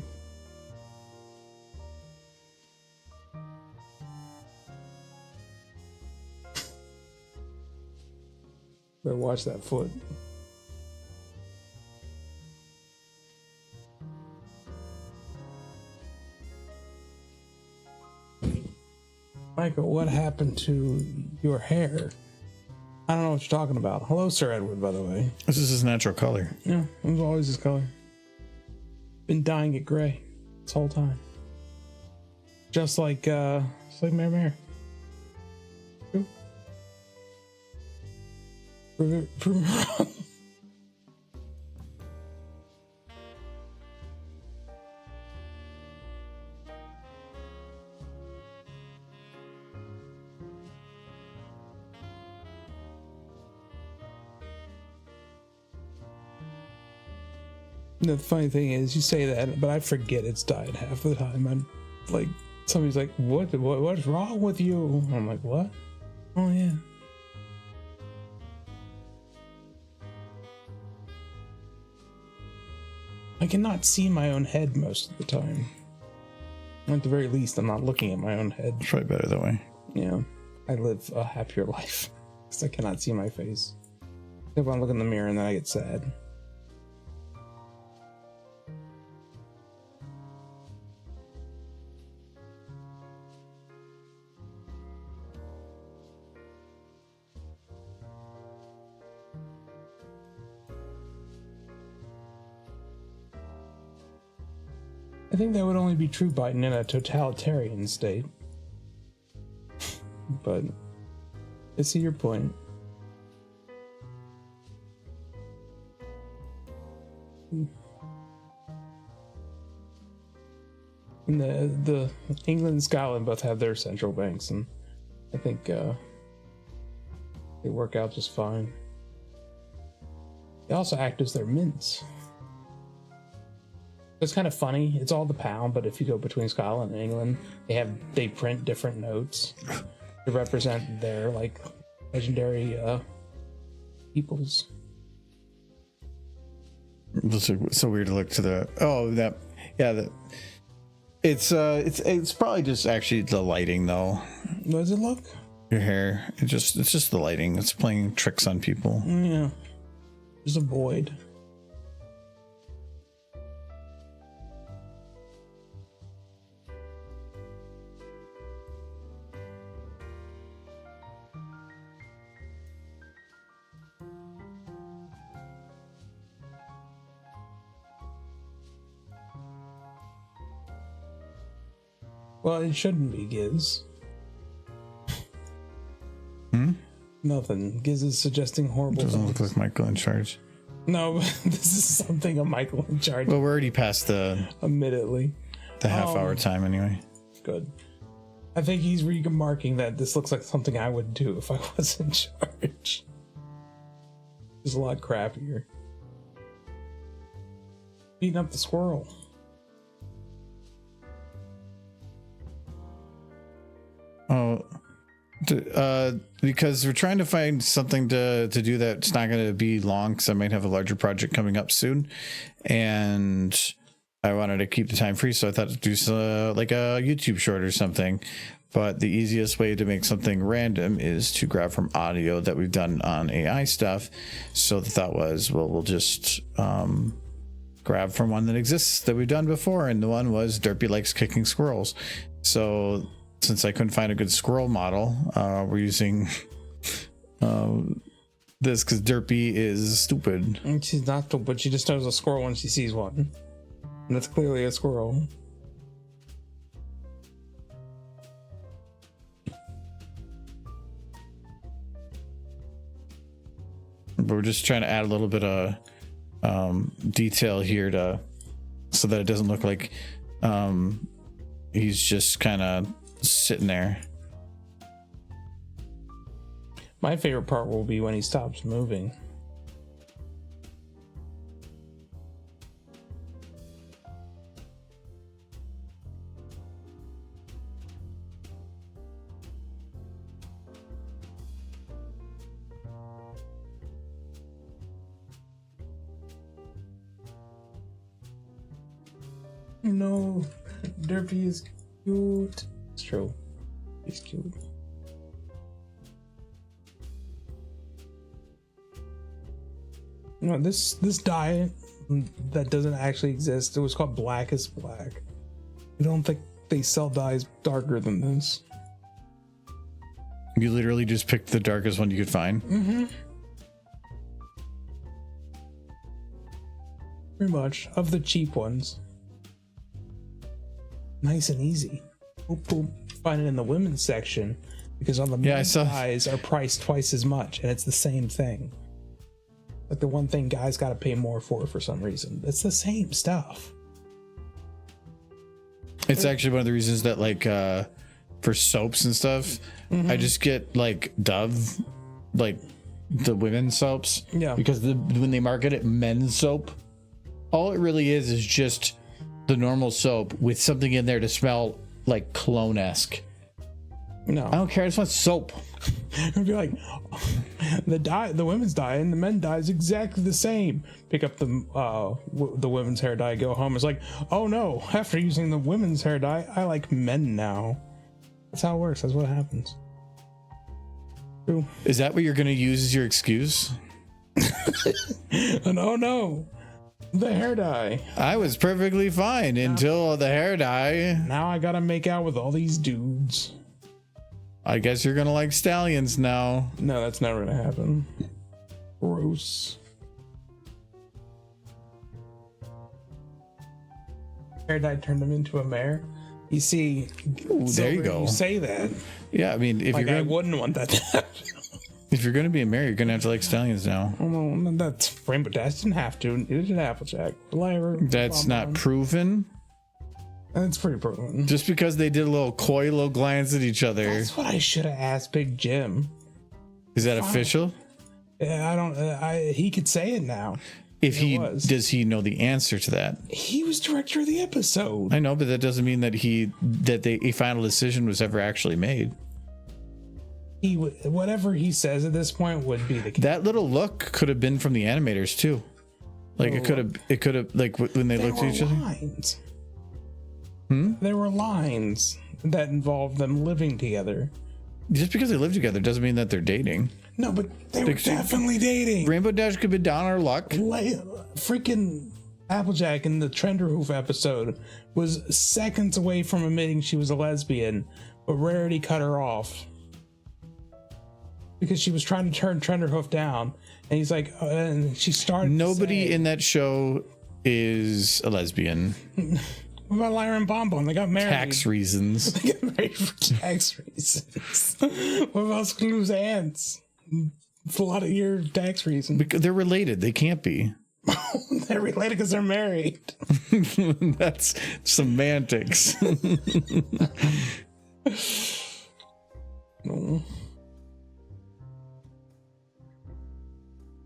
Better watch that foot. Michael, what happened to your hair? I don't know what you're talking about. Hello, Sir Edward, by the way. This is his natural color. Yeah, it was always this color. Been dyeing it gray this whole time. Just like Mare Mare. Prove me wrong. The funny thing is, you say that, but I forget it's dyed half the time. I'm like, somebody's like, what's wrong with you? I'm like, what? Oh, yeah. I cannot see my own head most of the time. At the very least, I'm not looking at my own head. It's probably better that way. Yeah. I live a happier life because I cannot see my face. If I look in the mirror and then I get sad. I think that would only be true, Biden, in a totalitarian state. But I see your point. And the England and Scotland both have their central banks, and I think they work out just fine. They also act as their mints. It's kind of funny. It's all the pound, but if you go between Scotland and England, they print different notes to represent their like legendary peoples. It's so weird to look to the it's probably just actually the lighting though. What does it look? Your hair. It's just the lighting. It's playing tricks on people. Yeah. There's a void. Well, it shouldn't be Giz. Nothing. Giz is suggesting horrible Doesn't things. look like Michael in charge. No, this is something of Michael in charge. Well, we're already past the Admittedly. half-hour time anyway. Good. I think he's remarking that this looks like something I would do if I was in charge. It's a lot crappier. Beating up the squirrel. Oh, because we're trying to find something to do that's not going to be long, because I might have a larger project coming up soon, and I wanted to keep the time free, so I thought to do like a YouTube short or something. But the easiest way to make something random is to grab from audio that we've done on AI stuff. So the thought was, well, we'll just grab from one that exists that we've done before, and the one was Derpy likes kicking squirrels. So since I couldn't find a good squirrel model, we're using this because Derpy is stupid. And she's not stupid, she just knows a squirrel when she sees one. And that's clearly a squirrel. But we're just trying to add a little bit of detail here so that it doesn't look like he's just kind of sitting there. My favorite part will be when he stops moving. No, Derpy is cute. It's true. He's cute. No, this dye that doesn't actually exist. It was called Blackest Black. I don't think they sell dyes darker than this. You literally just picked the darkest one you could find. Mm-hmm. Pretty much. Of the cheap ones. Nice and easy. Boop, boop. Find it in the women's section because all the men's dyes are priced twice as much, and it's the same thing. Like the one thing guys got to pay more for some reason. It's the same stuff. It's actually one of the reasons that, like, for soaps and stuff, I just get like Dove, like the women's soaps. Yeah. Because when they market it men's soap, all it really is just the normal soap with something in there to smell like cologne-esque. No, I don't care. I just want soap. It'd be like the women's dye and the men's dye is exactly the same. Pick up the women's hair dye, go home. It's like, oh no! After using the women's hair dye, I like men now. That's how it works. That's what happens. True. Is that what you're going to use as your excuse? And oh no, the hair dye. I was perfectly fine until the hair dye. Now I gotta make out with all these dudes. I guess you're going to like stallions now. No, that's never gonna happen. Gross. Hair dye turned him into a mare. You see, Ooh, there you Silver, go. You say that. Yeah, I mean, if Like, you're I gonna, wouldn't want that to happen. if you're going to be a mayor, you're going to have to like stallions now. Oh, no, that's Rainbow Dash didn't have to. Neither did Applejack. Liar. That's not proven. That's pretty proven. Just because they did a little coy little glance at each other. That's what I should have asked Big Jim. Is that official? I don't. He could say it now. If he was. does he know the answer to that? He was director of the episode. I know, but that doesn't mean that a final decision was ever actually made. Whatever he says at this point would be the case. That little look could have been from the animators too. Like it could have like when they looked at each other. Lines. There were lines that involved them living together. Just because they live together doesn't mean that they're dating. No, but they were definitely dating. Rainbow Dash could have been down on her luck. Freaking Applejack in the Trenderhoof episode was seconds away from admitting she was a lesbian, but Rarity cut her off because she was trying to turn Trenderhoof down, and he's like, and she started. Nobody in that show is a lesbian. What about Lyra and Bonbon? They got married. Tax reasons. They got married for tax reasons. What about Screw's aunts? For a lot of your tax reasons. Because they're related. They can't be. They're related because they're married. That's semantics. No.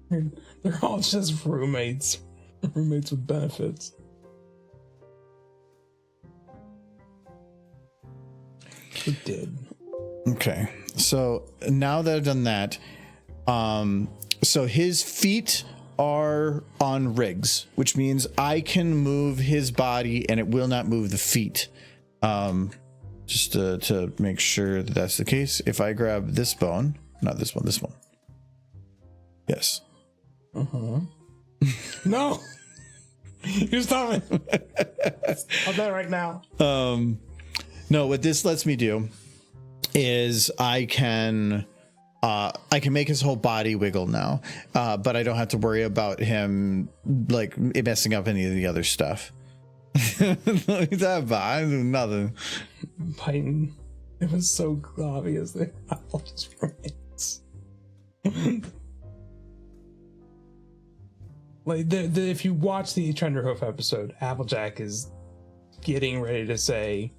They're all just roommates. Roommates with benefits. We did. Okay. So now that I've done that, so his feet are on rigs, which means I can move his body and it will not move the feet. Just to make sure that that's the case. If I grab this bone, not this one, this one. Yes. No. You're stopping. I'll do it right now. No, what this lets me do is I can make his whole body wiggle now, but I don't have to worry about him like messing up any of the other stuff. That I do nothing. Python. It was so obvious that Apple just roommates. Like if you watch the Trenderhoof episode, Applejack is getting ready to say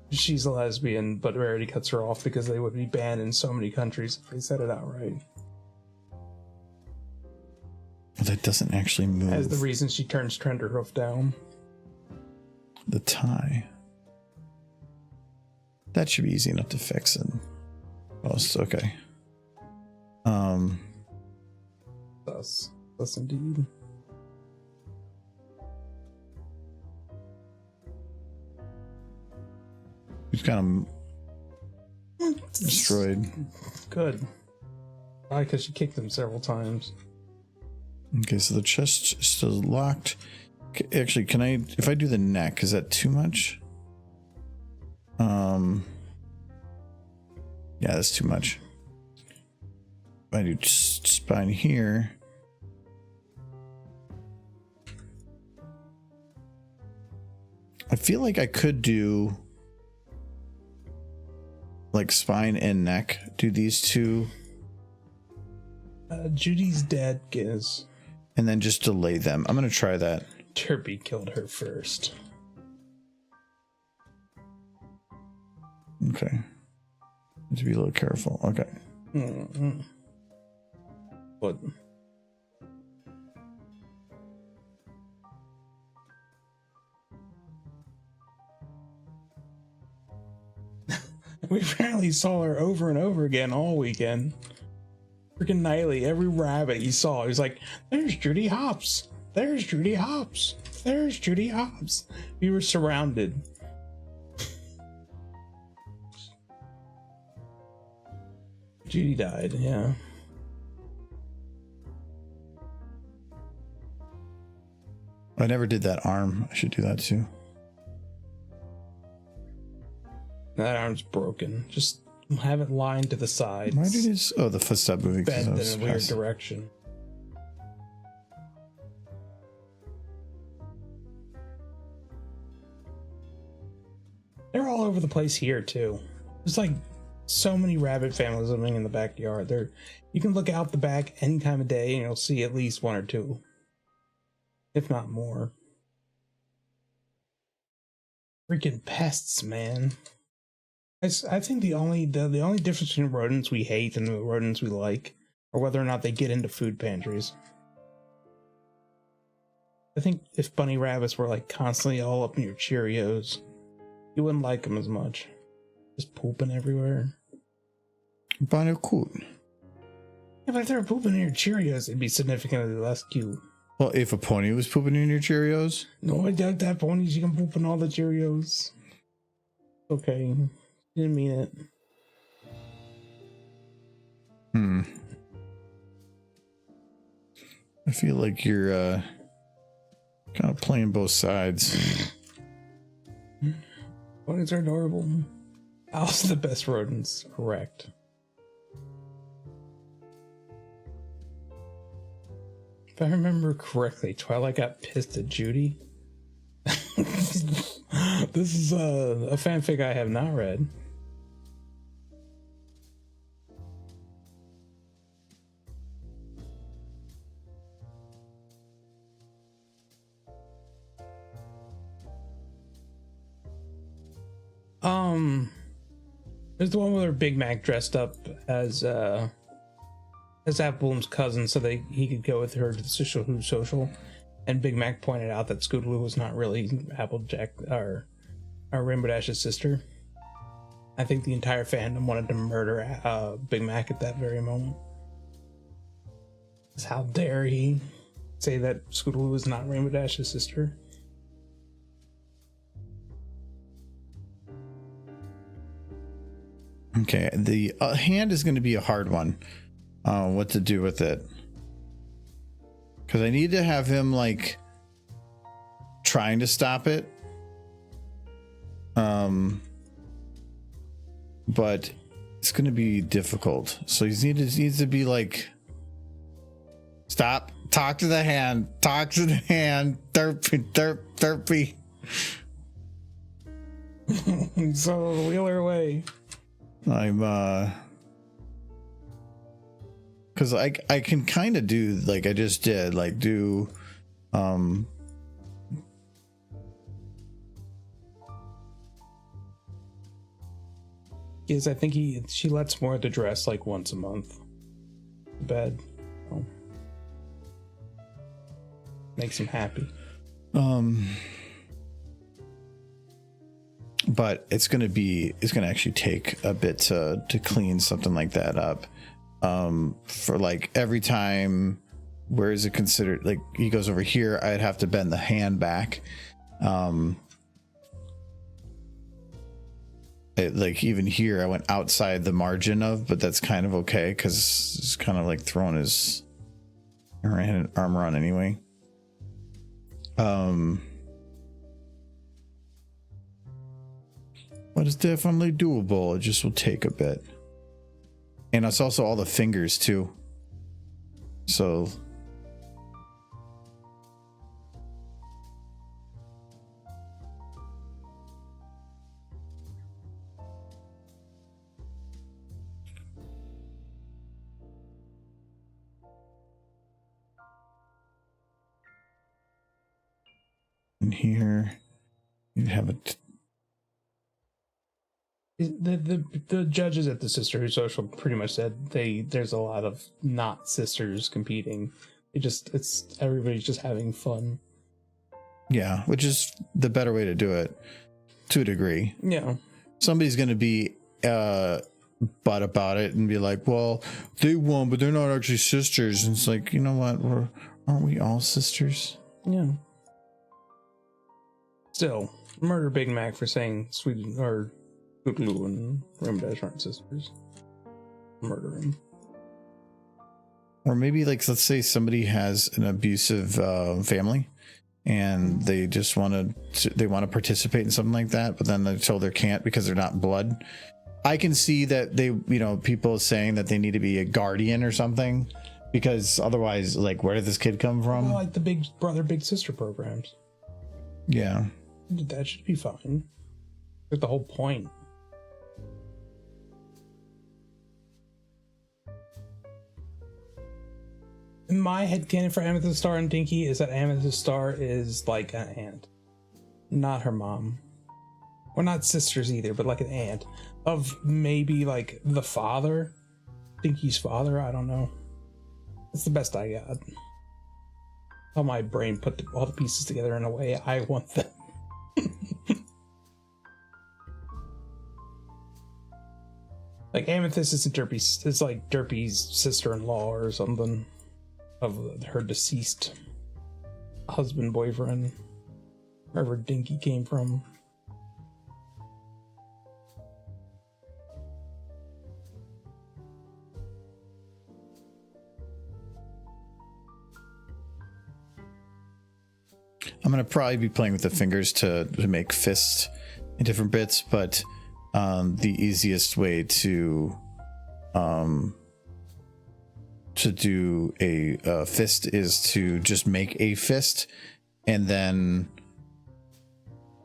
she's a lesbian, but Rarity cuts her off because they would be banned in so many countries if they said it outright. That doesn't actually move. As the reason she turns Trenderhoof down. The tie. That should be easy enough to fix it. Oh, it's okay. Thus indeed. He's kind of destroyed. Good. Why? Because she kicked him several times. Okay, so the chest is still locked. Actually, can I, if I do the neck, is that too much? Yeah, that's too much. If I do spine here. I feel like I could do like spine and neck. Do these two. Judy's dad is. And then just delay them. I'm going to try that. Turpy killed her first. Okay. Need to be a little careful. Okay. Mm-hmm. What? We apparently saw her over and over again all weekend. Freaking nightly, every rabbit you saw, he was like, "There's Judy Hopps. There's Judy Hopps. There's Judy Hopps." We were surrounded. Judy died, yeah. I never did that arm. I should do that too. That arm's broken. Just have it lined to the side. Why did it? Oh, the footstep moving. Bent in a weird direction. They're all over the place here too. There's like so many rabbit families living in the backyard. You can look out the back any time of day and you'll see at least one or two, if not more. Freaking pests, man. I think the only difference between rodents we hate and the rodents we like are whether or not they get into food pantries. I think if bunny rabbits were like constantly all up in your Cheerios, you wouldn't like them as much. Just pooping everywhere. Bunny cool. Yeah, but if they were pooping in your Cheerios, it'd be significantly less cute. Well, if a pony was pooping in your Cheerios. No, I doubt that ponies. You can poop in all the Cheerios. Okay. Didn't mean it. I feel like you're kind of playing both sides. Ponies are adorable. Owls are the best rodents. Correct. If I remember correctly, Twilight got pissed at Judy. This is a fanfic I have not read. There's the one where Big Mac dressed up as Apple Bloom's cousin so he could go with her to the social. And Big Mac pointed out that Scootaloo was not really Applejack or Rainbow Dash's sister. I think the entire fandom wanted to murder Big Mac at that very moment. How dare he say that Scootaloo is not Rainbow Dash's sister? Okay, the hand is going to be a hard one. What to do with it? Because I need to have him like trying to stop it. But it's going to be difficult. So he needs to be like, stop, talk to the hand, derpy. So wheel her away. I'm because I can kind of do like I just did, like do Yes, I think she lets Martha dress like once a month. Bed. Oh. Makes him happy. But it's gonna actually take a bit to clean something like that up. For like every time, where is it considered? Like he goes over here, I'd have to bend the hand back. Like even here, I went outside the margin of, but that's kind of okay because it's kind of like throwing his armor on anyway. But it's definitely doable. It just will take a bit. And it's also all the fingers too. So in here you have it. The judges at the Sisterhood Social pretty much said there's a lot of not sisters competing. It's everybody's just having fun. Yeah, which is the better way to do it, to a degree. Yeah. Somebody's going to be butt about it and be like, well, they won, but they're not actually sisters. And it's like, you know what? Aren't we all sisters? Yeah. Still, murder Big Mac for saying Sweden or Scootaloo and Rainbow Dash aren't sisters. Murder him. Or maybe, like, let's say somebody has an abusive family and they just want to participate in something like that, but then they're told they can't because they're not blood. I can see that people saying that they need to be a guardian or something, because otherwise, like, where did this kid come from? Well, like the Big Brother, Big Sister programs. Yeah. That should be fine. That's the whole point. My headcanon for Amethyst Star and Dinky is that Amethyst Star is like an aunt, not her mom. We're not sisters either, but like an aunt of maybe like the father, Dinky's father. I don't know. It's the best I got. How my brain put all the pieces together in a way I want them. Like Amethyst isn't Derpy's. It's like Derpy's sister-in-law or something of her deceased husband, boyfriend, wherever Dinky came from. I'm going to probably be playing with the fingers to make fists in different bits, but the easiest way to do a fist is to just make a fist and then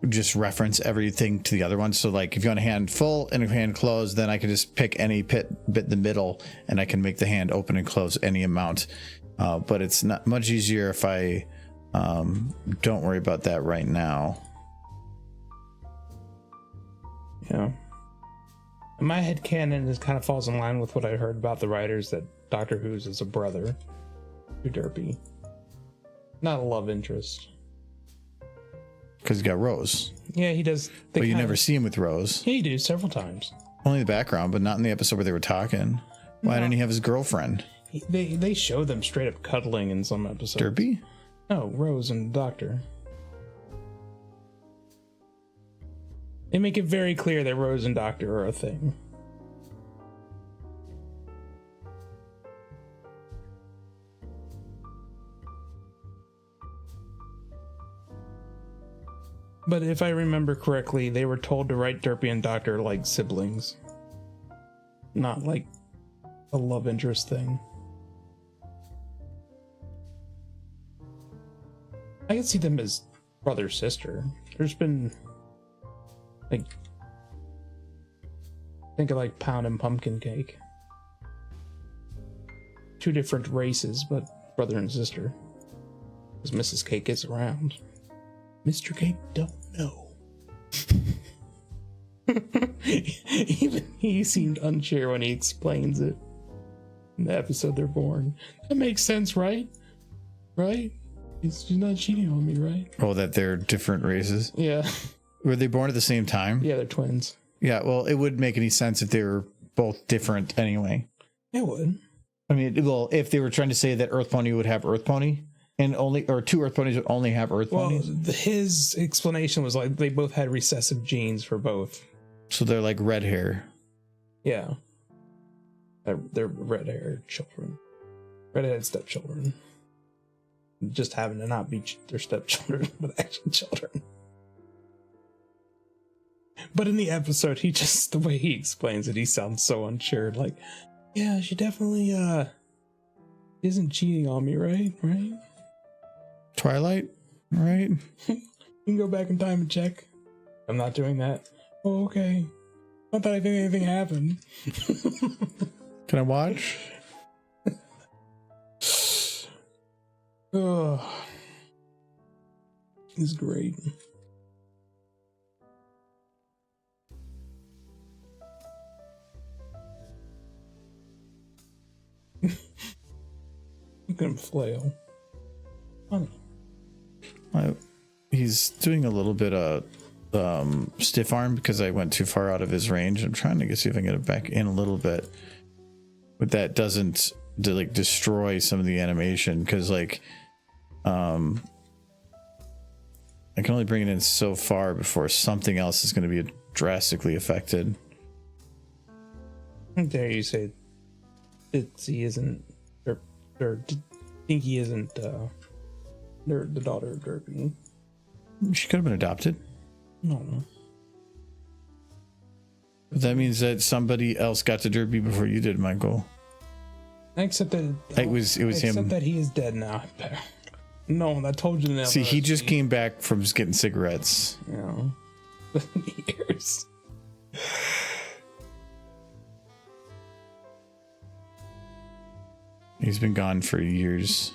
just reference everything to the other one. So like if you want a hand full and a hand closed, then I can just pick any bit in the middle and I can make the hand open and close any amount. But it's not much easier if I don't worry about that right now. Yeah. In my head canon, this kind of falls in line with what I heard about the writers, that Doctor Who's is a brother to Derpy. Not a love interest. Because you got Rose. Yeah, he does. But you never see him with Rose. Yeah, you do several times. Only in the background, but not in the episode where they were talking. Why didn't he have his girlfriend? They show them straight up cuddling in some episodes. Derpy? No, Rose and the Doctor. They make it very clear that Rose and Doctor are a thing. But if I remember correctly, they were told to write Derpy and Doctor like siblings. Not like a love interest thing. I can see them as brother sister. There's been like, think of like Pound and Pumpkin Cake. Two different races, but brother and sister. Because Mrs. Cake is around. Mr. Cake don't know. Even he seemed unsure when he explains it in the episode they're born. That makes sense, right? Right? She's not cheating on me, right? Oh, that they're different races? Yeah. Were they born at the same time? Yeah, they're twins. Yeah, well, it wouldn't make any sense if they were both different anyway. It would. I mean, well, if they were trying to say that Earth Pony would have Earth Pony, and only, or two Earth Ponies would only have Earth Ponies. His explanation was like they both had recessive genes for both. So they're like red hair. Yeah. They're red-haired children. Red-headed stepchildren. Just happen to not be their stepchildren, but actual children. But in the episode, the way he explains it, he sounds so unsure. Like, yeah, she definitely, isn't cheating on me, right? Right? Twilight, right? You can go back in time and check. I'm not doing that. Oh, okay. Not that I think anything happened. Can I watch? Oh, he's great. Look at him flail. Funny. He's doing a little bit of stiff arm because I went too far out of his range. I'm trying to see if I can get it back in a little bit, but that doesn't destroy some of the animation because I can only bring it in so far before something else is going to be drastically affected. How dare you say Ditsy isn't, or Dinky isn't the daughter of Derpy? She could have been adopted. No. But that means that somebody else got to Derpy before you did, Michael. Except that it was him. Except that he is dead now. No, I told you that. See, he just came back from just getting cigarettes. Yeah. Years. He's been gone for years.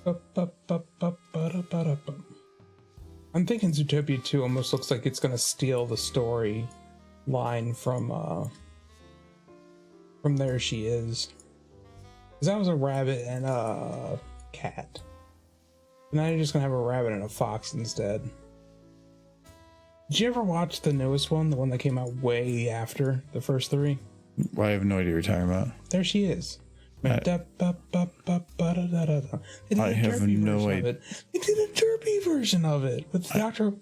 I'm thinking Zootopia 2 almost looks like it's gonna steal the story line from There She Is. Because that was a rabbit and a cat. Now you're just gonna have a rabbit and a fox instead. Did you ever watch the newest one? The one that came out way after the first three? I have no idea what you're talking about. There She Is. I have no idea. They did a derpy version of it with Dr.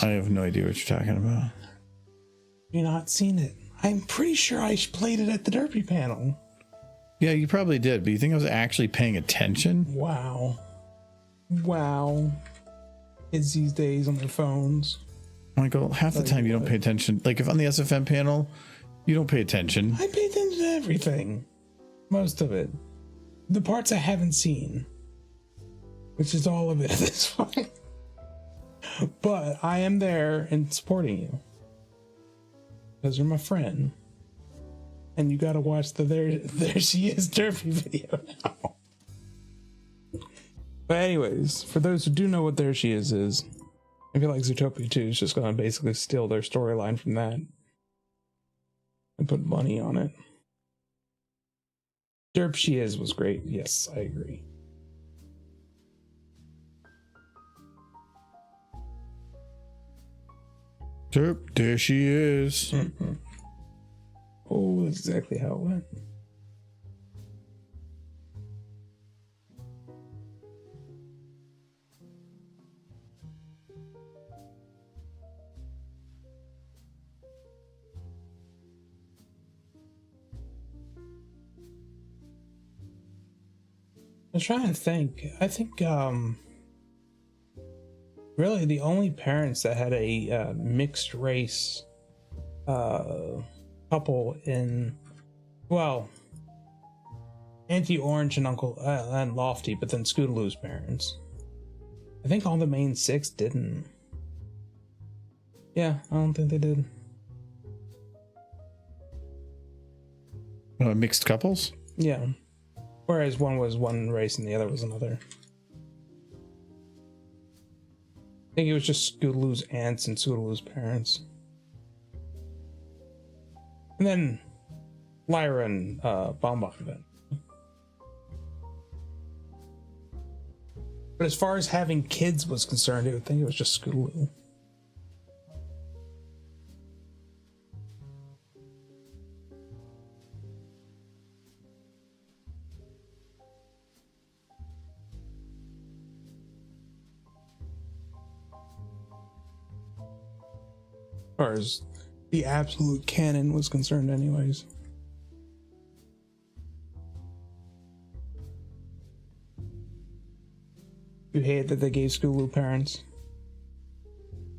I have no idea what you're talking about. You've not seen it. I'm pretty sure I played it at the derpy panel. Yeah, you probably did, but you think I was actually paying attention? Wow. Kids these days on their phones. Michael, half the time you don't pay attention. Like if on the SFM panel, you don't pay attention. I pay attention to everything. Most of it. The parts I haven't seen. Which is all of it at this point. But I am there and supporting you because you're my friend, and you got to watch the there she is derpy video now. But anyways, for those who do know what There She Is, I feel like Zootopia 2 is just gonna basically steal their storyline from that and put money on it. Derp She Is was great. Yes, I agree. Derp, there she is. Oh, that's exactly how it went. I was trying to think. I think really the only parents that had a mixed race couple in, well, Auntie Orange and Uncle and Lofty, but then Scootaloo's parents. I think all the main 6 didn't. Yeah, I don't think they did. Mixed couples? Yeah. Whereas one was one race and the other was another. I think it was just Scootaloo's aunts and Scootaloo's parents. And then Lyra and Bombach event. But as far as having kids was concerned, I would think it was just Scootaloo. As far as the absolute canon was concerned anyways. You hate that they gave Scootaloo parents.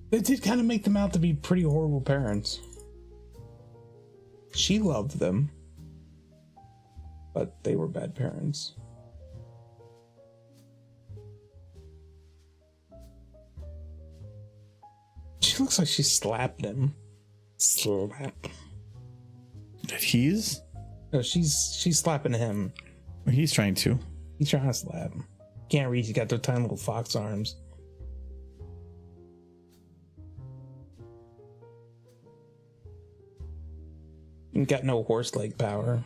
They did kind of make them out to be pretty horrible parents. She loved them, but they were bad parents. She looks like she slapped him. Slap. That he's? No, she's slapping him. He's trying to. He's trying to slap him. Can't reach. He's got those tiny little fox arms. He got no horse leg power.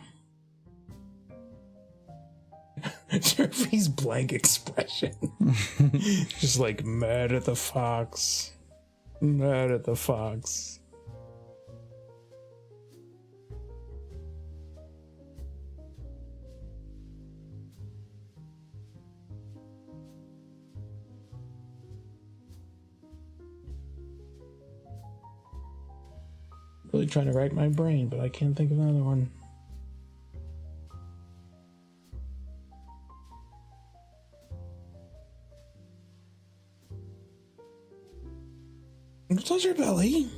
Jeremy's blank expression. Just like mad at the fox. Mad at the fox. Really trying to rack my brain, but I can't think of another one. Don't touch her belly.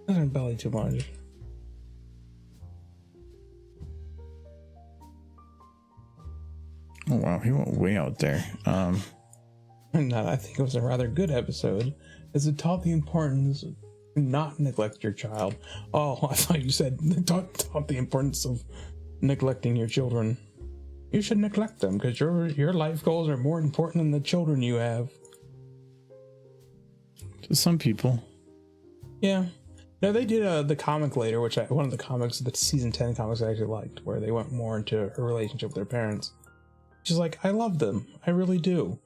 Touch her belly too much. Oh wow, he went way out there. No, I think it was a rather good episode, as it taught the importance of not neglect your child. Oh, I thought you said taught the importance of neglecting your children. You should neglect them because your life goals are more important than the children you have. To some people. Yeah. No, they did the comic later, which one of the comics, the season 10 comics I actually liked, where they went more into her relationship with their parents. She's like, I love them. I really do.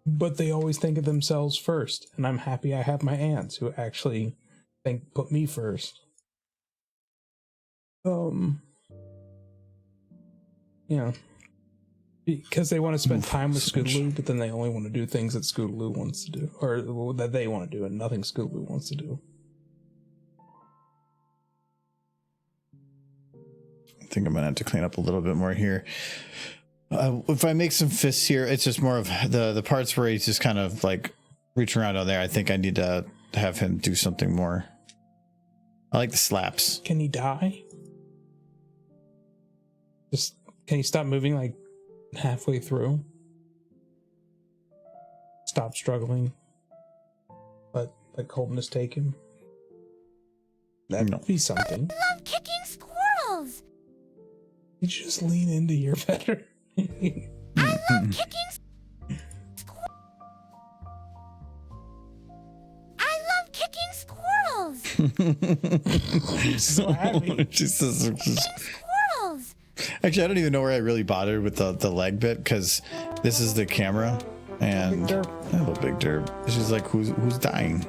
But they always think of themselves first. And I'm happy I have my aunts who actually put me first. Yeah. Because they want to spend time with Scootaloo, but then they only want to do things that Scootaloo wants to do. Or that they want to do, and nothing Scootaloo wants to do. I think I'm gonna have to clean up a little bit more here. If I make some fists here, it's just more of the parts where he's just kind of like reaching around on there. I think I need to have him do something more. I like the slaps. Can he die? Just, can he stop moving like halfway through? Stop struggling. like holding his taken. That'd be something. I love kicking squirrels. You just lean into your better. I love kicking I love kicking squirrels. So happy. She says, Squirrels. actually, I don't even know where I really bothered with the leg bit because this is the camera and Big derp. I have a big derp. She's like, who's dying?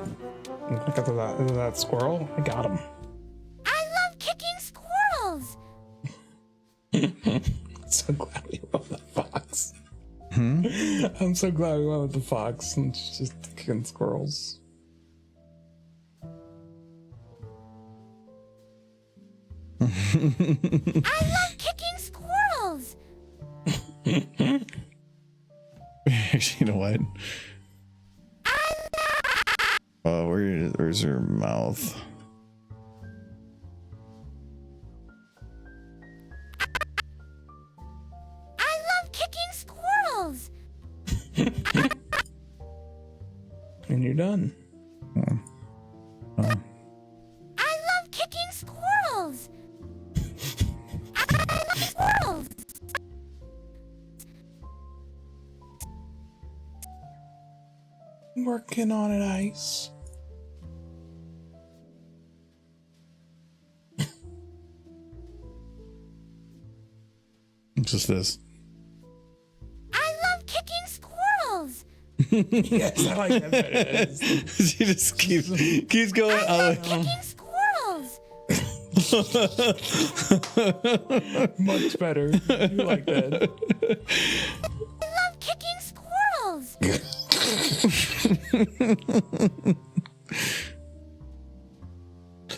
Look at that squirrel. I got him. I love kicking squirrels. So glad we went with the fox. I'm so glad we went with the fox and she's just kicking squirrels. I love kicking squirrels. Actually, you know what? Where's her mouth? I love kicking squirrels. And you're done. I love kicking squirrels. I love squirrels. Working on it, Ice. It's just this. I love kicking squirrels. Yes, I like that better. She just keeps going. Kicking squirrels. Much better. You like that. I love kicking squirrels.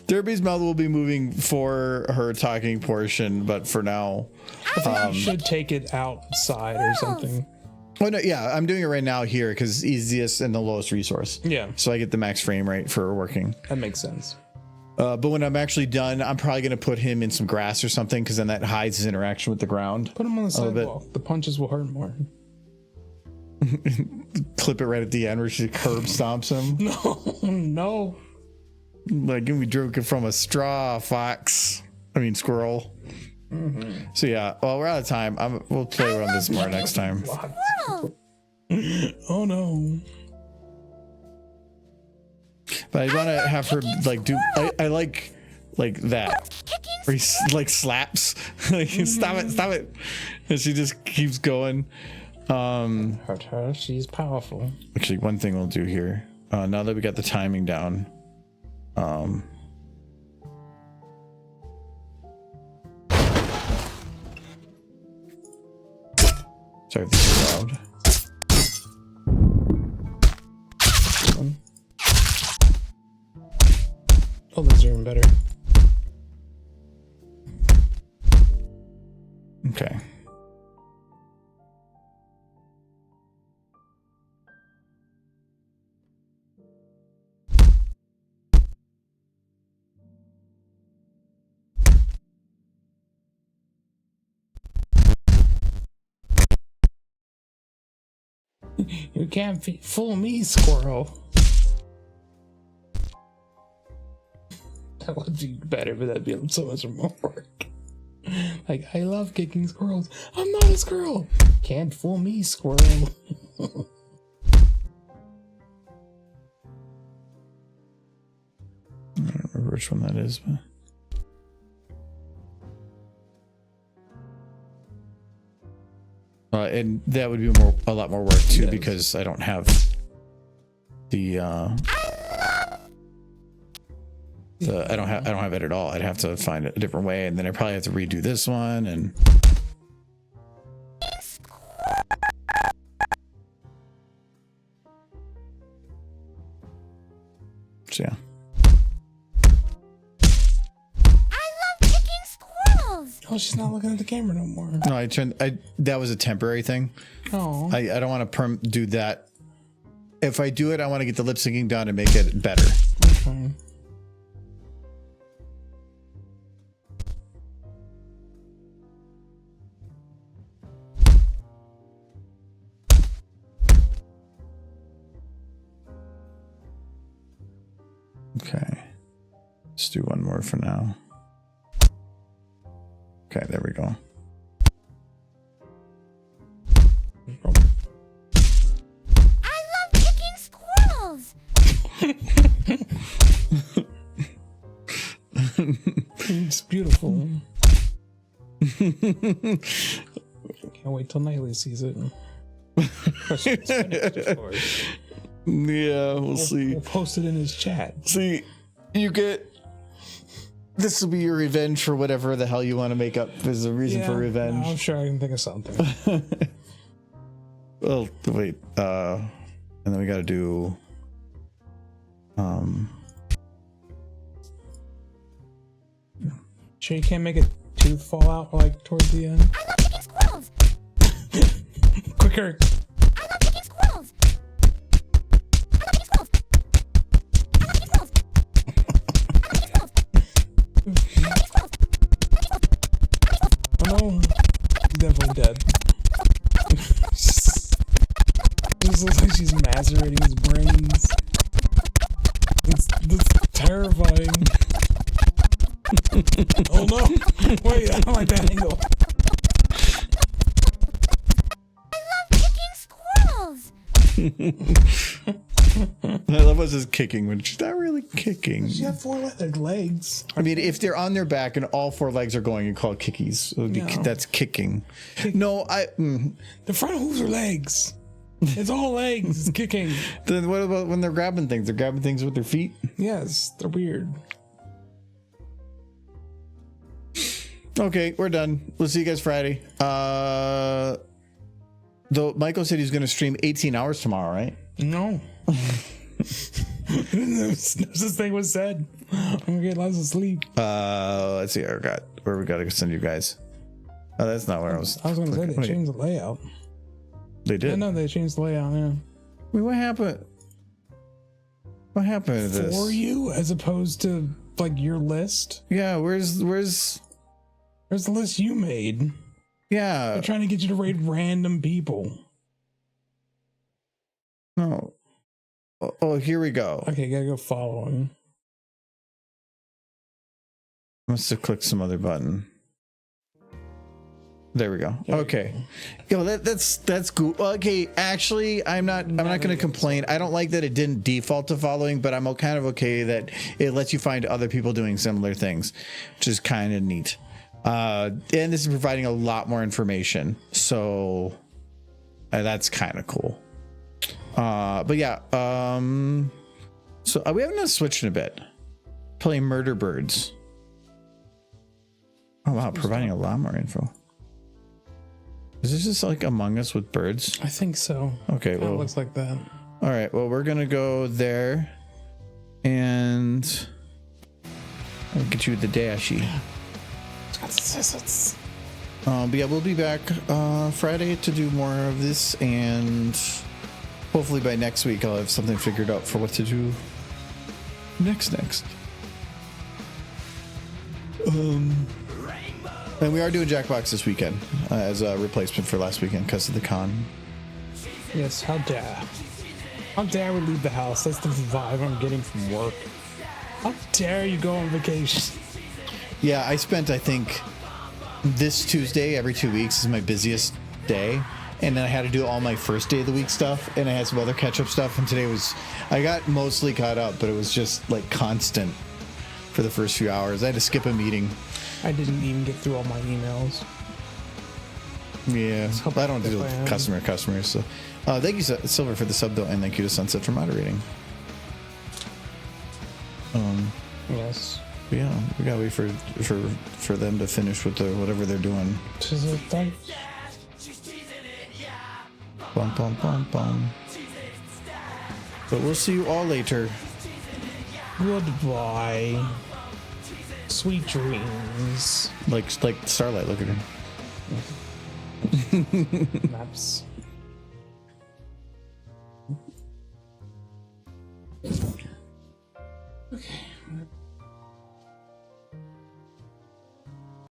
Derby's mouth will be moving for her talking portion, but for now, You should take it outside or something. oh no, yeah, I'm doing it right now here because easiest and the lowest resource. Yeah, So I get the max frame rate for working. that makes sense. But when I'm actually done, I'm probably gonna put him in some grass or something because then that hides his interaction with the ground. Put him on the little bit. sidewalk. The punches will hurt more. Clip it right at the end where she curb stomps him. No. Like, give me drinking from a straw, fox. I mean, squirrel. So yeah, well, we're out of time. We'll play around this more next time. Squirrels. Oh no. But I want to have her like do. I like that. Kicking Where he like slaps. Like, stop it, and she just keeps going. Hurt her. She's powerful. Actually, one thing we'll do here. Now that we got the timing down. Sorry if this is loud. Oh, those are even better. Okay. You can't fool me, squirrel. That would be better, but that'd be so much more work. Like, I love kicking squirrels. I'm not a squirrel. Can't fool me, squirrel. I don't remember which one that is, but. And that would be a lot more work too, Yes. because I don't have the I don't have it at all. I'd have to find a different way, and then I probably have to redo this one. And so yeah. I love kicking squirrels. Oh, she's not looking at the camera no more. No, that was a temporary thing. Oh. I don't want to do that. If I do it, I want to get the lip syncing done and make it better. Okay. Let's do one more for now. Okay, there we go. I love picking squirrels. It's beautiful. Can't wait till Nightly sees it. Yeah, we'll see. We'll post it in his chat. See, you get. This will be your revenge for whatever the hell you want to make up as a reason for revenge. I'm sure I can think of something. Well, wait. And then we got to do. Sure, you can't make a tooth fall out like towards the end. I love picking squirrels. Quicker. I love picking squirrels. I love picking squirrels. I love picking squirrels. I love picking squirrels. Oh no, he's definitely dead. This looks like she's macerating his brains. It's terrifying. Oh no! Wait, I don't like that angle. Picking squirrels. I love us just kicking when she's not really kicking. She had 4 legs. I mean, if they're on their back and all 4 legs are going, you call it kickies. It would be, No. that's kicking. No, The front hooves are legs. It's all legs. It's kicking. Then what about when they're grabbing things? They're grabbing things with their feet. Yes, they're weird. Okay, we're done. We'll see you guys Friday. Though Michael said he's going to stream 18 hours tomorrow, right? No. No such thing was said. I'm gonna get lots of sleep. Let's see. Where we got to send you guys. Oh, that's not where I was. I was gonna say they Wait, changed the layout. They did. I know they changed the layout. Yeah. Wait, what happened? What happened to this? For you, as opposed to like your list. Yeah, where's? There's the list you made. Yeah. They're trying to get you to raid random people. No. Oh, here we go. Okay, gotta go following. Must have clicked some other button. There we go. There we Okay. Yo, that's cool. Okay, actually, I'm not going to complain. I don't like that it didn't default to following, but I'm kind of okay that it lets you find other people doing similar things, which is kind of neat. And this is providing a lot more information, so that's kind of cool. But yeah, so we haven't switched in a bit. Playing Murder Birds. Oh wow, providing a lot more info. Is this just like Among Us with birds? I think so. Okay, Kinda well, looks like that. all right. Well, we're gonna go there, and I'll get you the dashie. But yeah, we'll be back Friday to do more of this, and hopefully by next week I'll have something figured out for what to do next. And we are doing Jackbox this weekend as a replacement for last weekend because of the con. Yes, how dare I would leave the house? That's the vibe I'm getting from work. How dare you go on vacation? Yeah, I spent, I think, this Tuesday every 2 weeks is my busiest day. And then I had to do all my first day of the week stuff. And I had some other catch-up stuff. And today I got mostly caught up, but it was just like constant for the first few hours. I had to skip a meeting. I didn't even get through all my emails. Yeah, I don't deal with customers. So thank you, Silver, for the sub, though. And thank you to Sunset for moderating. Yes. Yeah, we gotta wait for them to finish with whatever they're doing. Bum, bum, bum, bum. But we'll see you all later. Goodbye. Sweet dreams. Like Starlight, look at her. Maps.